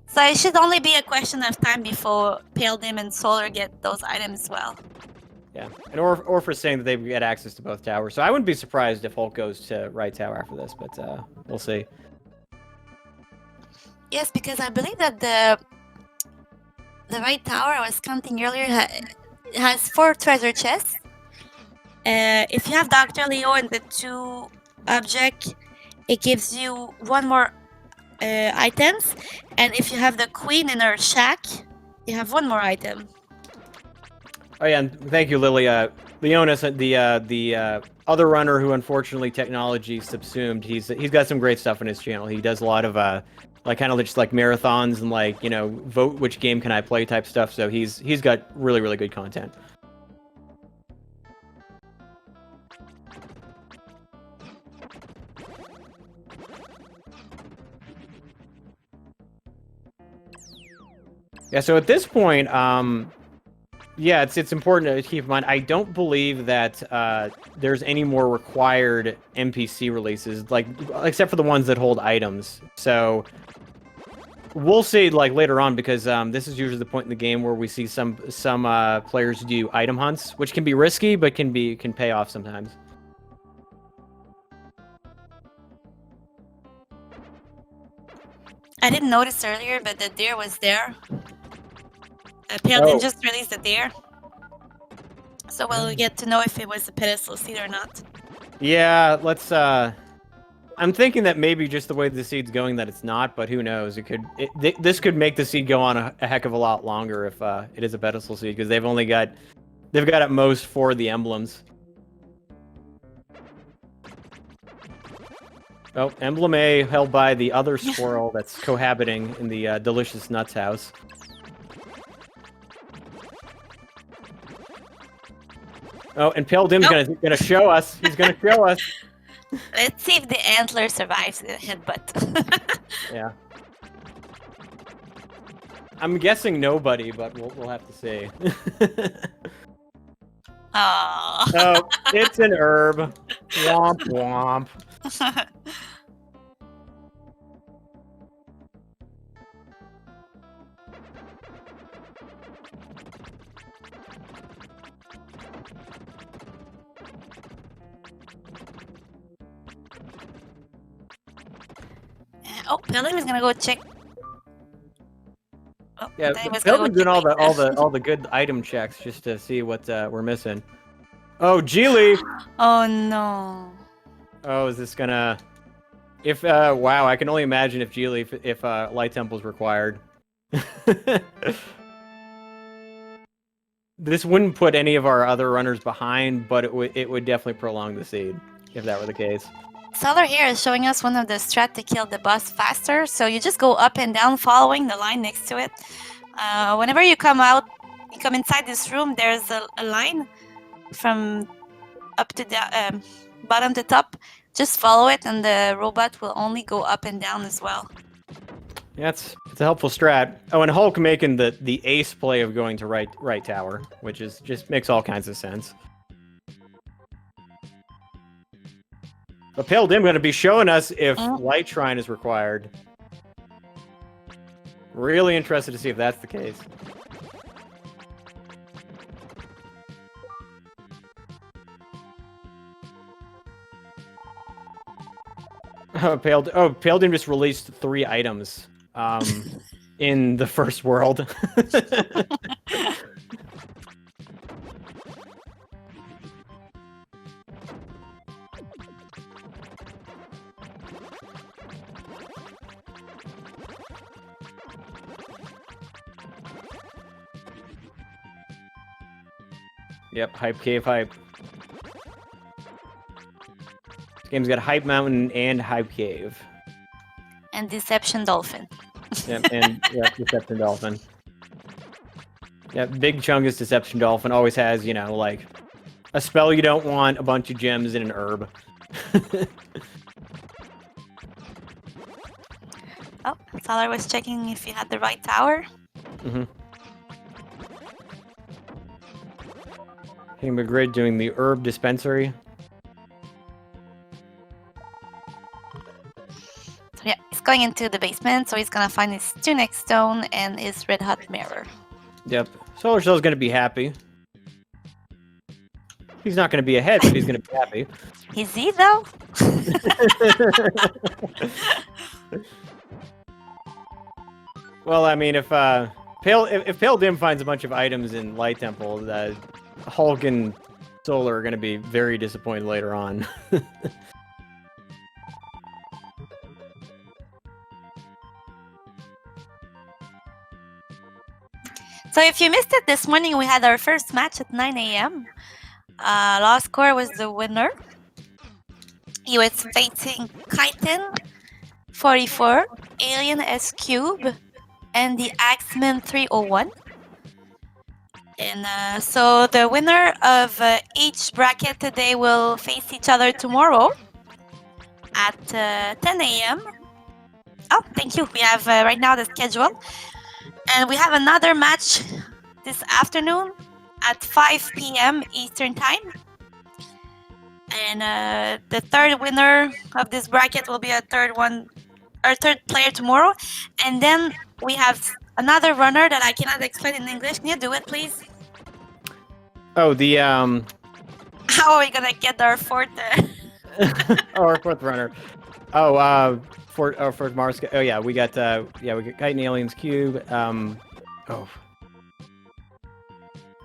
So it should only be a question of time before Pale Dim and Solar get those items as well. Yeah, and or for saying that they get access to both towers. So I wouldn't be surprised if Hulk goes to right tower after this, but we'll see. Yes, because I believe that the right tower I was counting earlier has 4 treasure chests. If you have Dr. Leo and the 2 objects, it gives you 1 more items, and if you have the queen in her shack, you have 1 more item. Oh yeah, and thank you, Lily. Leonis, the other runner who unfortunately technology subsumed. He's got some great stuff on his channel. He does a lot of like kind of just like marathons and like vote which game can I play type stuff. So he's got really good content. Yeah, so at this point, yeah, it's important to keep in mind. I don't believe that there's any more required NPC releases, like except for the ones that hold items. So we'll see, like later on, because this is usually the point in the game where we see some players do item hunts, which can be risky, but can pay off sometimes. I didn't notice earlier, but the deer was there. Paladin just released the deer. So we'll get to know if it was a pedestal seed or not. Yeah, let's. I'm thinking that maybe just the way the seed's going, that it's not, but who knows? It could. This could make the seed go on a heck of a lot longer if it is a pedestal seed, because they've got at most 4 of the emblems. Oh, emblem A held by the other squirrel that's cohabiting in the delicious nuts house. Oh, and Pale Dim's gonna show us. He's gonna show us. Let's see if the antler survives the headbutt. Yeah. I'm guessing nobody, but we'll have to see. Oh, it's an herb. Womp womp. Oh, Paladin is gonna go check. Oh, Yeah, Pilgrim's doing all the good item checks just to see what we're missing. Oh, Geely! Oh no. Oh, is this gonna? If wow, I can only imagine if Geely if Light Temple's required. This wouldn't put any of our other runners behind, but it would definitely prolong the seed if that were the case. Solar here is showing us one of the strat to kill the boss faster. So you just go up and down following the line next to it. Whenever you come inside this room, there's a line from up to the bottom to top. Just follow it and the robot will only go up and down as well. Yeah, it's a helpful strat. Oh, and Hulk making the ace play of going to right tower, which is just makes all kinds of sense. But Pale Dim going to be showing us if Light Shrine is required. Really interested to see if that's the case. Pale Dim just released 3 items in the first world. Yep, Hype Cave Hype. This game's got Hype Mountain and Hype Cave. And Deception Dolphin. Yep, and Deception Dolphin. Yeah, Big Chungus Deception Dolphin always has, like a spell you don't want, a bunch of gems, and an herb. Oh, Solar was checking if you had the right tower. Mm-hmm. King McGrid doing the herb dispensary. So yeah, he's going into the basement, so he's gonna find his tunic stone and his red hot mirror. Yep. Solar Shell's gonna be happy. He's not gonna be ahead, but he's gonna be happy. Is he though? Well, I mean, if Pale Dim finds a bunch of items in Light Temple, Hulk and Solar are going to be very disappointed later on. So if you missed it this morning, we had our first match at 9 a.m. Lost Core was the winner. He was facing Chitin 44, Alien S Cube, and the Axeman 301. And so the winner of each bracket today will face each other tomorrow at 10 a.m. Oh, thank you. We have right now the schedule. And we have another match this afternoon at 5 p.m. Eastern Time. And the third winner of this bracket will be our third player tomorrow. And then we have another runner that I cannot explain in English. Can you do it, please? Oh, the How are we gonna get our fourth? our fourth runner. Oh, for Mars. Oh yeah, we got Kite and Aliens Cube. Oh.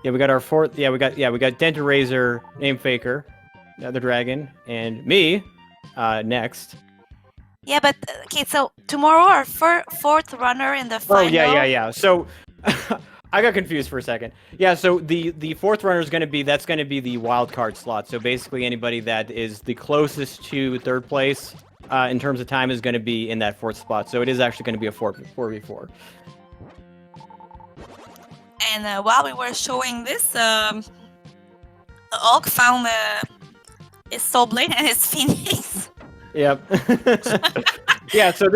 Yeah, we got our fourth. Yeah, we got Dented Razor, Name Faker, the dragon, and me next. Yeah, but okay. So tomorrow our fourth runner in the final. Oh yeah. So I got confused for a second. Yeah, so the fourth runner is going to be the wild card slot. So basically anybody that is the closest to third place in terms of time is going to be in that fourth spot. So it is actually going to be a 4v4. And while we were showing this, Hulk found his Soul Blade and his Phoenix. Yep. Yeah. So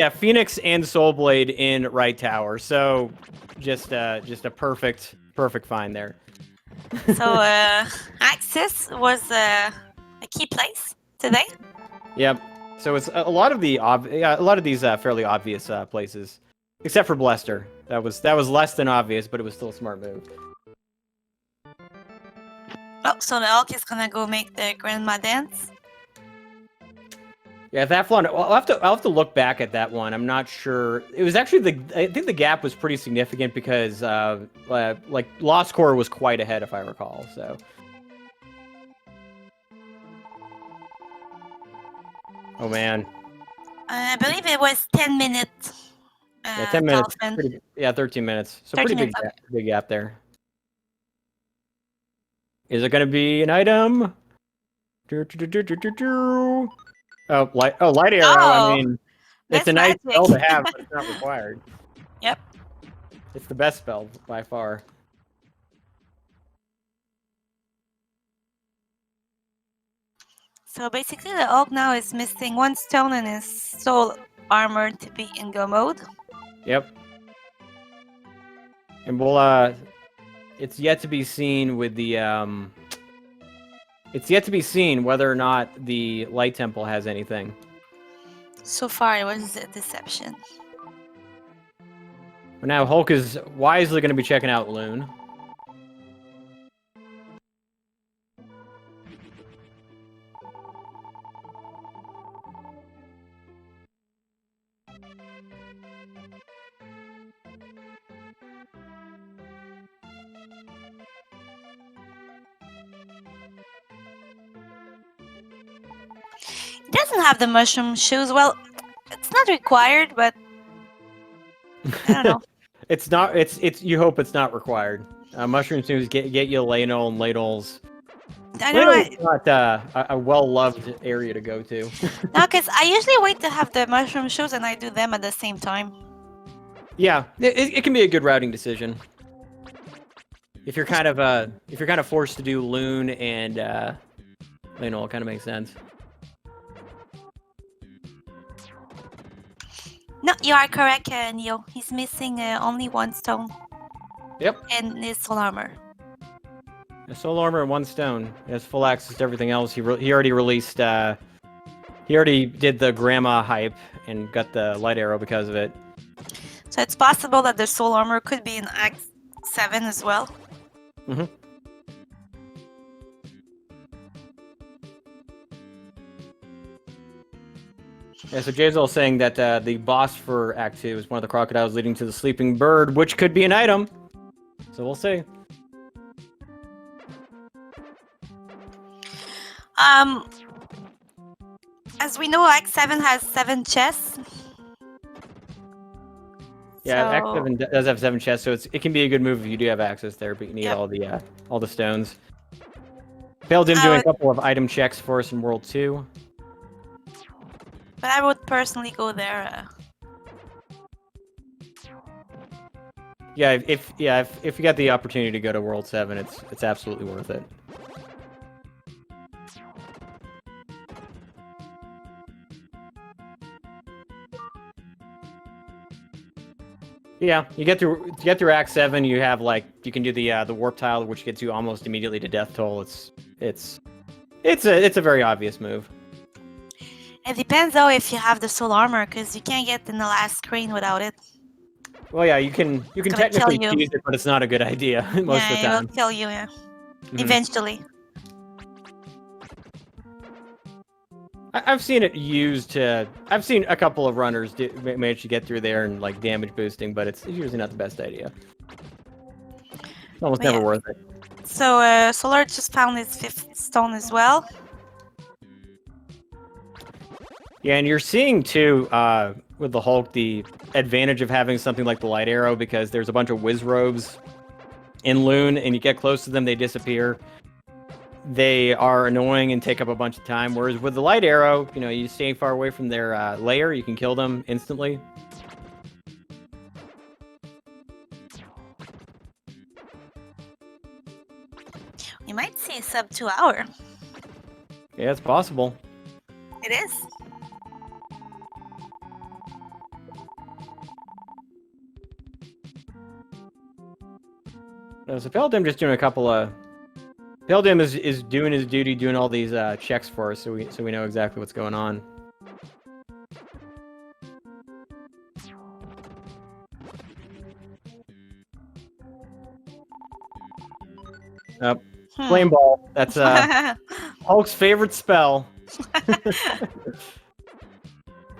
Phoenix and Soul Blade in right tower. So just a perfect find there. So Axis was a key place today. Yep. So it's a lot of these fairly obvious places, except for Blester. That was less than obvious, but it was still a smart move. Oh, so the Hulk is gonna go make the grandma dance. Yeah, that one. I'll have to look back at that one. I'm not sure. It was actually I think the gap was pretty significant because like Lost Core was quite ahead if I recall. So. Oh man. I believe it was 10 minutes. Yeah, 10 minutes. 13 minutes. So 13 pretty minutes. big gap there. Is it going to be an item? Oh, light arrow. Oh, I mean, it's a nice spell to have, but it's not required. Yep. It's the best spell by far. So basically, the Hulk now is missing one stone and his soul armor to be in go mode. Yep. And we'll it's yet to be seen with the it's yet to be seen whether or not the Light Temple has anything. So far, it was a deception. But now Hulk is wisely going to be checking out Loon. It doesn't have the mushroom shoes. Well, it's not required, but I don't know. It's not. It's. You hope it's not required. Mushroom shoes get you Ladle, and Ladle's. I know. Ladle's not a well-loved area to go to. No, because I usually wait to have the mushroom shoes and I do them at the same time. Yeah, it can be a good routing decision. If you're kind of forced to do Loon and Ladle, it kind of makes sense. No, you are correct, Neo. He's missing only one stone. Yep. And his soul armor. A soul armor and one stone. He has full access to everything else. He already released. He already did the grandma hype and got the light arrow because of it. So it's possible that the soul armor could be in Act 7 as well. Mm-hmm. Yeah, so Jazel is saying that the boss for Act 2 is one of the crocodiles leading to the sleeping bird, which could be an item. So we'll see. As we know, Act 7 has 7 chests. Yeah, Act 7 does have 7 chests, so it can be a good move if you do have access there, but you need all the stones. Pale Dim doing a couple of item checks for us in World 2. But I would personally go there. Yeah, if you got the opportunity to go to World 7, it's absolutely worth it. Yeah, you get through Act 7. You have you can do the warp tile, which gets you almost immediately to death toll. It's a very obvious move. It depends though if you have the soul armor, because you can't get in the last screen without it. Well, yeah, you can gonna technically kill you. use it, but it's not a good idea most of the It will time. kill you. Yeah. Mhm. Eventually. I've seen it used to. I've seen a couple of runners manage to get through there and damage boosting, but it's usually not the best idea. It's almost never worth it. So Solar just found his 5th stone as well. Yeah, and you're seeing too with the Hulk the advantage of having something like the light arrow, because there's a bunch of Wizrobes in Loon, and you get close to them, they disappear. They are annoying and take up a bunch of time. Whereas with the light arrow, you stay far away from their lair, you can kill them instantly. You might see a sub 2 hour. Yeah, it's possible. It is. So Peldim just doing a couple of. Peldim is doing his duty, doing all these checks for us, so we know exactly what's going on. Flame Ball. That's Hulk's favorite spell.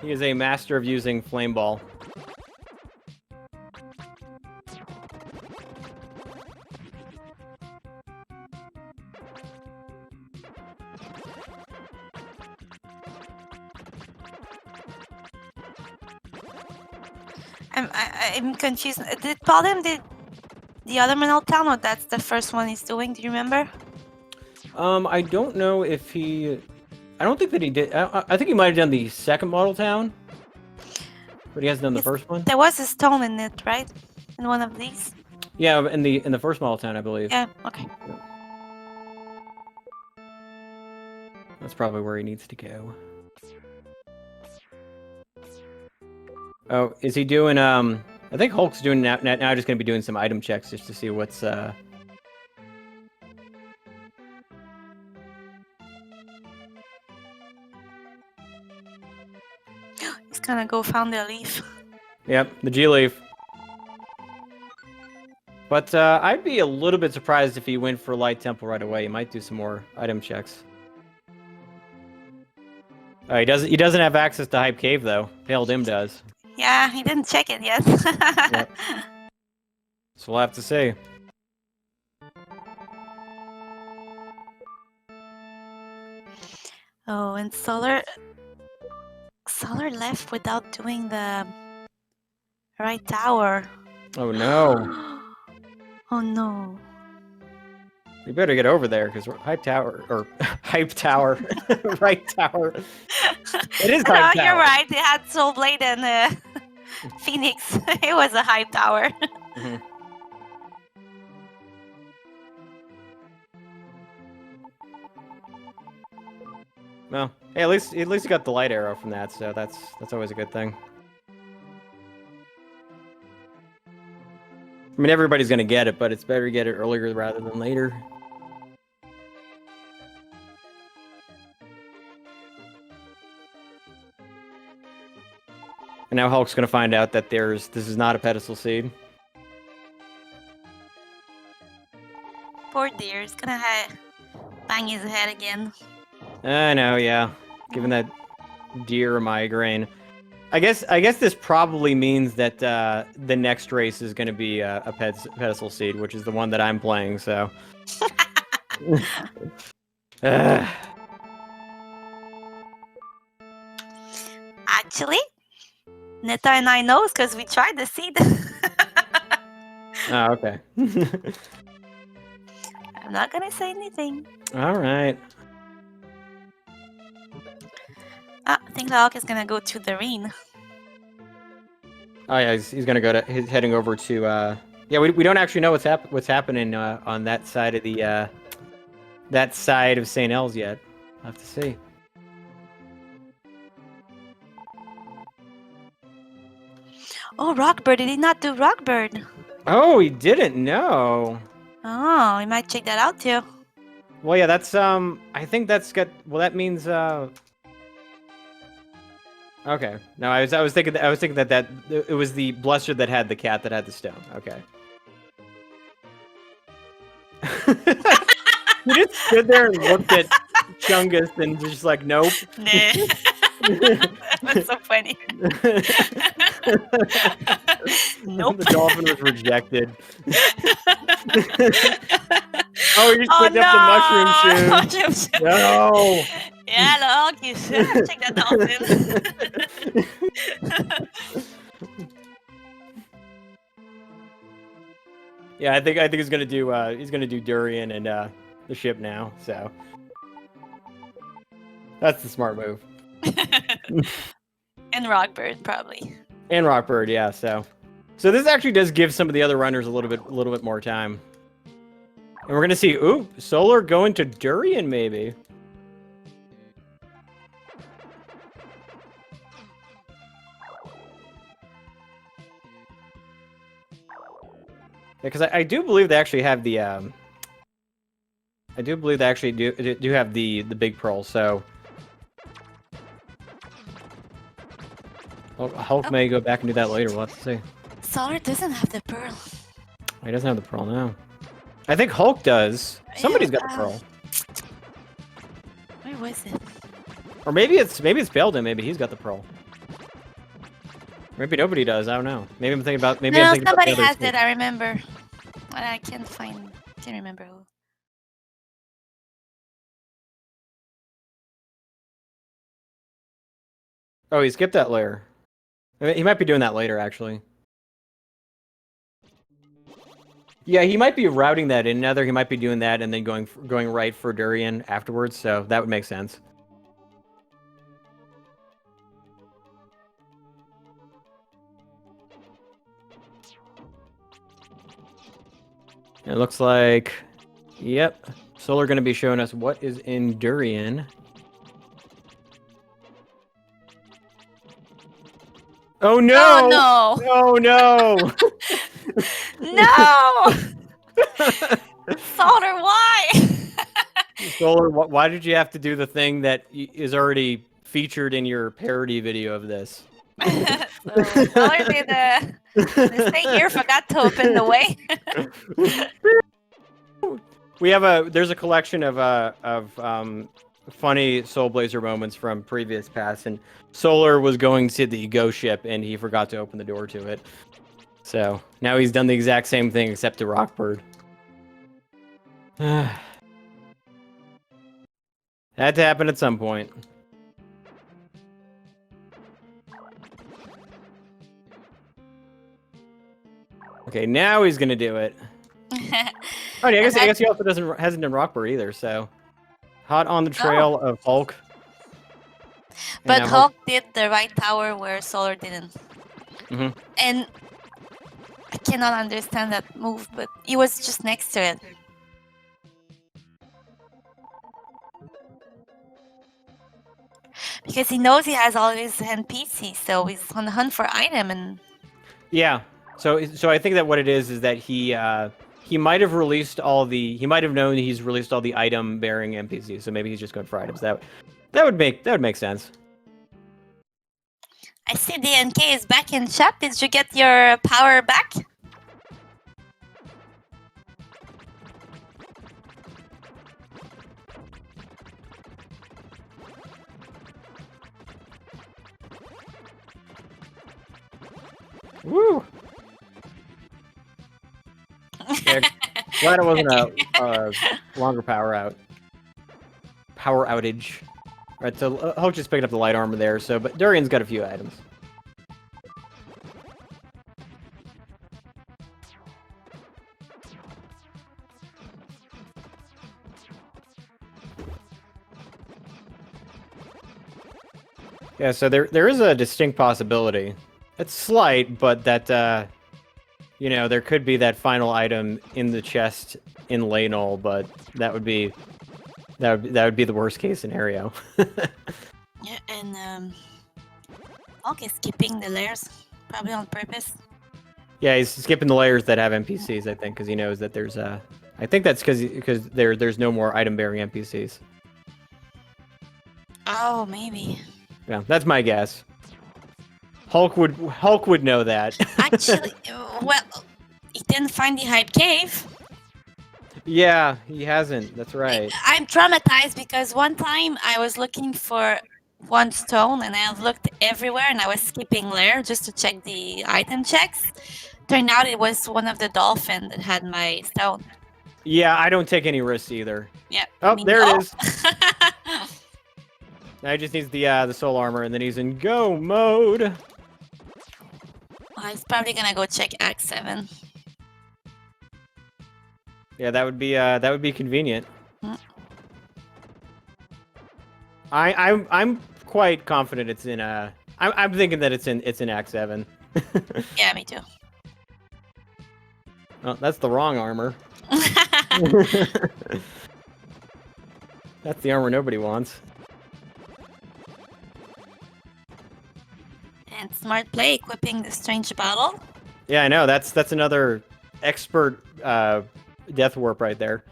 He is a master of using Flame Ball. I'm confused. Did Paladin did the other Mineral Town, or that's the first one he's doing? Do you remember? I don't know if he. I don't think that he did. I think he might have done the second model town, but he hasn't done the first one. There was a stone in it, right? In one of these. Yeah, in the first model town, I believe. Yeah. Okay. That's probably where he needs to go. Oh, is he doing? I think Hulk's doing now. Now, just gonna be doing some item checks just to see what's. He's gonna go found the leaf. Yep, the G leaf. But I'd be a little bit surprised if he went for Light Temple right away. He might do some more item checks. He doesn't have access to Hype Cave though. Pale Dim does. Yeah, he didn't check it yet. Yep. So we'll have to see. Oh, and Solar left without doing the right tower. Oh no. Oh no. We better get over there because Hype Tower or Hype Tower, right tower. It is No, Hype Tower. you're right. They had Soul Blade and Phoenix. It was a hype tower. Mm-hmm. Well, hey, at least you got the light arrow from that, so that's always a good thing. I mean, everybody's gonna get it, but it's better to get it earlier rather than later. And now Hulk's gonna find out that this is not a pedestal seed. Poor dear. He's gonna bang his head again. I know, yeah. Given that deer a migraine. I guess this probably means that the next race is going to be a pedestal seed, which is the one that I'm playing. So, Actually, Neta and I knows because we tried the seed. Oh, okay. I'm not gonna say anything. All right. I think the Hulk is gonna go to the ring. Oh yeah, he's gonna go to. He's heading over to. Yeah, we don't actually know what's happening on that side of the that side of St. L's yet. I'll have to see. Oh, Rockbird. Did he not do Rockbird? Oh, he didn't know. Oh, we might check that out too. Well, yeah, that's I think that's got. Well, that means Okay. No, I was thinking that it was the Bluster that had the cat that had the stone. Okay. You just stood there and looked at Chungus and just like, nope. Nah. That was so funny. Nope. The dolphin was rejected. Oh, you just Oh picked up the mushroom shoe. Mushroom shoe. No. Yeah, look, you should check that dolphin. Yeah, I think he's gonna do Durian and the ship now. So that's the smart move. And Rockbird probably. And Rockbird, yeah. So this actually does give some of the other runners a little bit more time. And we're gonna see, ooh, Solar going to Durian maybe. Yeah, because I do believe they actually have the I do believe they actually do have the big pearl. So Hulk may go back and do that later. We'll have to see. Solar doesn't have the pearl. He doesn't have the pearl now. I think Hulk does. Somebody's got the pearl. Where was it? Or maybe it's Belden. Maybe he's got the pearl. Maybe nobody does. I don't know. Maybe I'm thinking about. Maybe No, I'm thinking somebody about has it. I remember. But I can't remember who. Oh, he skipped that layer. I mean, he might be doing that later, actually. Yeah, he might be routing that in. Nether, he might be doing that and then going right for Durian afterwards. So that would make sense. It looks like, yep, Solar going to be showing us what is in Durian. Oh no! Oh no! No! No! Solar, why? Solar, why did you have to do the thing that is already featured in your parody video of this? So, Solar did this thing here, forgot to open the way. There's a collection of funny Soul Blazer moments from previous pasts, and Solar was going to the ghost ship and he forgot to open the door to it. So now he's done the exact same thing except to Rockbird. Had to happen at some point. Okay, now he's gonna do it. Oh, yeah, I guess he also hasn't done Rockbird either. So hot on the trail of Hulk. But Hulk did the right tower where Solar didn't. Mm-hmm. And I cannot understand that move, but he was just next to it. Because he knows he has all his NPCs, so he's on the hunt for item and. Yeah. So I think that what it is that he might have released he might have known he's released all the item bearing NPCs. So maybe he's just going for items. That would make sense. I see DNK is back in chat. Did you get your power back? Woo! Yeah, glad it wasn't a longer power outage. Right, so Hulk just picked up the light armor there. So, but Durian's got a few items. Yeah, so there is a distinct possibility. It's slight, but that there could be that final item in the chest in Laynol, but that would be the worst case scenario. Yeah, and Hulk is skipping the layers. Probably on purpose. Yeah, he's skipping the layers that have NPCs, I think, because he knows that there's I think that's because there's no more item-bearing NPCs. Oh, maybe. Yeah, that's my guess. Hulk would know that. Actually, well, he didn't find the hype cave. Yeah, he hasn't. That's right. I'm traumatized because one time I was looking for one stone and I looked everywhere and I was skipping layer just to check the item checks. Turned out it was one of the dolphin that had my stone. Yeah, I don't take any risks either. Yeah. Oh, there no. it is. Now he just needs the soul armor, and then he's in go mode. Well, he's probably gonna go check Act 7. Yeah, that would be convenient. Mm. I'm quite confident it's in I'm thinking that it's in Act 7. Yeah, me too. Oh, that's the wrong armor. That's the armor nobody wants. And smart play equipping the strange bottle. Yeah, I know. That's another expert death warp right there.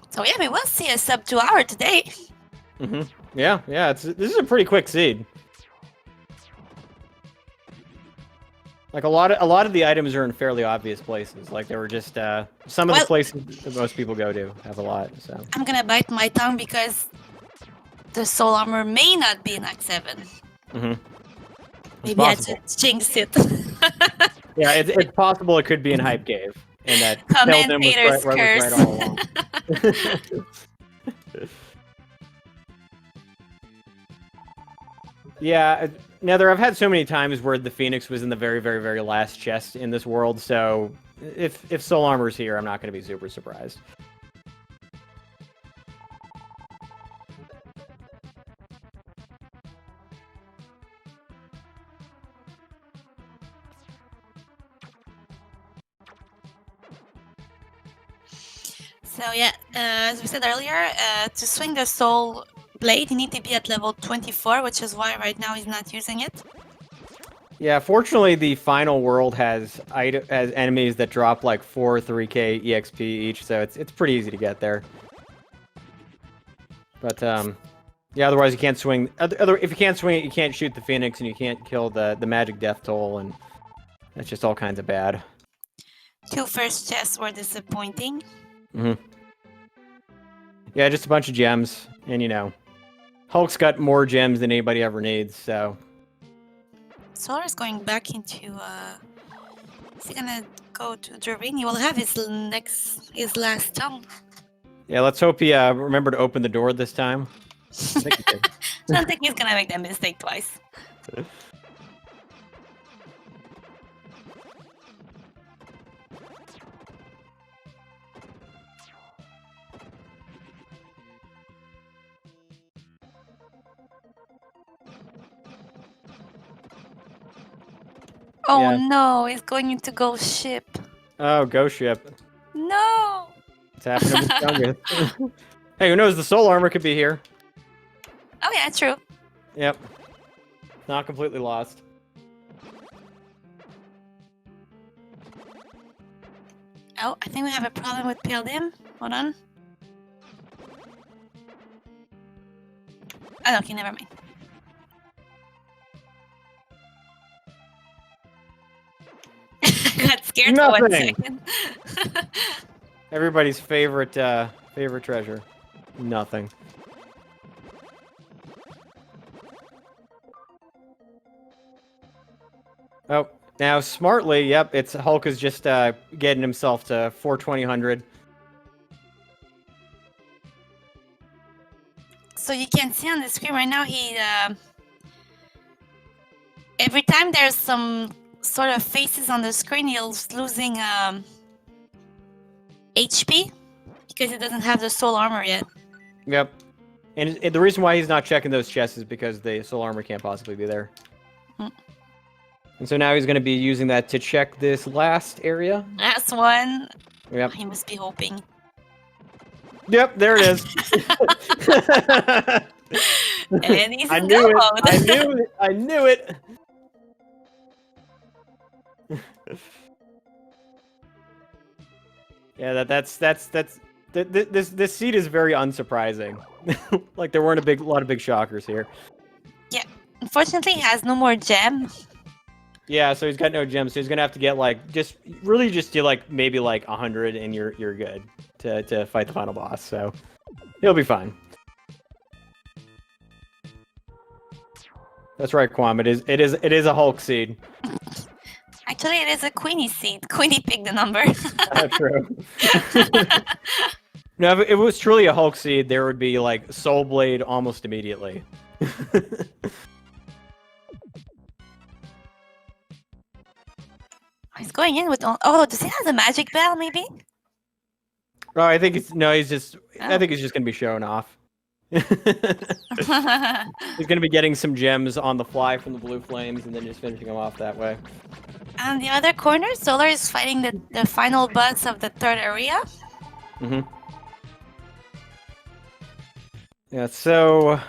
So yeah, we will see a sub 2 hour today. Mm-hmm. Yeah. This is a pretty quick seed. Like a lot of the items are in fairly obvious places. Like there were just some of the places that most people go to have a lot. So I'm gonna bite my tongue because the soul armor may not be in Act 7. mm-hmm. Maybe I should jinx it. Yeah, it's possible it could be in Hype Cave, and that Commentator's was right all along. Yeah, Nether, I've had so many times where the Phoenix was in the very, very, very last chest in this world, so if Soul Armor's here, I'm not going to be super surprised. So yeah, as we said earlier, to swing the soul blade, you need to be at level 24, which is why right now he's not using it. Yeah, fortunately, the final world has enemies that drop like 4 3k EXP each, so it's pretty easy to get there. But yeah, otherwise you can't swing. If you can't swing it, you can't shoot the Phoenix, and you can't kill the magic death toll, and that's just all kinds of bad. 2 first chests were disappointing. Mm-hmm. Yeah, just a bunch of gems, and you know, Hulk's got more gems than anybody ever needs, so. Solar's going back into, is he gonna go to Durin? He will have his last jump. Yeah, let's hope he remembered to open the door this time. I think he did. I don't think he's gonna make that mistake twice. Oh Yeah. no, he's going into Ghost Ship. Oh, ghost ship. No! It's happening with Chungus. Hey, who knows? The soul armor could be here. Oh yeah, true. Yep. Not completely lost. Oh, I think we have a problem with PLDM. Hold on. Oh, okay, never mind. Got scared for 1 Nothing. second. Everybody's favorite treasure. Nothing. Oh, now smartly, yep, it's Hulk is just getting himself to 420. So you can see on the screen right now, he every time there's some sort of faces on the screen, he's losing HP because he doesn't have the soul armor yet. Yep. And the reason why he's not checking those chests is because the soul armor can't possibly be there. Hmm. And so now he's going to be using that to check this last area. Last one. Yep. He must be hoping. Yep, there it is. And he's I in knew go it. mode. I knew it. I knew it. Yeah, this seed is very unsurprising. Like there weren't a lot of big shockers here. Yeah. Unfortunately, he has no more gem. Yeah, so he's got no gems, so he's gonna have to get like just do like maybe like 100 and you're good to fight the final boss. So he'll be fine. That's right, Quam. It is a Hulk seed. Actually, it is a Queenie seed. Queenie picked the number. True. No, if it was truly a Hulk seed, there would be like Soul Blade almost immediately. He's going in with oh, does he have a magic bell? Maybe. Oh, I think it's no. He's just. I Oh. think he's just gonna be showing off. He's gonna be getting some gems on the fly from the blue flames, and then just finishing them off that way. On the other corner, Solar is fighting the final boss of the third area. Mm-hmm. Yeah. So,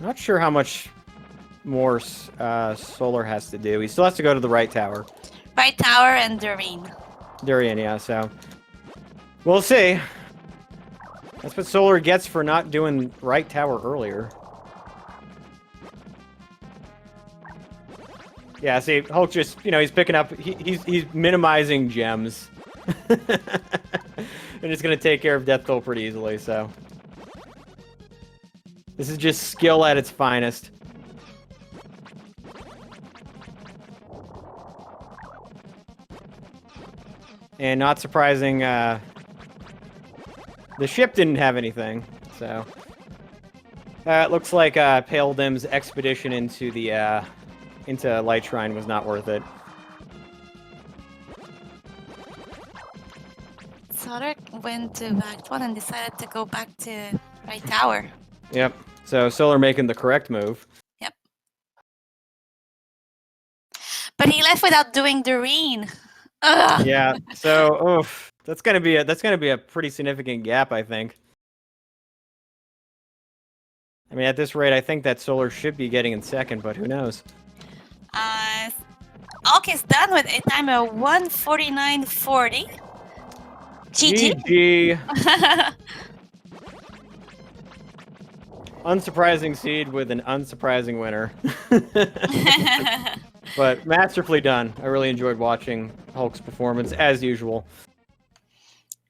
not sure how much more Solar has to do. He still has to go to the right tower. Right tower and Doreen. Durian, yeah. So, we'll see. That's what Solar gets for not doing right tower earlier. Yeah, see, Hulk just, he's picking up, he's minimizing gems. And it's going to take care of Death Toll pretty easily, so. This is just skill at its finest. And not surprising, the ship didn't have anything, so. It looks like Pale Dim's expedition into the, into Light Shrine was not worth it. Solar went to Act 1 and decided to go back to right tower. Yep. So Solar making the correct move. Yep. But he left without doing Doreen. Ugh. Yeah. So, oof, that's gonna be a pretty significant gap, I think. I mean, at this rate, I think that Solar should be getting in second, but who knows? Hulk is done with a time of 1:49.40. GG. GG. Unsurprising seed with an unsurprising winner. But masterfully done. I really enjoyed watching Hulk's performance, as usual.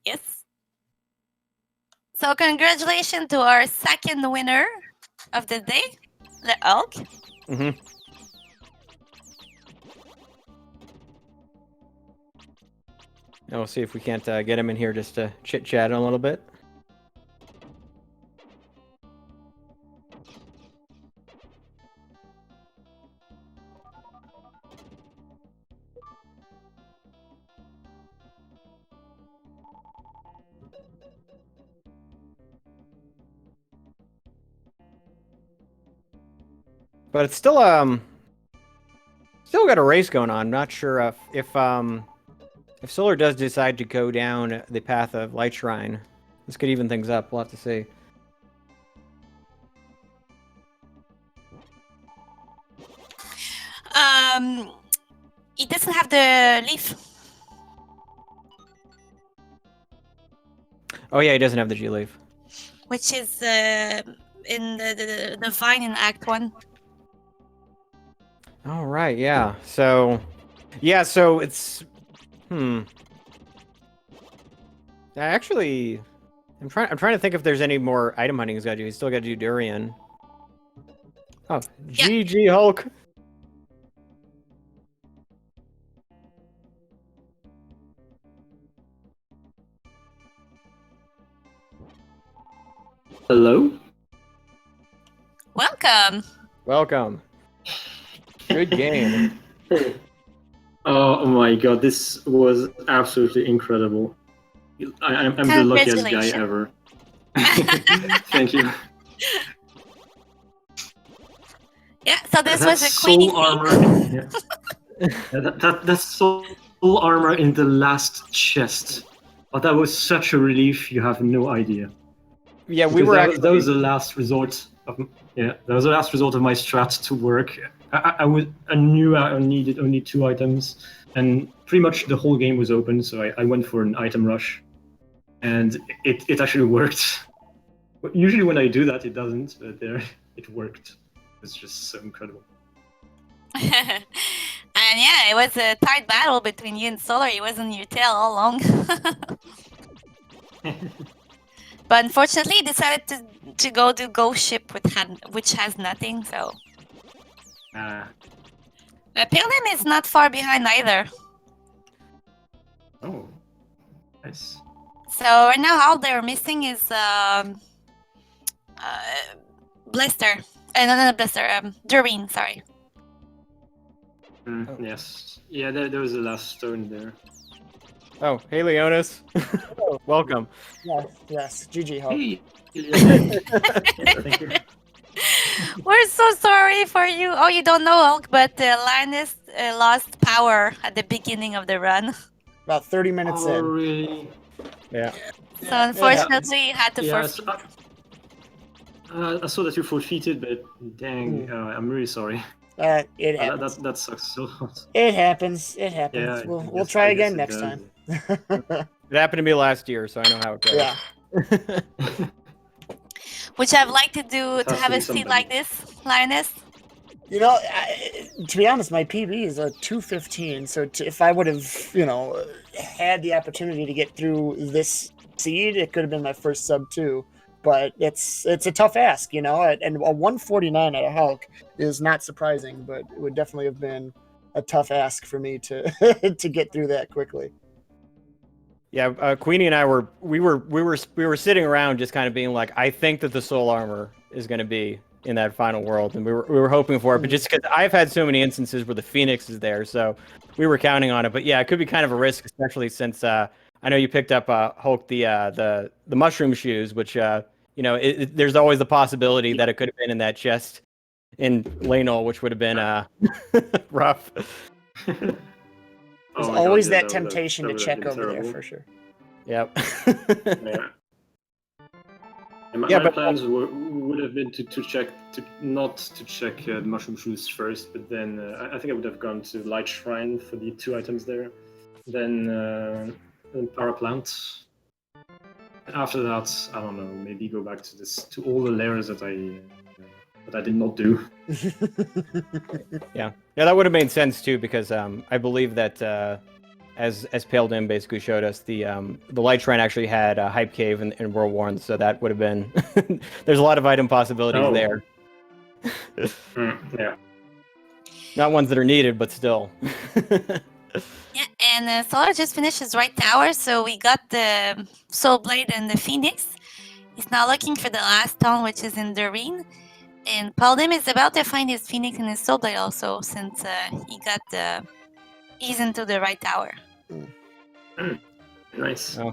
Yes. So congratulations to our second winner of the day, the Hulk. Mm-hmm. Now we'll see if we can't get him in here just to chit-chat a little bit. But it's still got a race going on. Not sure if Solar does decide to go down the path of Light Shrine, this could even things up. We'll have to see. It doesn't have the leaf. Oh yeah, he doesn't have the G leaf. Which is in the vine in Act 1. All right, yeah. So it's Actually, I'm trying to think if there's any more item hunting he's got to do. He's still got to do Durian. Oh, Yeah. GG Hulk. Hello? Welcome. Welcome. Good game. Oh my god, this was absolutely incredible. I'm the luckiest guy ever. Thank you. Yeah, so this was a soul Queenie armor. That's soul armor in the last chest. Oh, that was such a relief, you have no idea. Yeah, we Because were that actually... was the last resort that was the last result of my strat to work. I knew I needed only 2 items, and pretty much the whole game was open. So I went for an item rush, and it actually worked. Usually when I do that, it doesn't, but there it worked. It's just so incredible. And yeah, it was a tight battle between you and Solar. He was on your tail all along. But unfortunately, he decided to go do Ghost Ship, which has nothing, so... Pilgrim is not far behind either. Oh, nice. So right now, all they're missing is Blister. No, not Blister. Doreen, sorry. Yes. Yeah, there was the last stone there. Oh, hey, Leonis. Welcome. Yes. GG, Hulk. Hey. Thank you. We're so sorry for you. Oh, you don't know Hulk, but Linus lost power at the beginning of the run. About 30 minutes in. Really? Yeah. So unfortunately, he had to forfeit. I saw that you forfeited, but dang, I'm really sorry. It happens. That sucks so much. It happens. Yeah, We'll try again next time. It happened to me last year, so I know how it goes. Yeah. Which I'd like to do to have a seat like this, Linus. You know, to be honest, my PB is a 2:15. So if I would have, had the opportunity to get through this seed, it could have been my first sub 2. But it's a tough ask, and a 149 at a Hulk is not surprising, but it would definitely have been a tough ask for me to to get through that quickly. Yeah, Queenie and I we were sitting around just kind of being like, I think that the soul armor is going to be in that final world, and we were hoping for it, but just because I've had so many instances where the Phoenix is there, so we were counting on it. But yeah, it could be kind of a risk, especially since I know you picked up Hulk the mushroom shoes, which there's always the possibility that it could have been in that chest in Lanol, which would have been rough. There's always that temptation to check over there for sure. Yep. Yeah. My plans would have been not to check the mushroom shoes first, but then I think I would have gone to Light Shrine for the 2 items there, then Power Plant. After that, I don't know, maybe go back to all the layers that I did not do. Yeah, that would have made sense too, because I believe that as Pale Dim basically showed us, the Light Shrine actually had a Hype Cave in World War, so that would have been there's a lot of item possibilities there. Yeah. Not ones that are needed, but still. Yeah, and Solar just finished his right tower, so we got the Soul Blade and the Phoenix. He's now looking for the last stone, which is in Doreen. And Paldim is about to find his Phoenix and his Soul Blade also, since he's into the right tower. Nice. Oh.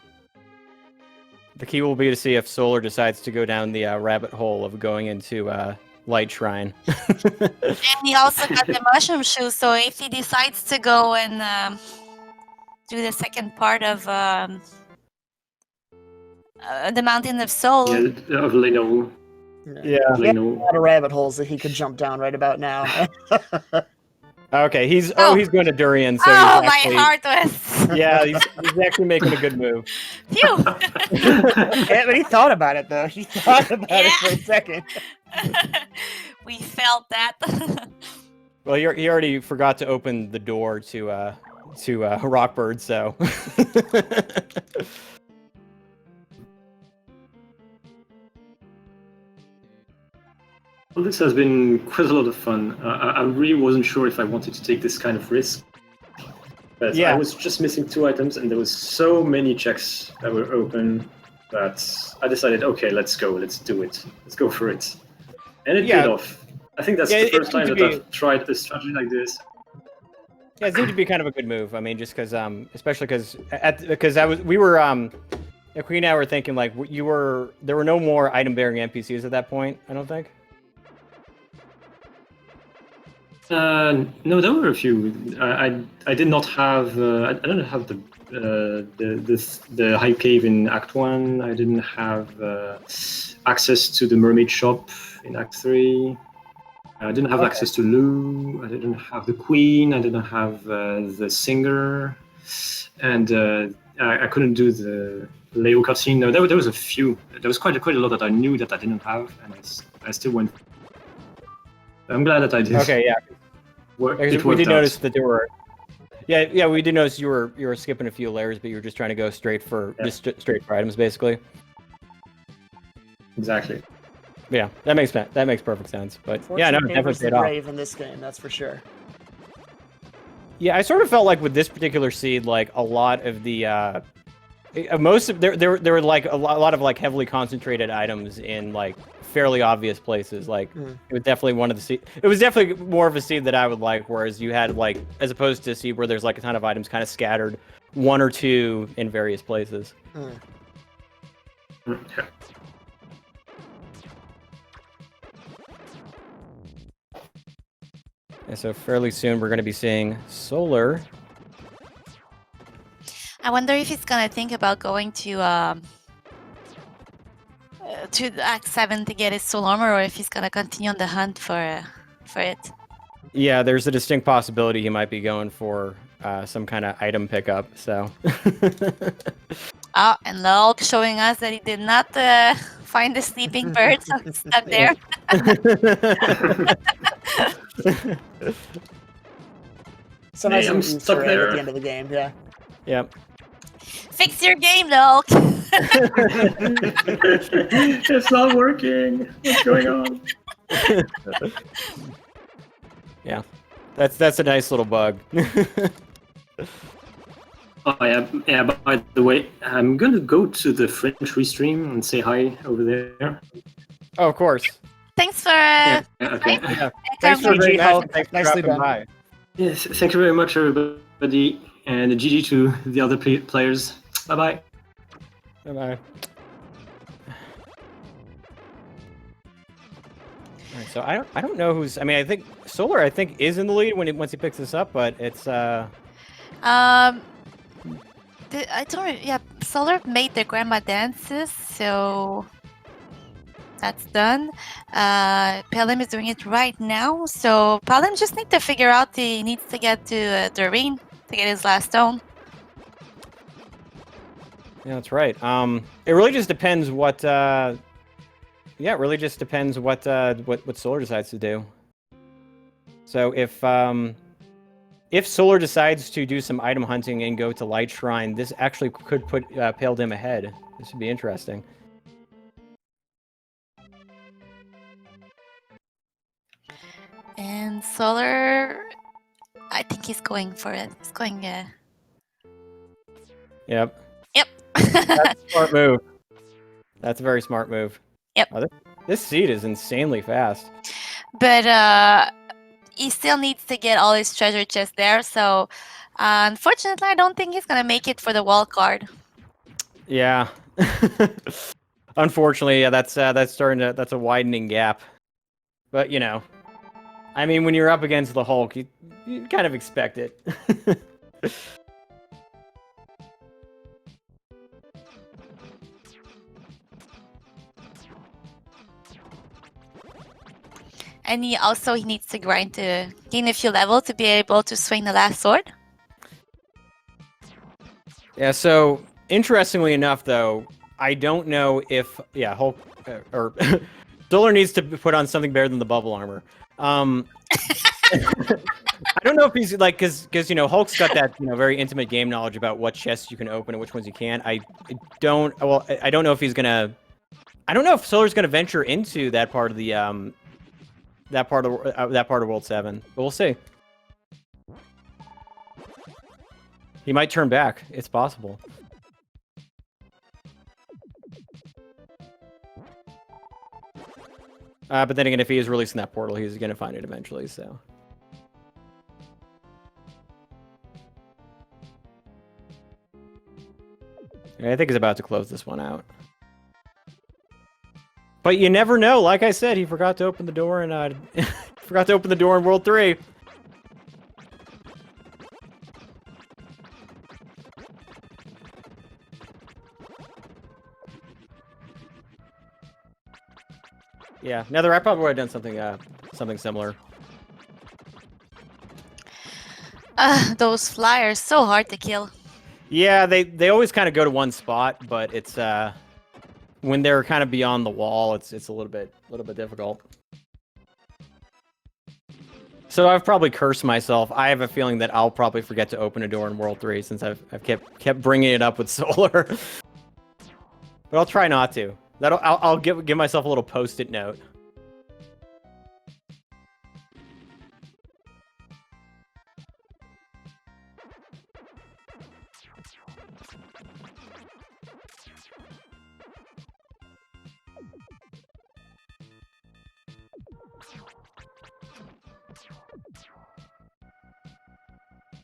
The key will be to see if Solar decides to go down the rabbit hole of going into Light Shrine. And he also got the mushroom shoes, so if he decides to go and do the second part of the Mountain of Soul. Yeah, of Leno. Yeah. He had a lot of rabbit holes that he could jump down right about now. Okay, he's going to Durian. So my heart was. Yeah, he's actually making a good move. Phew. Yeah, but he thought about it though. He thought about it for a second. We felt that. Well, he already forgot to open the door to Rockbird, so. Well, this has been quite a lot of fun. I really wasn't sure if I wanted to take this kind of risk. But I was just missing 2 items, and there was so many checks that were open that I decided, okay, let's go, let's do it. Let's go for it. And it paid off. I think that's the first time that I've tried a strategy like this. Yeah, it seemed to be kind of a good move. I mean, just because, especially because Queen and I were thinking, like, there were no more item-bearing NPCs at that point, I don't think. No, there were a few. I did not have. I don't have the Hype Cave in Act 1. I didn't have access to the mermaid shop in Act 3. I didn't have access to Lou. I didn't have the Queen. I didn't have the singer, and I couldn't do the Leo cutscene. No, there was a few. There was quite a lot that I knew that I didn't have, and I still went. I'm glad that I did. Okay, yeah. We did notice that there were. Yeah, we did notice you were skipping a few layers, but you were just trying to go straight for straight for items, basically. Exactly. Yeah, that makes perfect sense. But yeah, no, it definitely paid off. Brave in this game, that's for sure. Yeah, I sort of felt like with this particular seed, like a lot of the most of there were like a lot of like heavily concentrated items in like fairly obvious places. Like it was definitely one of the seed. It was definitely more of a seed that I would like. Whereas you had like, as opposed to a seed where there's like a ton of items kind of scattered, one or two in various places. Yeah. And so fairly soon we're going to be seeing Solar. I wonder if he's gonna think about going to Act 7 to get his soul armor, or if he's gonna continue on the hunt for it. Yeah, there's a distinct possibility he might be going for some kind of item pickup. So. Oh, and Lulk showing us that he did not find the sleeping bird, so he's stuck there. So nice I'm Easter stuck egg there at the end of the game, yeah. Yep. Fix your game, Lulk! It's not working. What's going on? Yeah, that's a nice little bug. Oh yeah. By the way, I'm gonna go to the French restream and say hi over there. Oh, of course. Thanks for Okay. Yeah. Thanks for GG, Hulk. thanks for Nicely dropping done. by. Yes, thank you very much, everybody, and GG to the other players. Bye bye. Bye-bye. Alright, so I don't know who's. I mean, I think Solar is in the lead once he picks this up, but it's I don't. Yeah, Solar made the grandma dances, so that's done. Pelham is doing it right now, so Pelham just needs to figure out he needs to get to Doreen to get his last stone. yeah, that's right. It really just depends what. Yeah, it really just depends what Solar decides to do. So if Solar decides to do some item hunting and go to Light Shrine, this actually could put Pale Dim ahead. This would be interesting. And Solar, I think he's going for it. He's going. Yep. Yep. That's a smart move. That's a very smart move. Yep. Oh, this seed is insanely fast. But he still needs to get all his treasure chests there. So unfortunately, I don't think he's gonna make it for the wall card. Yeah. Unfortunately, yeah, that's a widening gap. But you know, I mean, when you're up against the Hulk, you kind of expect it. And he needs to grind to gain a few levels to be able to swing the last sword. Yeah, so interestingly enough, though, I don't know if Hulk or Solar needs to put on something better than the bubble armor. I don't know if he's like because Hulk's got that very intimate game knowledge about what chests you can open and which ones you can't. I don't know if he's gonna. I don't know if Solar's gonna venture into that part of the that part of World 7, but we'll see. He might turn back. It's possible. But then again, if he is releasing that portal, he's going to find it eventually, so. Yeah, I think he's about to close this one out. But you never know. Like I said, he forgot to open the door in World 3. Yeah, Nether, I probably would have done something similar. Those flyers, so hard to kill. Yeah, they always kind of go to one spot, but it's when they're kind of beyond the wall, it's a little bit difficult. So I've probably cursed myself. I have a feeling that I'll probably forget to open a door in World 3 since I've kept bringing it up with Solar. But I'll try not to. I'll give myself a little post-it note.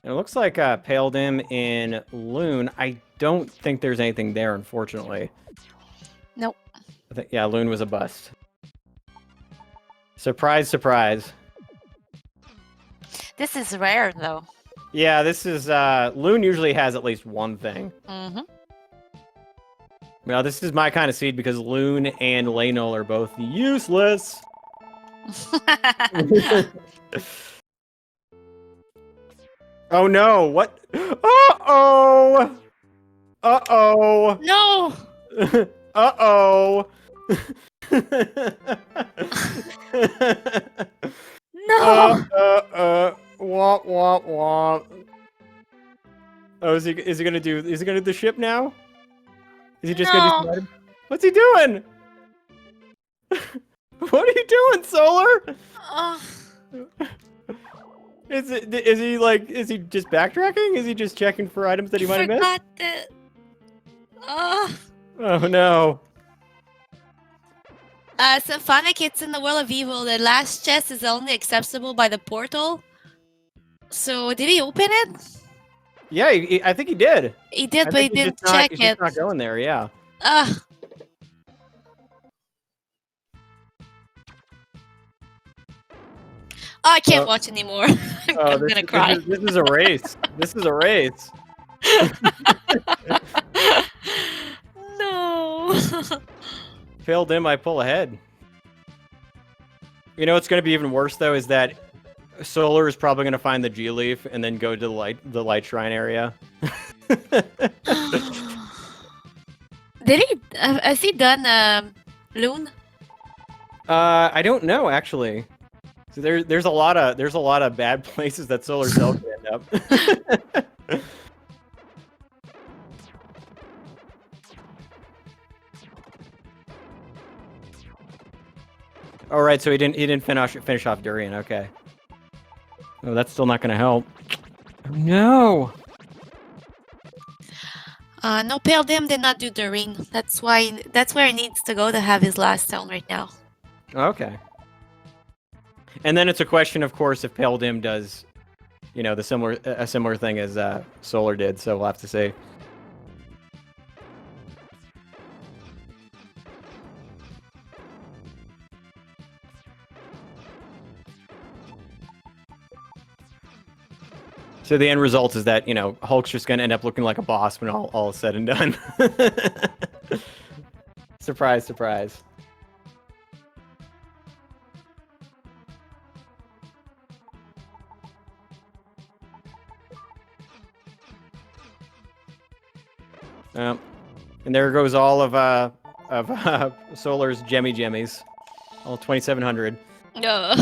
It looks like Pale Dim in Loon. I don't think there's anything there, unfortunately. Nope. I think, yeah, Loon was a bust. Surprise, surprise. This is rare, though. Yeah, this is... Loon usually has at least one thing. Mm-hmm. Now, this is my kind of seed because Loon and Laynol are both useless. Oh no, what? Uh-oh! Uh-oh! No! Uh-oh! No! Womp, womp, womp. Oh, is he gonna do the ship now? Is he just gonna do some item? What's he doing? What are you doing, Solar? Is he just backtracking? Is he just checking for items that he might have missed? Forgot that. Oh no. Symphonic, it's in the World of Evil. The last chest is only accessible by the portal. So, did he open it? Yeah, I think he did. He did, but he didn't check He's it. just not going there, yeah. I can't watch anymore. I'm gonna cry. This is a race. This is a race. No. Failed him, I pull ahead. You know what's going to be even worse, though, is that Solar is probably going to find the G-Leaf and then go to the light shrine area. Did he? Has he done Loon? I don't know, actually. So there's a lot of bad places that Solar Cell can end up. All right, so he didn't finish off Durian. Okay. Oh, that's still not going to help. Oh, no. No, Pale Dim did not do the ring. That's where he needs to go to have his last stone right now. Okay. And then it's a question, of course, if Pale Dim does, you know, a similar thing as Solar did. So we'll have to see. So the end result is that, you know, Hulk's just going to end up looking like a boss when all is said and done. Surprise, surprise. And there goes all of Solar's jemmies. All 2,700. No.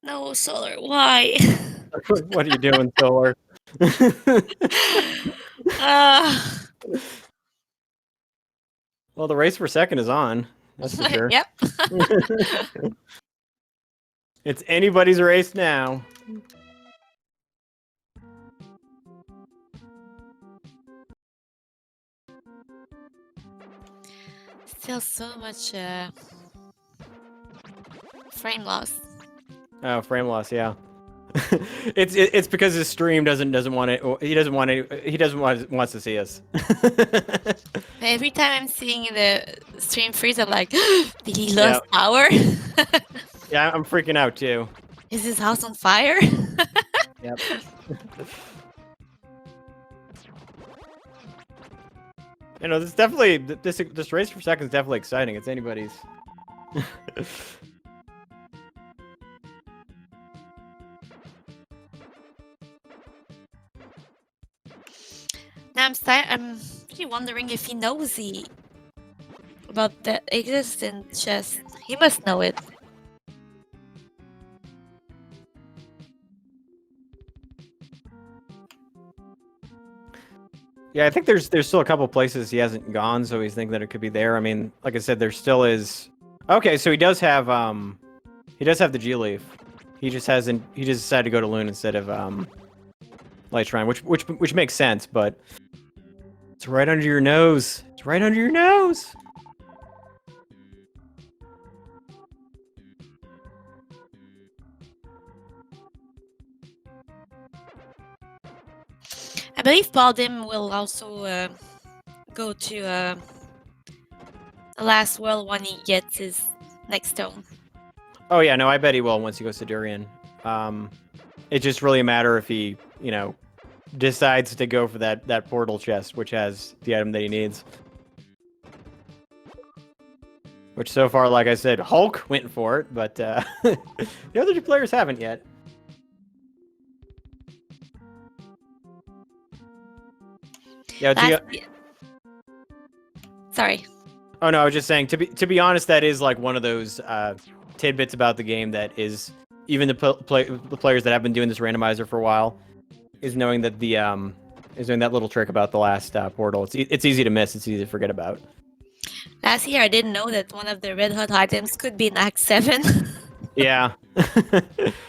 No, Solar, why? What are you doing, Solar? Well, the race for second is on. That's for sure. Yep. It's anybody's race now. Still so much frame loss. Oh, frame loss, yeah. It's because his stream doesn't want it. Wants to see us. Every time I'm seeing the stream freeze, I'm like, did he lose power? Yeah, I'm freaking out too. Is his house on fire? Yep. You know, this definitely this race for second is definitely exciting. It's anybody's. Now I'm really wondering if he knows about the existence chest. He must know it. Yeah, I think there's still a couple places he hasn't gone, so he's thinking that it could be there. I mean, like I said, there still is. Okay, so he does have the G Leaf. He just hasn't. He just decided to go to Loon instead of Light Shrine, which makes sense, but it's right under your nose. It's right under your nose. I believe Baldim will also go to the last world when he gets his next stone. Oh yeah, no, I bet he will once he goes to Durian. It's just really a matter if he, decides to go for that portal chest, which has the item that he needs. Which so far, like I said, Hulk went for it, but the other two players haven't yet. Yeah. Sorry. Oh no, I was just saying. To be honest, that is like one of those tidbits about the game that is even the players that have been doing this randomizer for a while is knowing that is doing that little trick about the last portal. It's easy to miss. It's easy to forget about. Last year, I didn't know that one of the red hot items could be in Act 7. Yeah.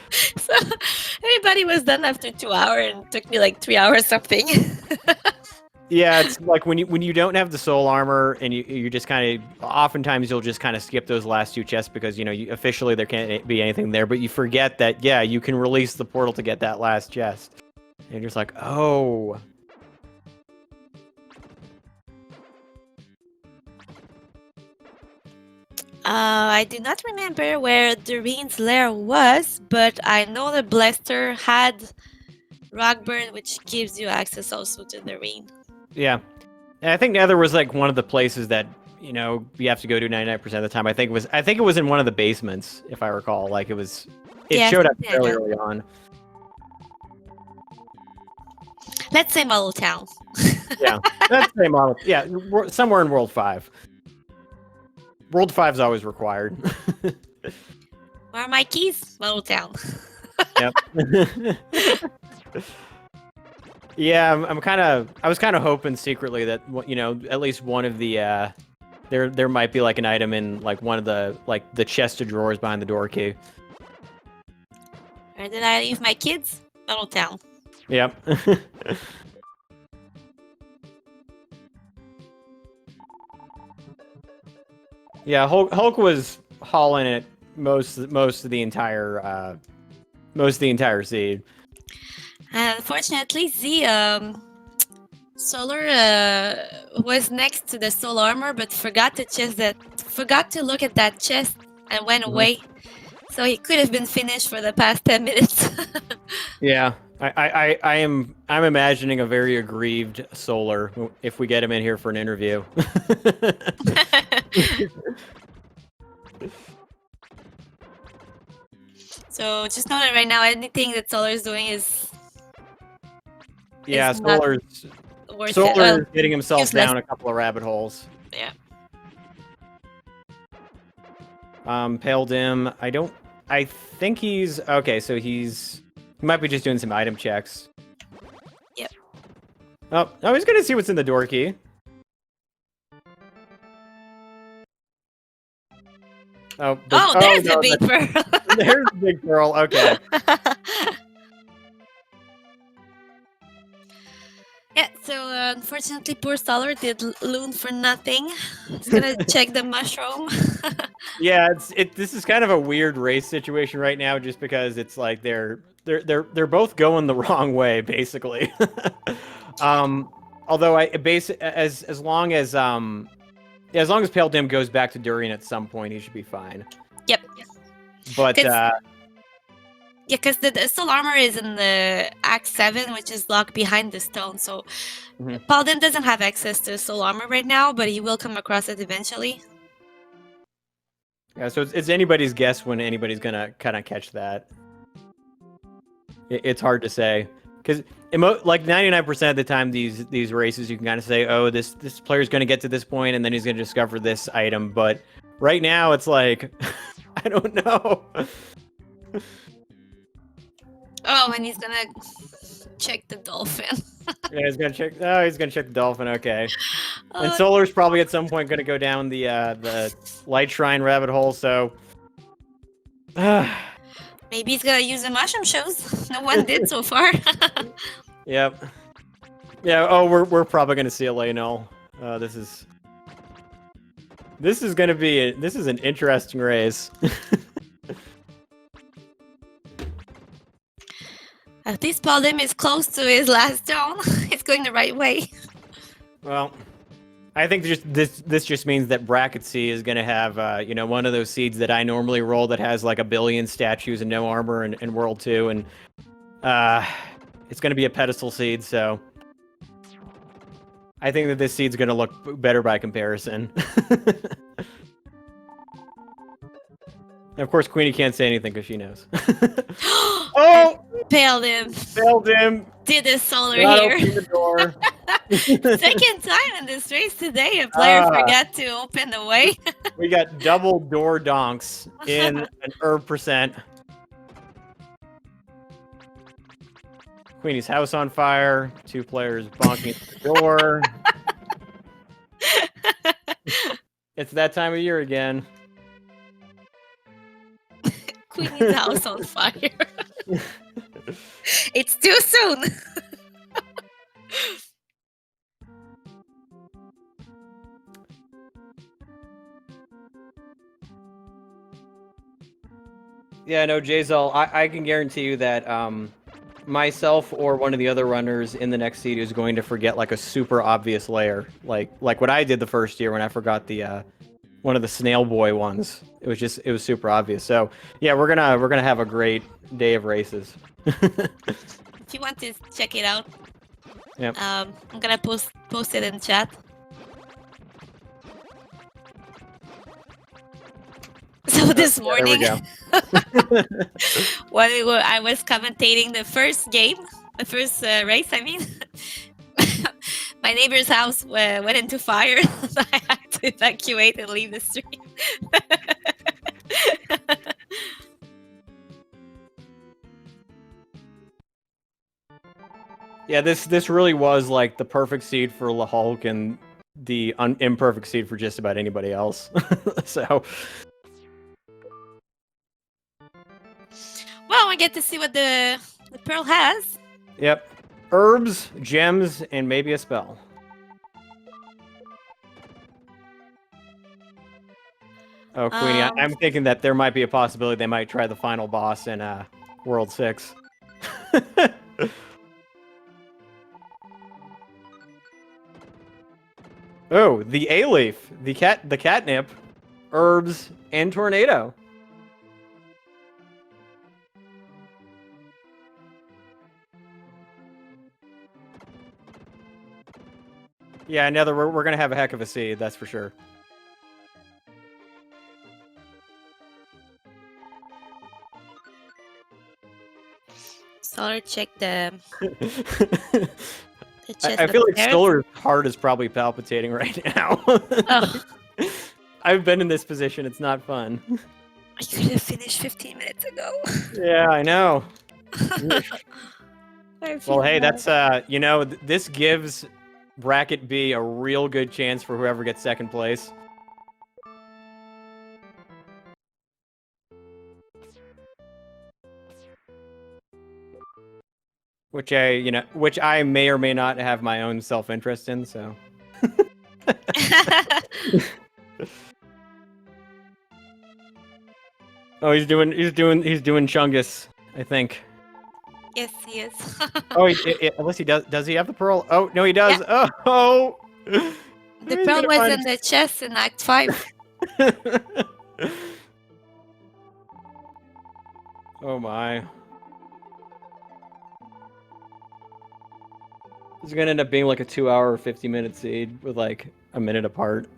So everybody was done after 2 hours, and it took me like 3 hours something. Yeah, it's like when you don't have the soul armor and you just kind of oftentimes you'll just kind of skip those last two chests because officially there can't be anything there, but you forget that you can release the portal to get that last chest. And you're just like, oh. I do not remember where Doreen's lair was, but I know the Blaster had Rockburn, which gives you access also to Doreen. Yeah. And I think Nether was like one of the places that, you have to go to 99% of the time. I think it was in one of the basements, if I recall. Like it showed up fairly early on. Let's say Model Town. Yeah. Let's say Model. Yeah, somewhere in World 5. World 5 is always required. Where are my keys? Model Town. Yep. Yeah, I was kind of hoping secretly that at least one of the there might be like an item in like one of the chest of drawers behind the door key. Where did I leave my kids? Model Town. Yep. Yeah, Hulk was hauling it most of the entire seed. Unfortunately, the Solar was next to the soul armor, but forgot to look at that chest and went away. So he could have been finished for the past 10 minutes. Yeah, I'm imagining a very aggrieved Solar if we get him in here for an interview. So just know that right now, anything that Solar is doing is Solar's worth it. is getting himself useless. down a couple of rabbit holes. Yeah. Pale Dim. I think he's okay. So he might be just doing some item checks. Yep. Oh, he's gonna see what's in the door key. Oh, there's the big pearl. There's the big pearl. Okay. Yeah, so unfortunately, poor Solar did loon for nothing. He's gonna check the mushroom. Yeah, this is kind of a weird race situation right now, just because it's like they're both going the wrong way, basically. Although as long as Pale Dim goes back to Durian at some point, he should be fine. Yep. But Yeah, because the soul armor is in the Act 7, which is locked behind the stone. So Mhm. Paladin doesn't have access to soul armor right now, but he will come across it eventually. Yeah, so it's anybody's guess when anybody's gonna kind of catch that. It's hard to say because like 99% of the time these races you can kind of say, oh, this player's gonna get to this point and then he's gonna discover this item. But right now it's like I don't know. Oh, and he's gonna check the dolphin. Yeah, he's gonna check. Oh, he's gonna check the dolphin. Okay. And Oh, Solar's probably at some point gonna go down the light shrine rabbit hole. So. maybe he's gonna use the mushroom shows. No one did so far. Yep. Yeah. Oh, we're probably gonna see a Lionel. This is gonna be this is an interesting race. At least Paladin is close to his last stone. It's going the right way. Well, I think this just means that Bracket C is gonna have one of those seeds that I normally roll that has like 1 billion statues and no armor in World 2, and it's gonna be a pedestal seed, so I think that this seed's gonna look better by comparison. And of course, Queenie can't say anything because she knows. Oh! Paladin Failed him. did a solar Not here. opening the door. Second time in this race today, a player forgot to open the way. We got double door donks in an herb percent. Queenie's house on fire. 2 players bonking at the door. It's that time of year again. Queenie's house on fire. It's too soon. Yeah, no, Jazel, I can guarantee you that myself or one of the other runners in the next seed is going to forget like a super obvious layer, like what I did the first year when I forgot the one of the snail boy ones. It was super obvious. So yeah, we're gonna have a great day of races. If you want to check it out, Yep. I'm gonna post it in chat. So this morning, There we go. when I was commentating the first game, the first race, I mean, my neighbor's house went into fire. So I had to evacuate and leave the street. Yeah, this really was like the perfect seed for La Hulk and the imperfect seed for just about anybody else. So. Well, I get to see what the pearl has. Yep. Herbs, gems, and maybe a spell. Oh, Queenie, I'm thinking that there might be a possibility they might try the final boss in World 6. Oh, the A-leaf, the catnip, herbs, and tornado. Yeah, we're gonna have a heck of a seed, that's for sure. Solar check the chest I feel like upstairs. Solar's heart is probably palpitating right now. Oh. I've been in this position. It's not fun. I could have finished 15 minutes ago. Yeah, I know. I feel Well, hey, bad. that's this gives Bracket B a real good chance for whoever gets second place. Which I may or may not have my own self-interest in, so. Oh, he's doing Chungus, I think. Yes, he is. Oh, unless he does. Does he have the pearl? Oh no, he does. Yeah. Oh. The pearl was in the chest in Act 5. Oh my. It's gonna end up being like a 2-hour, 50-minute seed with like a minute apart.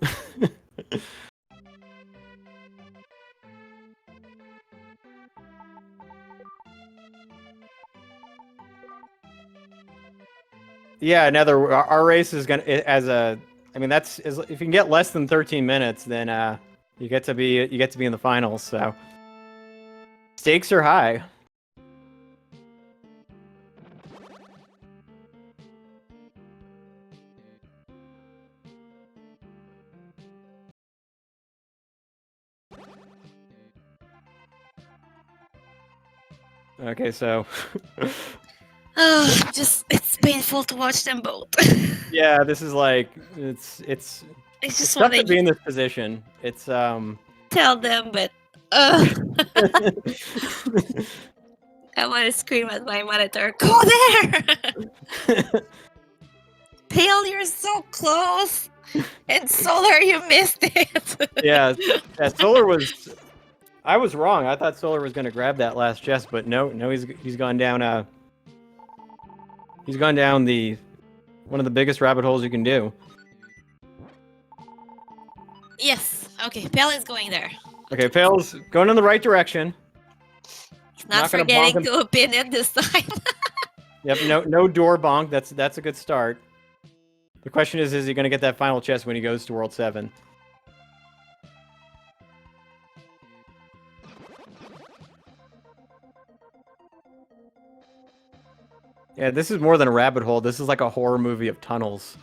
Yeah, another our race is gonna as a. I mean, that's if you can get less than 13 minutes, then you get to be in the finals. So stakes are high. Okay, so It's painful to watch them both. yeah, this is like it's It's it's just tough want to be to in this position. It's tell them, but I want to scream at my monitor. Go there! Pale, you're so close. And Solar, you missed it. yeah, Solar was. I was wrong. I thought Solar was going to grab that last chest, but no, he's gone down. He's gone down one of the biggest rabbit holes you can do. Yes. Okay, Pale is going there. Okay, Pale's going in the right direction. He's not gonna forgetting bonk to pin it this time. Yep, no door bonk. That's a good start. The question is he going to get that final chest when he goes to World 7? Yeah, this is more than a rabbit hole. This is like a horror movie of tunnels.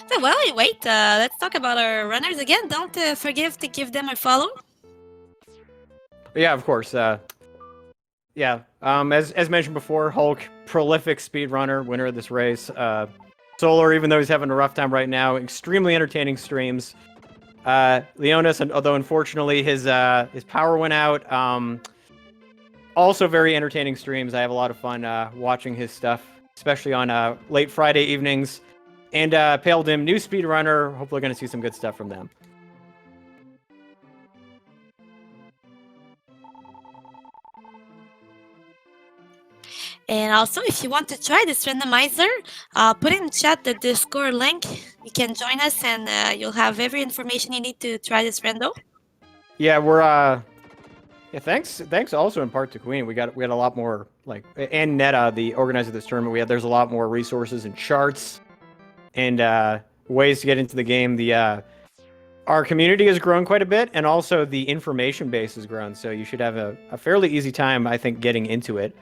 So while we wait, let's talk about our runners again. Don't forget to give them a follow. Yeah, of course. Yeah. As mentioned before, Hulk, prolific speedrunner, winner of this race. Solar, even though he's having a rough time right now, extremely entertaining streams. Leonis, although unfortunately his power went out. Also very entertaining streams. I have a lot of fun watching his stuff, especially on late Friday evenings. And Pale Dim, new speedrunner. Hopefully going to see some good stuff from them. And also, if you want to try this randomizer, put in chat the Discord link. You can join us, and you'll have every information you need to try this rando. Yeah, we're yeah, thanks also in part to Queen. We got a lot more and Netta, the organizer of this tournament. There's a lot more resources and charts and ways to get into the game. Our community has grown quite a bit, and also the information base has grown. So you should have a fairly easy time, I think, getting into it.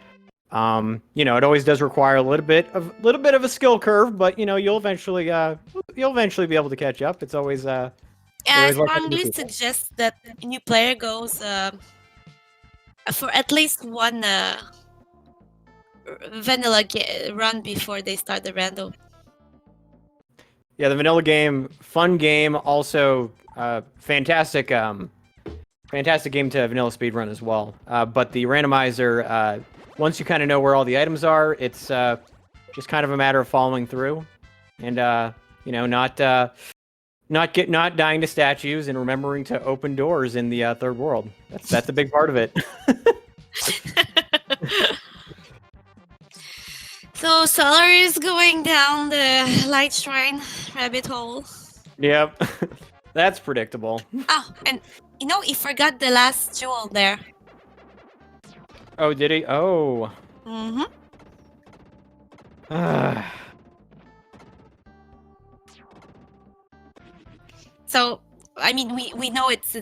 It always does require a little bit of a skill curve, but you'll eventually be able to catch up. It's always I strongly suggest that a new player goes for at least one vanilla run before they start the random. Yeah, the vanilla game, fun game, also fantastic game to vanilla speedrun as well. But the randomizer, once you kind of know where all the items are, it's just kind of a matter of following through, and not dying to statues and remembering to open doors in the third world. That's a big part of it. So Solar is going down the light shrine rabbit hole. Yep, that's predictable. Oh, and he forgot the last jewel there. Oh, did he? Oh. Mm-hmm. So, I mean, we know it's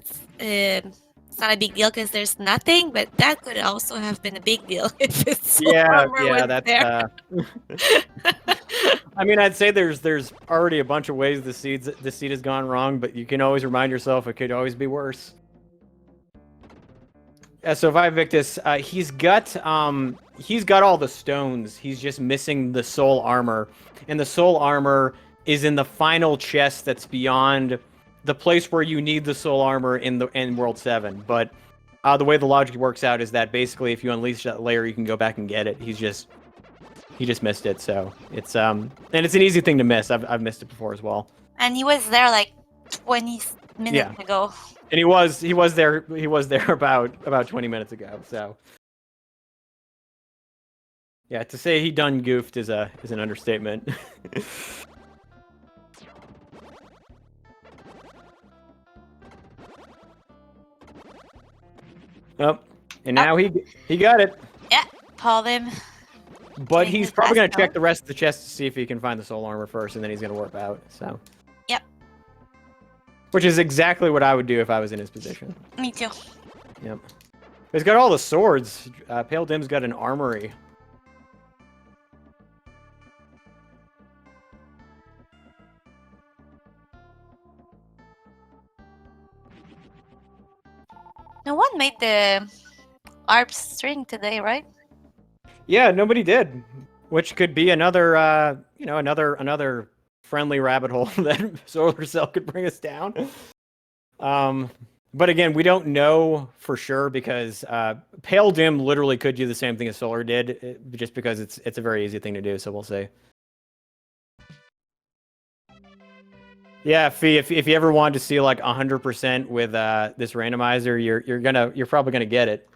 not a big deal because there's nothing, but that could also have been a big deal if it's that's there. I mean, I'd say there's already a bunch of ways the seed has gone wrong, but you can always remind yourself it could always be worse. So Victus, he's got all the stones. He's just missing the soul armor, and the soul armor is in the final chest that's beyond the place where you need the soul armor in World 7. But the way the logic works out is that basically if you unleash that layer, you can go back and get it. He just missed it, so it's and it's an easy thing to miss. I've missed it before as well. And he was there like 20 minutes ago. And he was there about 20 minutes ago. So yeah, to say he done goofed is an understatement. Oh, and now he got it. Yeah, Paul him. But Getting he's his probably last gonna check note. the rest of the chest to see if he can find the soul armor first, and then he's gonna warp out. So. Yep. Which is exactly what I would do if I was in his position. Me too. Yep. He's got all the swords. Pale Dim's got an armory. No one made the ARP string today, right? Yeah, nobody did. Which could be another, another friendly rabbit hole that Solar Cell could bring us down. But again, we don't know for sure because Pale Dim literally could do the same thing as Solar did, just because it's a very easy thing to do. So we'll see. Yeah, Fee, if you ever wanted to see like 100% with this randomizer, you're probably gonna get it.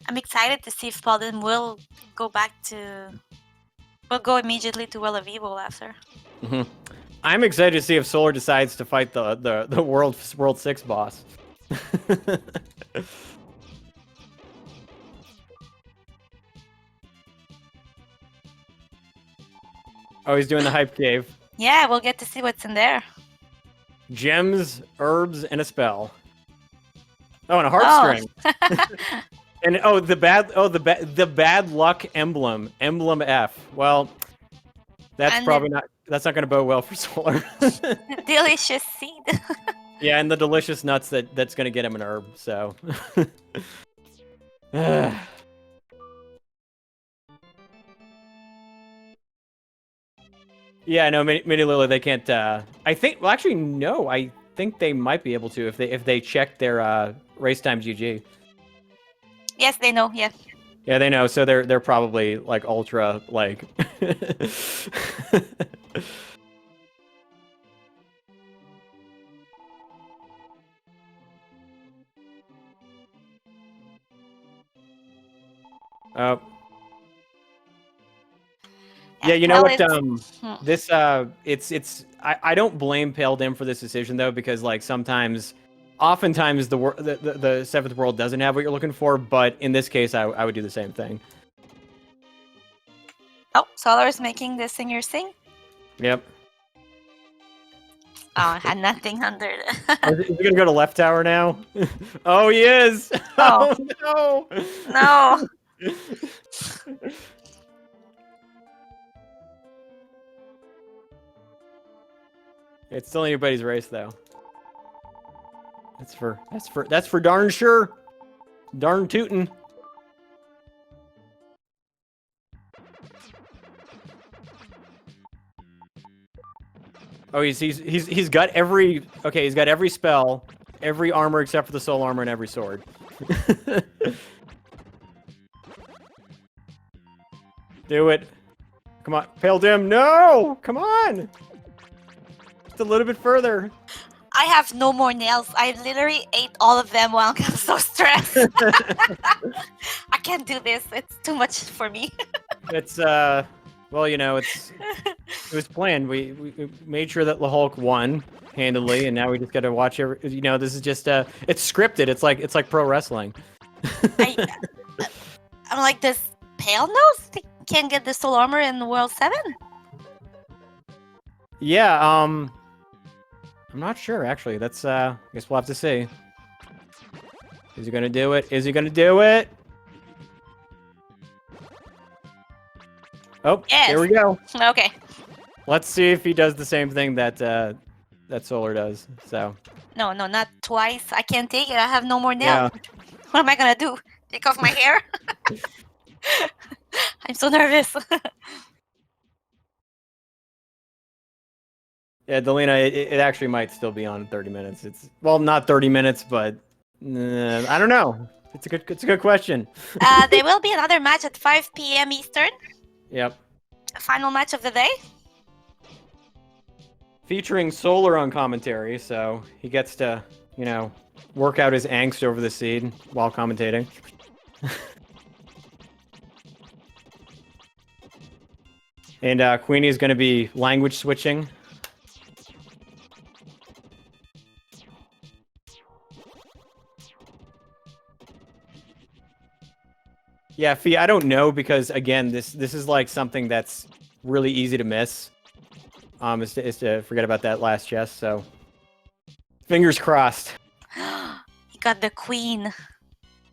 I'm excited to see if Paladin will go immediately to Well of Evil after. Mm-hmm. I'm excited to see if Solar decides to fight the World 6 boss. Oh, he's doing the hype cave. Yeah, we'll get to see what's in there. Gems, herbs, and a spell. Oh, and a harp string. And the bad luck emblem F. Well, that's not going to bode well for Solar. Delicious seed. Yeah, and the delicious nuts that's going to get him an herb. So. Yeah, no, Mini Lily, they can't. I think. Well, actually, no. I think they might be able to if they check their race time GG. Yes, they know. Yeah. Yeah, they know. So they're probably like ultra like. Oh. Yeah, you know what? This I don't blame Pale Dim for this decision though, because like oftentimes the Seventh World doesn't have what you're looking for, but in this case, I would do the same thing. Oh, Solar's making the singer sing. Yep. Oh, I had nothing under it. Is he gonna go to left tower now? Oh, he is. Oh, no. No. It's still anybody's race, though. That's for darn sure. Darn tootin'. Oh, he's got every he's got every spell, every armor except for the soul armor and every sword. Do it. Come on, Pale Dim. No! Come on! Just a little bit further. I have no more nails. I literally ate all of them while I'm so stressed. I can't do this. It's too much for me. It's well, you know, it was planned. We made sure that the Hulk won handily, and now we just got to watch every. You know, this is just it's scripted. It's like pro wrestling. I'm like, this Pale knows they can't get the soul armor in World 7? Yeah, I'm not sure actually. That's I guess we'll have to see. Is he gonna do it? Is he gonna do it? Oh, yes. There we go. Okay. Let's see if he does the same thing that that Solar does. So. No, not twice. I can't take it. I have no more nails. Yeah. What am I gonna do? Take off my hair? I'm so nervous. Yeah, Delina, it actually might still be on 30 minutes. It's not 30 minutes, but I don't know. It's a good question. There will be another match at 5 p.m. Eastern. Yep. Final match of the day. Featuring Solar on commentary, so he gets to, work out his angst over the seed while commentating. And Queenie is going to be language switching. Yeah, Fee, I don't know because again, this is like something that's really easy to miss. Is to forget about that last chest. So, fingers crossed. He got the queen.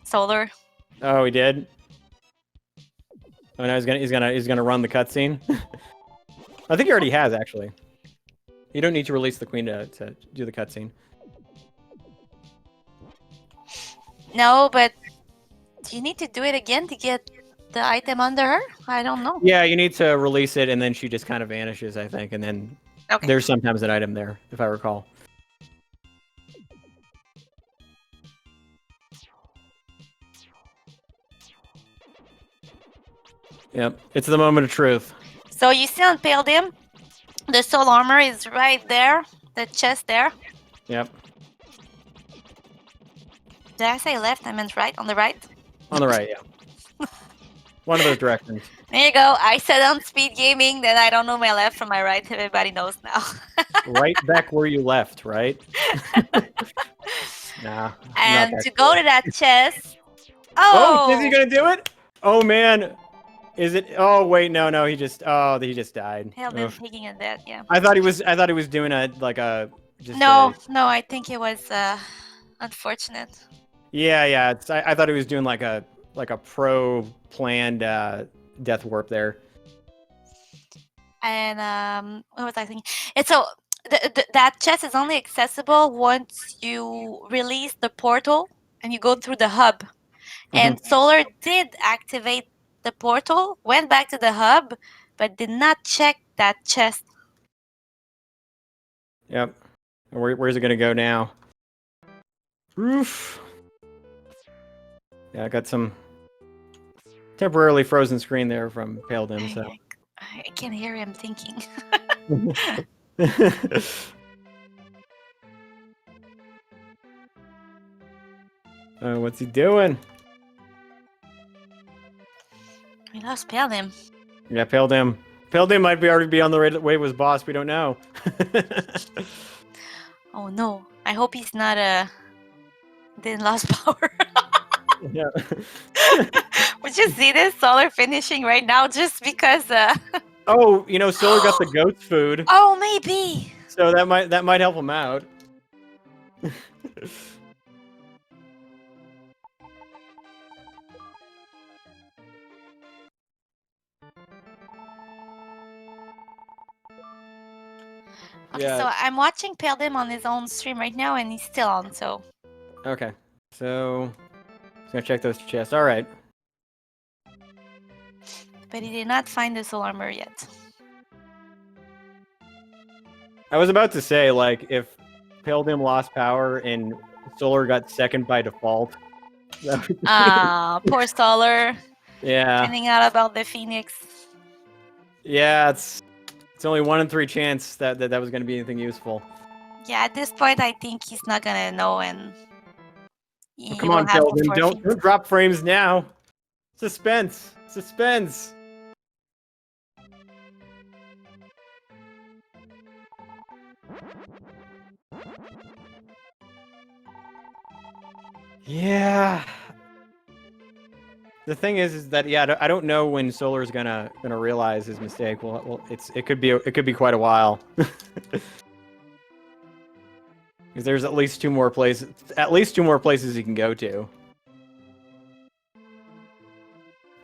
Solar. Oh, he did. Oh no, he's gonna run the cutscene. I think he already has actually. You don't need to release the queen to do the cutscene. No, but do you need to do it again to get the item under her? I don't know. Yeah, you need to release it, and then she just kind of vanishes, I think, and then there's sometimes an item there, if I recall. Yep, it's the moment of truth. So you see on Pale Dim, the soul armor is right there, the chest there. Yep. Did I say left? I meant right, on the right. On the right, yeah. One of those directions. There you go. I said on Speed Gaming that I don't know my left from my right. Everybody knows now. Right back where you left, right? Nah. And to go to that chest. Oh! Is he gonna do it? Oh man. Is it? Oh wait, no, he just died. Hell, been taking a death, yeah. I thought he was doing a. No, I think it was unfortunate. Yeah. I thought he was doing like a pro planned death warp there. And what was I thinking? And so that chest is only accessible once you release the portal and you go through the hub. And Solar did activate the portal, went back to the hub, but did not check that chest. Yep. Where's it gonna go now? Roof. Yeah, I got some temporarily frozen screen there from Pale Dim, so. I can hear him thinking. What's he doing? We lost Pale Dim. Yeah, Pale Dim. Pale Dim might already be on the way with his boss. We don't know. Oh no! I hope he's not didn't lost power. Yeah. Would you see this Solar finishing right now just because? Oh, Solar got the goat's food. Oh, maybe. So that might help him out. Okay, Yeah. so I'm watching Pale Dim on his own stream right now, and he's still on. So. Okay. So, just gonna check those chests. All right. But he did not find the soul armor yet. I was about to say, like, if Pale Dim lost power and Solar got second by default. Poor Solar. Yeah. Finding out about the Phoenix. Yeah, it's only 1 in 3 chance that was going to be anything useful. Yeah, at this point, I think he's not gonna know, and Oh, come on, Pale Dim, don't drop frames now. Suspense. Yeah. The thing is that I don't know when Solar's gonna realize his mistake. Well, it could be quite a while. Because there's at least 2 more places. At least 2 more places he can go to.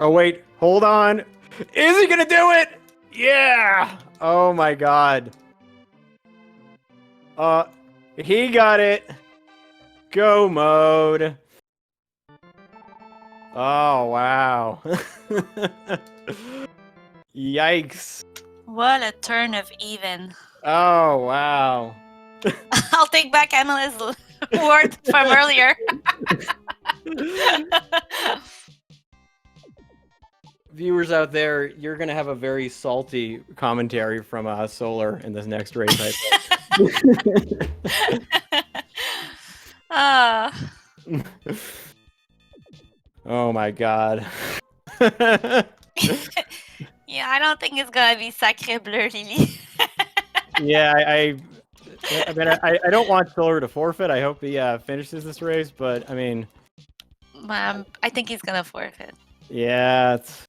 Oh wait, hold on. Is he gonna do it? Yeah. Oh my god. He got it. Go mode. Oh wow. Yikes. What a turn of even. Oh wow. I'll take back Emily's word from earlier. viewers out there, you're gonna have a very salty commentary from Solar in this next race. I think. Oh my god. Yeah, I don't think it's gonna be Sacre Bleu, Lily. Yeah, I mean, I don't want Solar to forfeit. I hope he finishes this race, but I mean, I think he's gonna forfeit. yeah. It's...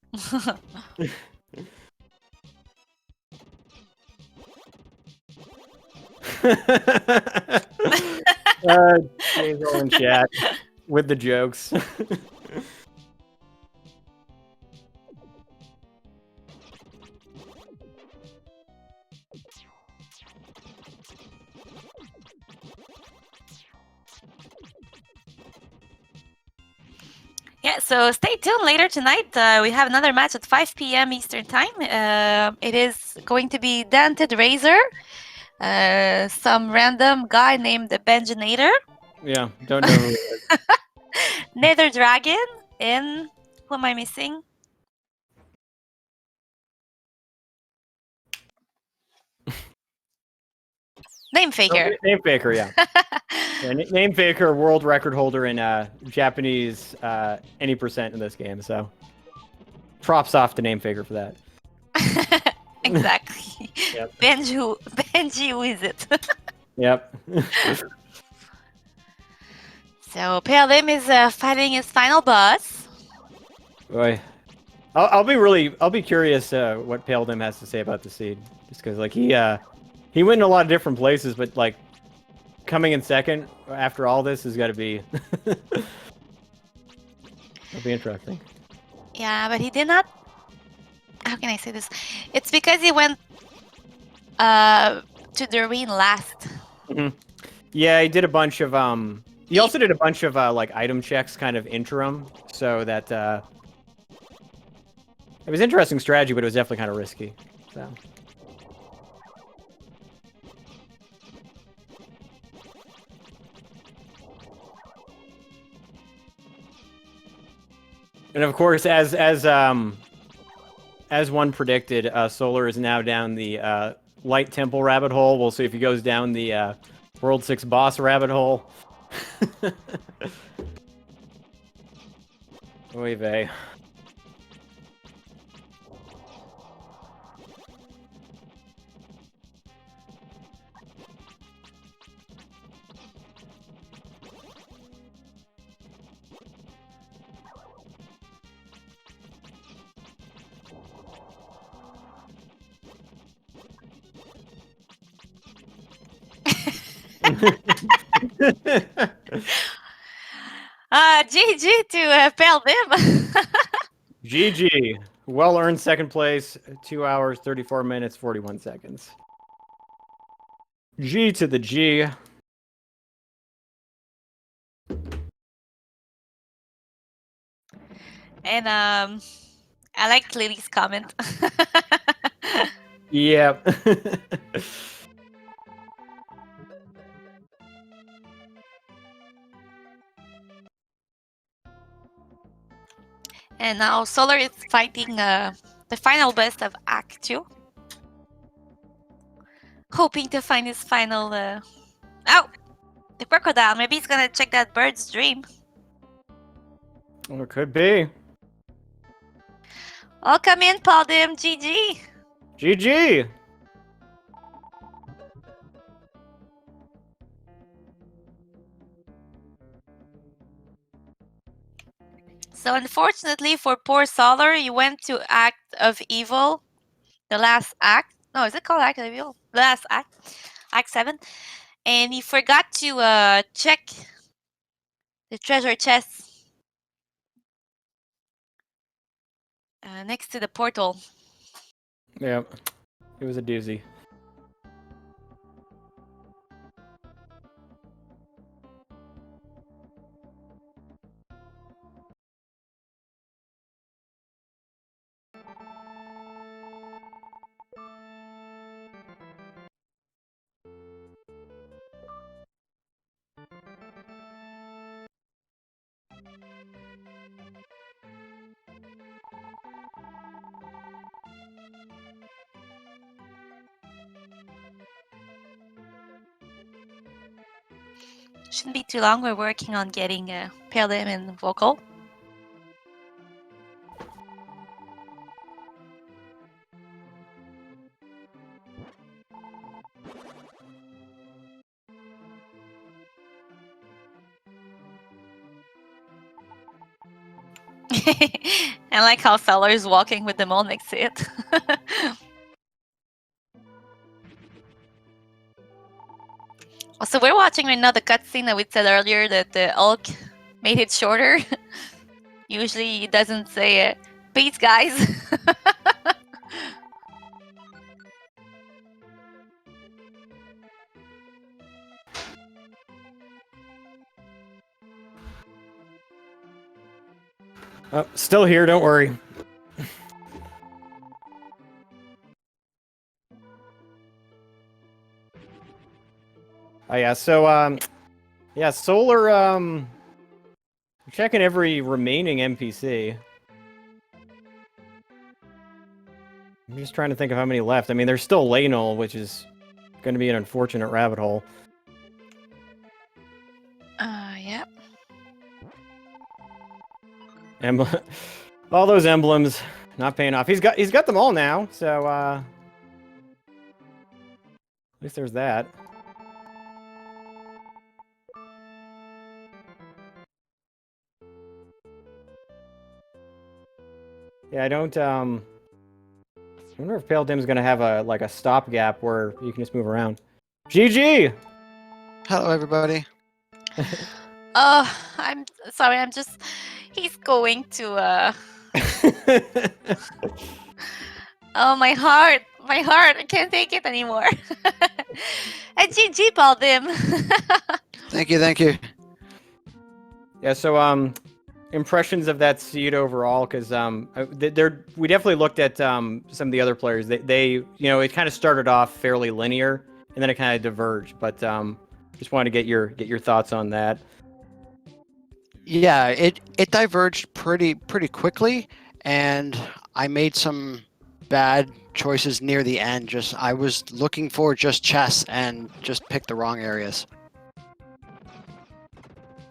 James in chat with the jokes. Yeah, so stay tuned later tonight. We have another match at 5 p.m. Eastern Time. It is going to be Dented Razor, some random guy named the Benjinator, Yeah, don't know who it is. Nether Dragon, and who am I missing? Name Faker. Oh, Name Faker, yeah. Yeah, Name Faker, world record holder in Japanese any percent in this game. So, props off to Name Faker for that. Exactly. Yep. Benji, who is it? Yep. So PLM is fighting his final boss. Boy, I'll be curious what Pale Dim has to say about the seed, just because like he went in a lot of different places, but like coming in second after all this has got to be that'll be interesting. Yeah, but he did not. How can I say this? It's because he went to the arena last. Mm-hmm. Yeah, he did a bunch of He also did a bunch of like item checks, kind of interim, so that it was interesting strategy, but it was definitely kind of risky. So. And of course, as one predicted, Solar is now down the Light Temple rabbit hole. We'll see if he goes down the World 6 boss rabbit hole. Oy vey. GG to Pale Dim. GG. Well earned second place. 2 hours, 34 minutes, 41 seconds. G to the G. And I like Lily's comment. Yep. And now Solar is fighting the final best of Act 2. Hoping to find his final... Oh! The crocodile. Maybe he's gonna check that bird's dream. Well, it could be. Welcome in, Paul Dim. GG. GG. So unfortunately for poor Solar, he went to Act of Evil. The last act. No, is it called Act of Evil? The last act. Act 7. And he forgot to check the treasure chest next to the portal. Yep. It was a doozy. Shouldn't be too long. We're working on getting Pale Dim and vocal. I like how Feller is walking with the mole next to it. So we're watching right now the cutscene that we said earlier that the Hulk made it shorter. Usually he doesn't say peace, guys. Still here, don't worry. Oh yeah, so yeah, Solar checking every remaining NPC. I'm just trying to think of how many left. I mean, there's still Laynol, which is going to be an unfortunate rabbit hole. Yeah. All those emblems not paying off. He's got them all now, so at least there's that. Yeah, I don't I wonder if Pale Dim's gonna have a stopgap where you can just move around. GG! Hello, everybody. Oh, I'm sorry. He's going to. Oh, my heart! My heart! I can't take it anymore. And GG, Paul Dim. Thank you, thank you. Yeah. So impressions of that seed overall, because we definitely looked at some of the other players. They it kind of started off fairly linear and then it kind of diverged. But just wanted to get your thoughts on that. Yeah, it diverged pretty quickly, and I made some bad choices near the end. I was looking for just chess and just picked the wrong areas.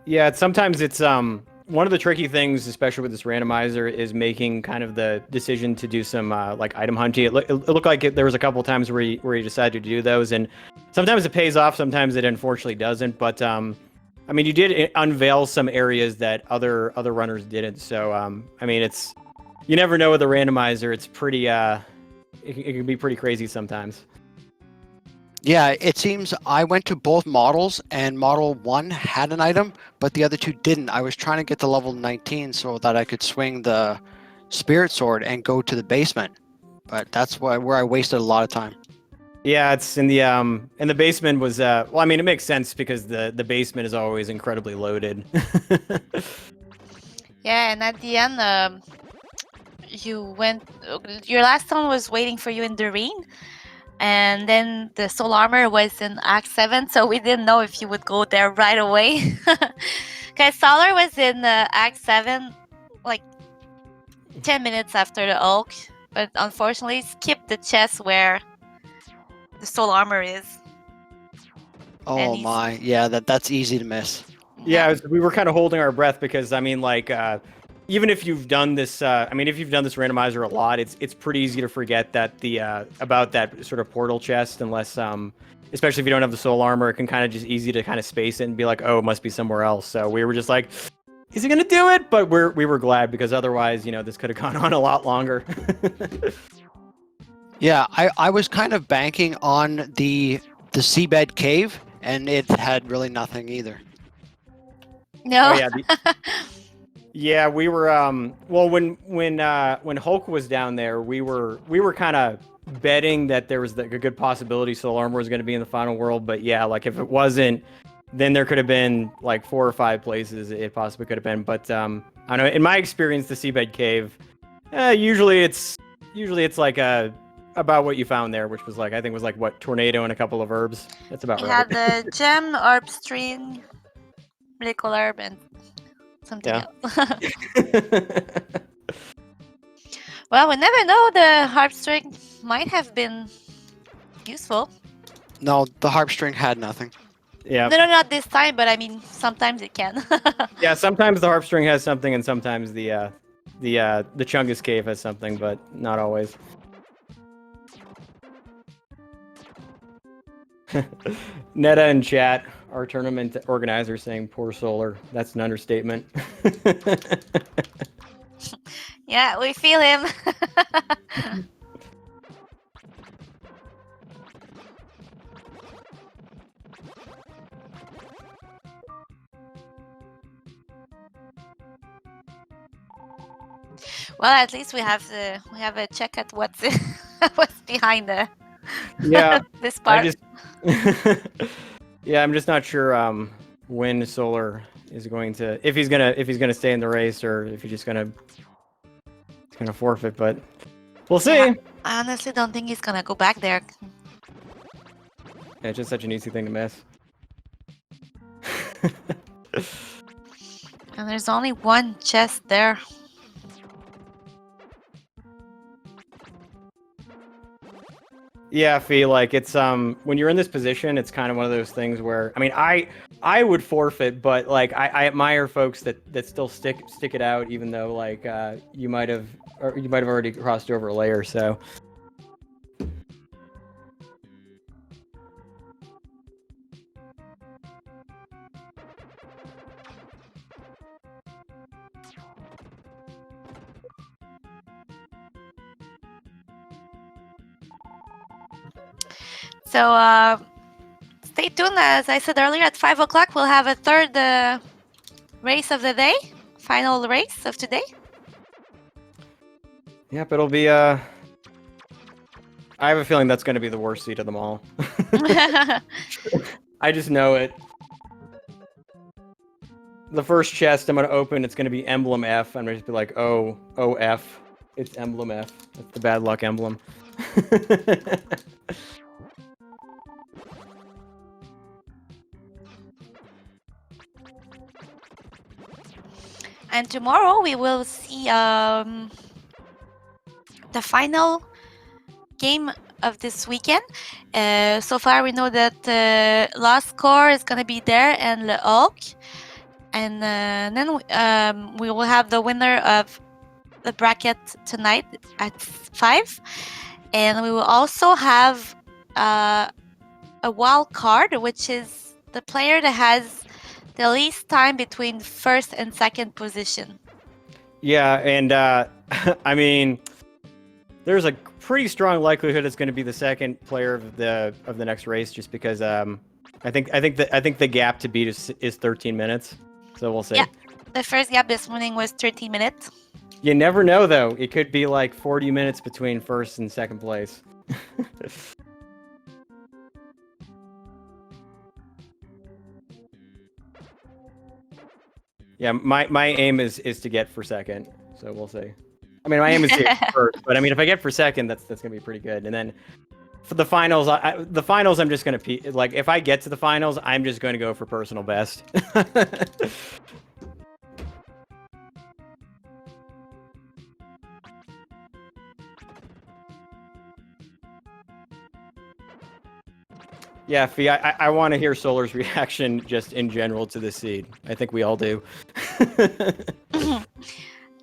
Yeah, sometimes it's one of the tricky things, especially with this randomizer, is making kind of the decision to do some like item hunting. It looked like there was a couple times where you decided to do those, and sometimes it pays off, sometimes it unfortunately doesn't. But I mean, you did unveil some areas that other runners didn't. So I mean, you never know with a randomizer. It's pretty it can be pretty crazy sometimes. Yeah, it seems I went to both models, and model 1 had an item, but the other two didn't. I was trying to get to level 19 so that I could swing the spirit sword and go to the basement, but that's where I wasted a lot of time. Yeah, it's in the basement was well, I mean, it makes sense because the basement is always incredibly loaded. Yeah, and at the end, your last one was waiting for you in the ring, and then the soul armor was in Act 7, so we didn't know if you would go there right away. Because Solar was in Act 7, like 10 minutes after the Hulk, but unfortunately skipped the chest where the soul armor is. Oh my, yeah, that's easy to miss. Yeah, we were kind of holding our breath because I mean, like, even if you've done this, I mean, if you've done this randomizer a lot, it's pretty easy to forget that about that sort of portal chest, unless especially if you don't have the soul armor, it can kind of just easy to kind of space it and be like, oh, it must be somewhere else. So we were just like, is he gonna do it? But we were glad because otherwise, this could have gone on a lot longer. Yeah, I was kind of banking on the seabed cave, and it had really nothing either. No. Oh, yeah. Yeah, we were well when Hulk was down there, we were kind of betting that there was a good possibility Soul Armor was going to be in the final world, but yeah, like if it wasn't, then there could have been like 4 or 5 places it possibly could have been. But I don't know, in my experience, the seabed cave, usually it's like about what you found there, which was like, I think was like what, tornado and a couple of herbs. That's about You right. had the gem, herb string, medical herb, and something else. Well, we never know. The harp string might have been useful. No, the harp string had nothing. Yeah. No, not this time, but I mean, sometimes it can. Yeah, sometimes the harp string has something, and sometimes the Chungus cave has something, but not always. Netta in chat, our tournament organizer, saying poor Solar. That's an understatement. Yeah, we feel him. Well, at least we have a check at what's what's behind Yeah, this I part. just yeah, I'm just not sure when Solar is going to, if he's gonna stay in the race, or if he's just gonna forfeit. But we'll see. Yeah. I honestly don't think he's gonna go back there. Yeah, it's just such an easy thing to miss. And there's only one chest there. Yeah, Fee, like it's when you're in this position, it's kind of one of those things where, I mean, I would forfeit, but like I admire folks that still stick it out, even though like you might have already crossed over a layer. So So stay tuned. As I said earlier, at 5 o'clock we'll have a third race of the day, final race of today. yep, it'll be I have a feeling that's going to be the worst seat of them all. I just know it. The first chest I'm going to open, it's going to be emblem F. I'm going to just be like, oh F. It's emblem F. That's the bad luck emblem. And tomorrow we will see the final game of this weekend. So far we know that Last Score is going to be there and Le Hulk. And then we will have the winner of the bracket tonight at 5. And we will also have a wild card, which is the player that has the least time between first and second position. Yeah, and I mean, there's a pretty strong likelihood it's going to be the second player of the next race, just because I think the gap to beat is 13 minutes. So we'll see. Yeah, the first gap this morning was 13 minutes. You never know, though. It could be like 40 minutes between first and second place. Yeah, my aim is to get for second, so we'll see. I mean, my aim is to get first, but I mean, if I get for second, that's gonna be pretty good. And then for the finals, I'm just gonna like, if I get to the finals, I'm just going to go for personal best. Yeah, Fee, I want to hear Solar's reaction just in general to this seed. I think we all do.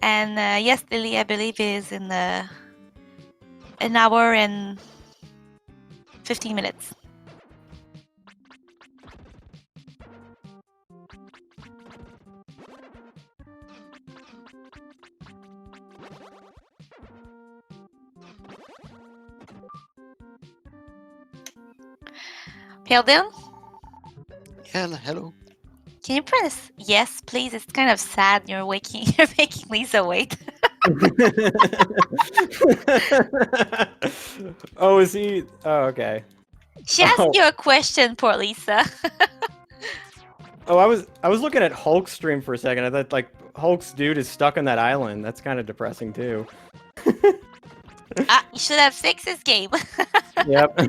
And yes, Lily, I believe is in an hour and 15 minutes. Hilden, Yeah, hello. can you press yes, please? It's kind of sad. You're making Lisa wait. Oh, is he? Oh, okay. She asked you a question, poor Lisa. Oh, I was looking at Hulk's stream for a second. I thought like Hulk's dude is stuck on that island. That's kind of depressing too. You should have fixed this game. Yep.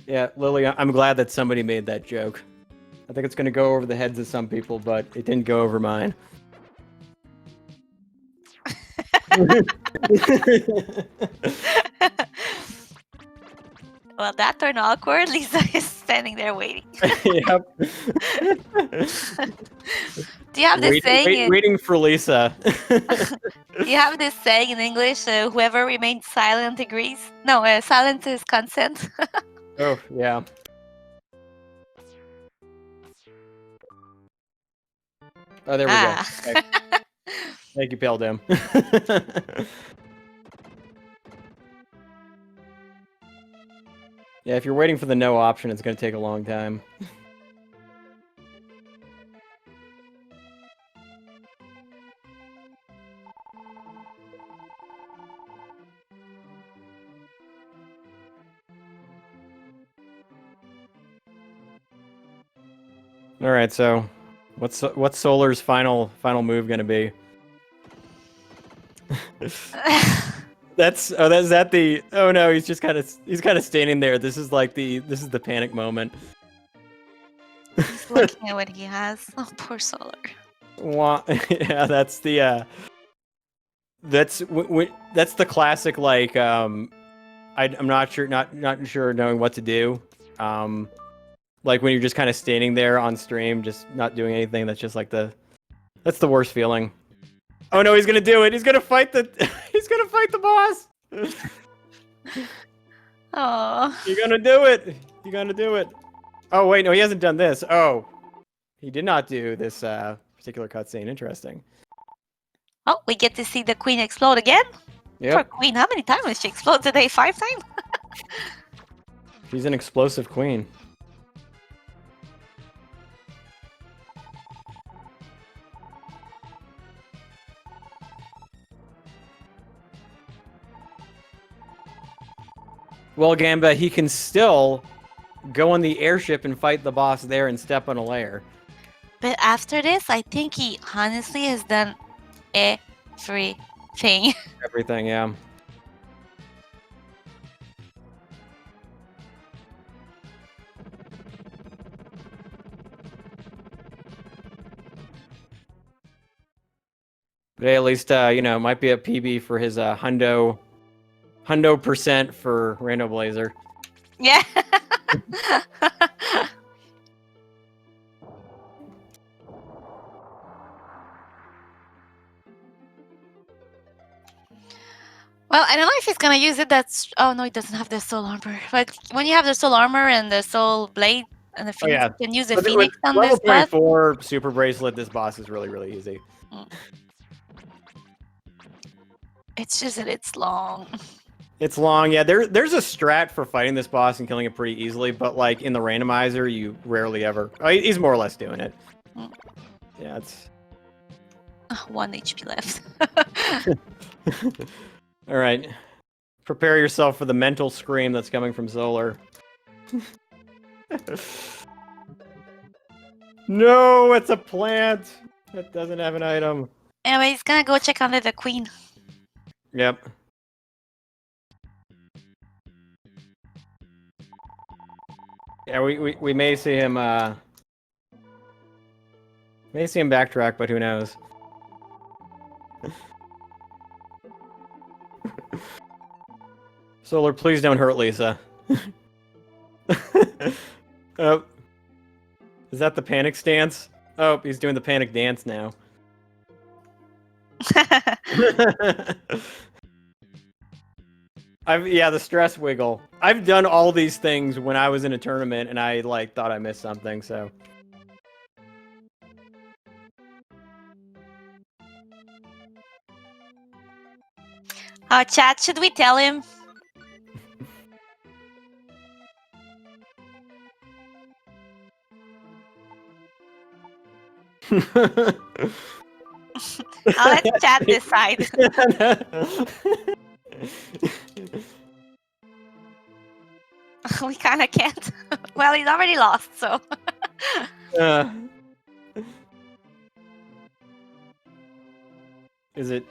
Yeah, Lily, I'm glad that somebody made that joke. I think it's going to go over the heads of some people, but it didn't go over mine. Well, that turned awkward. Lisa is standing there waiting. Yep. Do you have this saying? Waiting for Lisa. Do you have this saying in English? Whoever remains silent agrees. No, silence is consent. Oh yeah. Oh, there we go. Okay. Thank you, Pale Dim. Yeah, if you're waiting for the no option, it's going to take a long time. All right, so what's Solar's final move going to be? That's that the oh no, he's kind of standing there. This is the panic moment. He's looking at what he has. Oh, poor Solar. Yeah, that's the that's the classic I'm not sure knowing what to do. Like when you're just kind of standing there on stream, just not doing anything. That's just that's the worst feeling. Oh no, he's gonna do it. He's gonna fight the boss. Oh. You're gonna do it. You're gonna do it. Oh wait, no, he hasn't done this. Oh, he did not do this particular cutscene. Interesting. Oh, we get to see the queen explode again. Yep. Poor queen. How many times has she exploded today? 5 times? She's an explosive queen. Well, Gamba, he can still go on the airship and fight the boss there and step on a layer. But after this, I think he honestly has done everything. Everything, yeah. But hey, at least, it might be a PB for his hundo percent for Rando Blazer. Yeah. Well, I don't know if he's gonna use it. Oh no, he doesn't have the soul armor. But when you have the soul armor and the soul blade and the phoenix, you can use the phoenix on this level buff. 24 super bracelet, this boss is really, really easy. It's just that it's long. It's long, yeah. There's a strat for fighting this boss and killing it pretty easily, but like in the randomizer, you rarely ever. He's more or less doing it. Yeah, it's 1 HP left. all right. Prepare yourself for the mental scream that's coming from Solar. No, it's a plant. It doesn't have an item. Anyway, he's gonna go check under the queen. Yep. Yeah, we may see him backtrack, but who knows? Solar, please don't hurt Lisa. Oh, is that the panic stance? Oh, he's doing the panic dance now. The stress wiggle. I've done all these things when I was in a tournament, and I thought I missed something. So. Chat, should we tell him? I'll let chat decide. We kind of can't. Well, he's already lost, so. Is it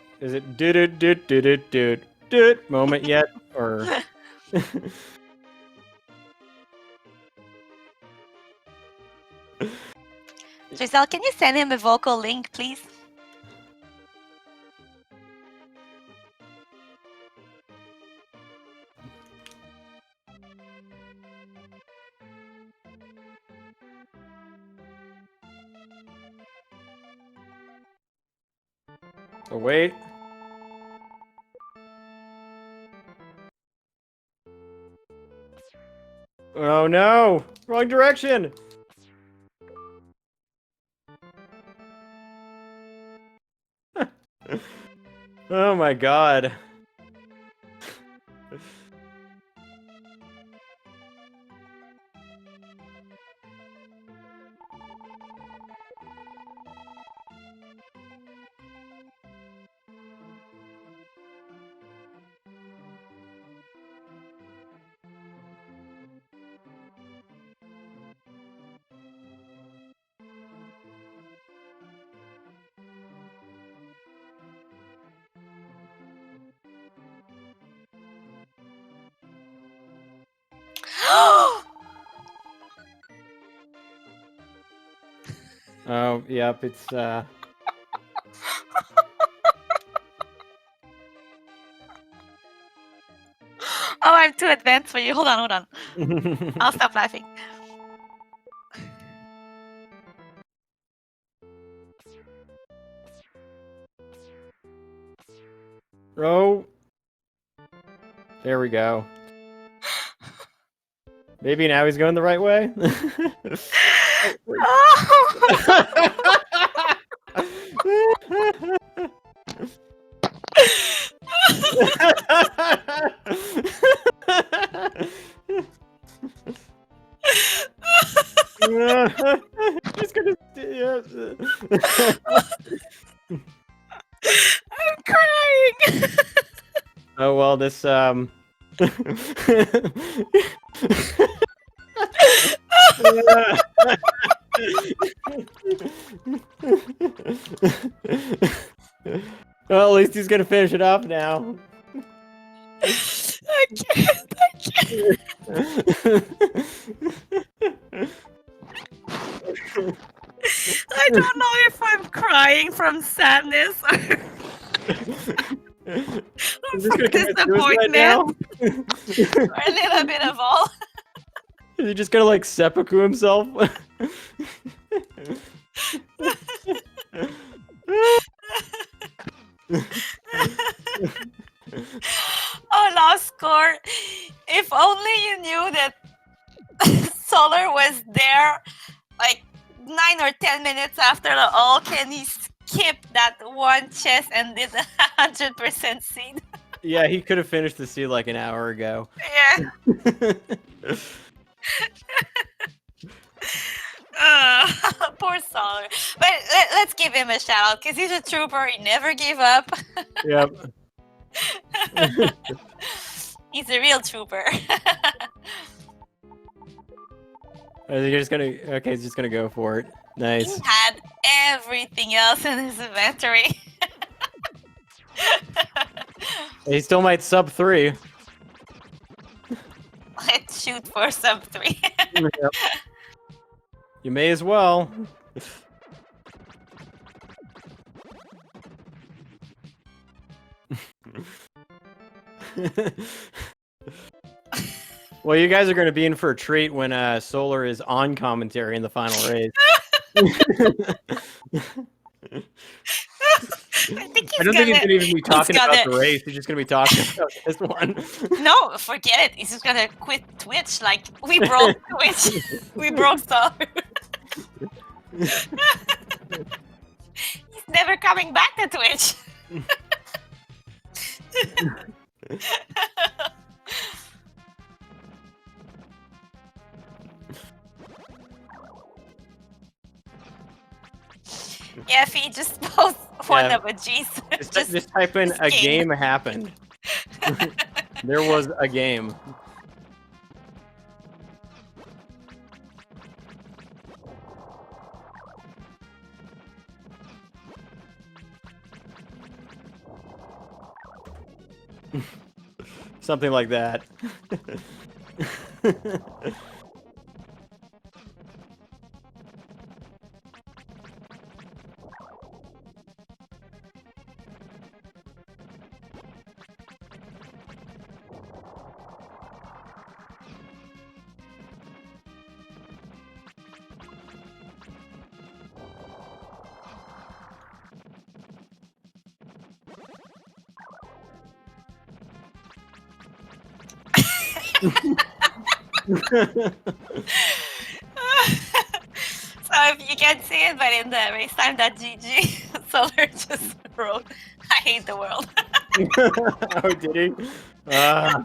moment yet, or? Giselle, can you send him a vocal link, please? Oh, wait. Oh no! Wrong direction! Oh my god. Oh, yep, it's Oh, I'm too advanced for you. Hold on, hold on. I'll stop laughing. Oh. There we go. Maybe now he's going the right way? He's gonna... I'm crying. Oh well, this well, at least he's gonna finish it off now. I can't. I can't. I don't know if I'm crying from sadness or I'm just gonna from commit suicide now. disappointment, or a little bit of all. Is he just gonna like seppuku himself? Oh, lost score. If only you knew that Solar was there like 9 or 10 minutes after the ult, and he skipped that one chest and did 100% seed. Yeah, he could have finished the seed like an hour ago. Yeah. Poor Solar. But let's give him a shout out because he's a trooper. He never gave up. Yep. He's a real trooper. Is he just gonna? Okay, he's just gonna go for it. Nice. He had everything else in his inventory. He still might sub 3. Let's shoot for sub 3. Yep. You may as well. Well, you guys are going to be in for a treat when Solar is on commentary in the final race. I think I don't think he's going to even be talking about gonna- the race. He's just going to be talking about this one. No, forget it. He's just gonna quit Twitch. Like, we broke Twitch. We broke Solar. He's never coming back to Twitch. Yeah, if he just posts one Yeah. of a G's. Just type in "a game happened." There was a game. Something like that. So if you can't see it, but in the racetime.gg, Solar just wrote, "I hate the world." Oh, did he? Ah.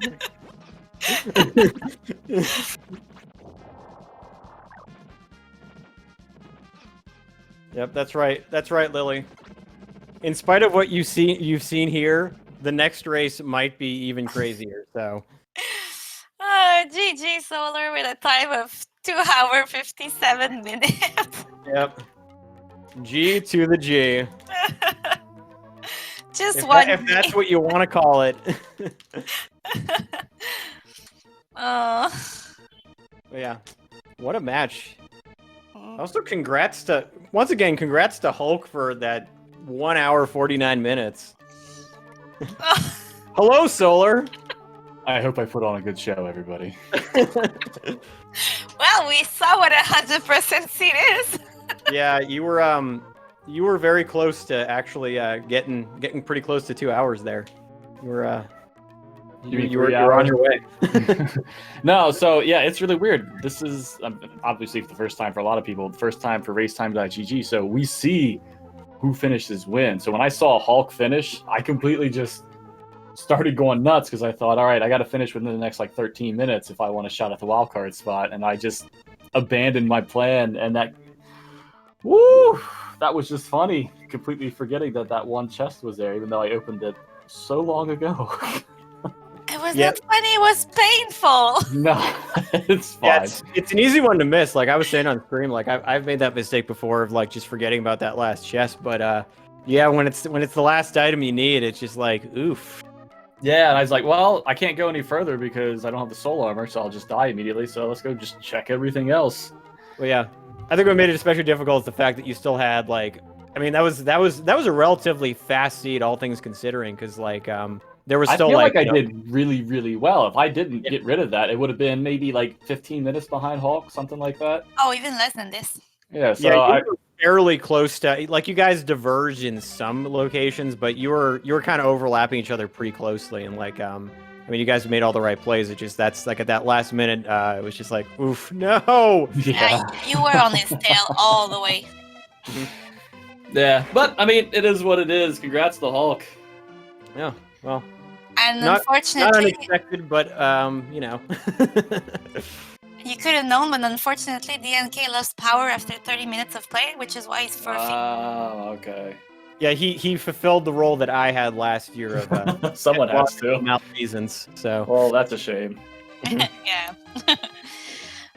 Yep, that's right. That's right, Lily. In spite of what you've seen here, the next race might be even crazier. So, GG Solar with a time of 2 hour 57 minutes. yep. G to the G. Just If, one. if that's what you want to call it. Yeah. What a match. Also, congrats to Hulk for that 1 hour 49 minutes. Hello, Solar. I hope I put on a good show, everybody. Well, we saw what 100% seed is. Yeah, you were very close to actually getting pretty close to 2 hours there. You were you were on your way. No, so yeah, it's really weird. This is obviously the first time for a lot of people, the first time for racetime.gg. So we see who finishes win. So when I saw Hulk finish, I completely just started going nuts because I thought, all right, I got to finish within the next like 13 minutes if I want a shot at the wildcard spot, and I just abandoned my plan, and that was just funny. Completely forgetting that one chest was there, even though I opened it so long ago. It was not funny, it was painful. No, it's fine. Yeah, it's an easy one to miss. Like I was saying on stream, like I've made that mistake before of like just forgetting about that last chest. But yeah, when it's the last item you need, it's just like oof. Yeah, and I was like, well, I can't go any further because I don't have the soul armor, so I'll just die immediately. So let's go just check everything else. Well, yeah, I think what made it especially difficult is the fact that you still had like, I mean, that was a relatively fast seed, all things considering, because like there was still I feel like I did really, really well. If I didn't get rid of that, it would have been maybe like 15 minutes behind Hulk, something like that. Oh, even less than this. Yeah, so you were fairly close to, like, you guys diverged in some locations, but you were kind of overlapping each other pretty closely, and like I mean, you guys made all the right plays. It just that's like at that last minute, it was just like oof, no. Yeah. You were on his tail all the way. Yeah, but I mean, it is what it is. Congrats to Hulk. Yeah, well, And not unfortunately, unexpected, but you know. you could have known, but unfortunately, DNK lost power after 30 minutes of play, which is why he's furfy. Oh, okay. Yeah, he fulfilled the role that I had last year of Someone has to. malfeasance. So, Well, that's a shame. Yeah.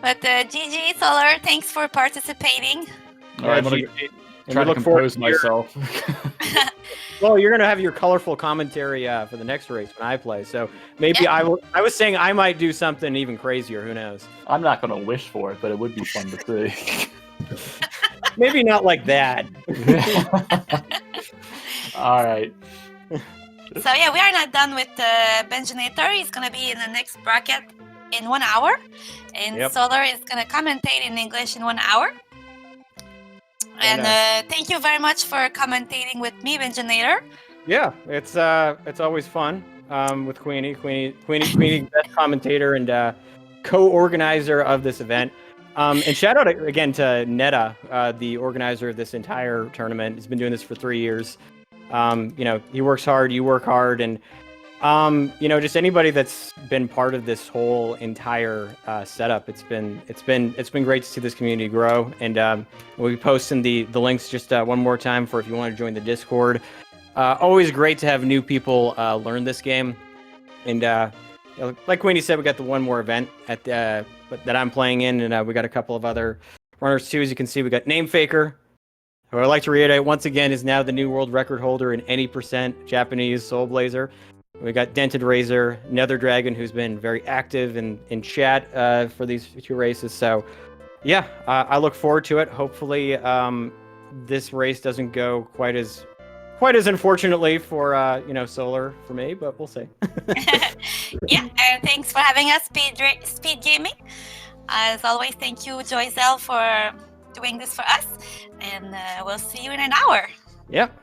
But GG Solar, thanks for participating. All right, I'm gonna and try we to look forward compose to your- myself. Well, you're gonna have your colorful commentary for the next race when I play. So maybe I was saying I might do something even crazier. Who knows? I'm not gonna wish for it, but it would be fun to see. Maybe not like that. All right. So yeah, we are not done with Benjinator. He's gonna be in the next bracket in 1 hour, and Yep. Solar is gonna commentate in English in 1 hour. And thank you very much for commentating with me, Benjinator. Yeah, it's always fun with Queenie, best commentator and co-organizer of this event. And shout out again to Netta, the organizer of this entire tournament. He's been doing this for 3 years. You know, he works hard, you work hard, and you know, just anybody that's been part of this whole entire setup. It's been great to see this community grow, and we'll be posting the links just one more time for if you want to join the Discord. Always great to have new people learn this game, and you know, like Queenie said, we got the one more event at that I'm playing in, and we got a couple of other runners too. As you can see, we got Namefaker, who I'd like to reiterate once again is now the new world record holder in any % Japanese Soul Blazer. We got Dented Razor, Nether Dragon, who's been very active in chat for these 2 races. So, yeah, I look forward to it. Hopefully, this race doesn't go quite as unfortunately for you know, Solar for me, but we'll see. Yeah, and thanks for having us, Speed Gaming. As always, thank you, Joyzel, for doing this for us, and we'll see you in an hour. Yep.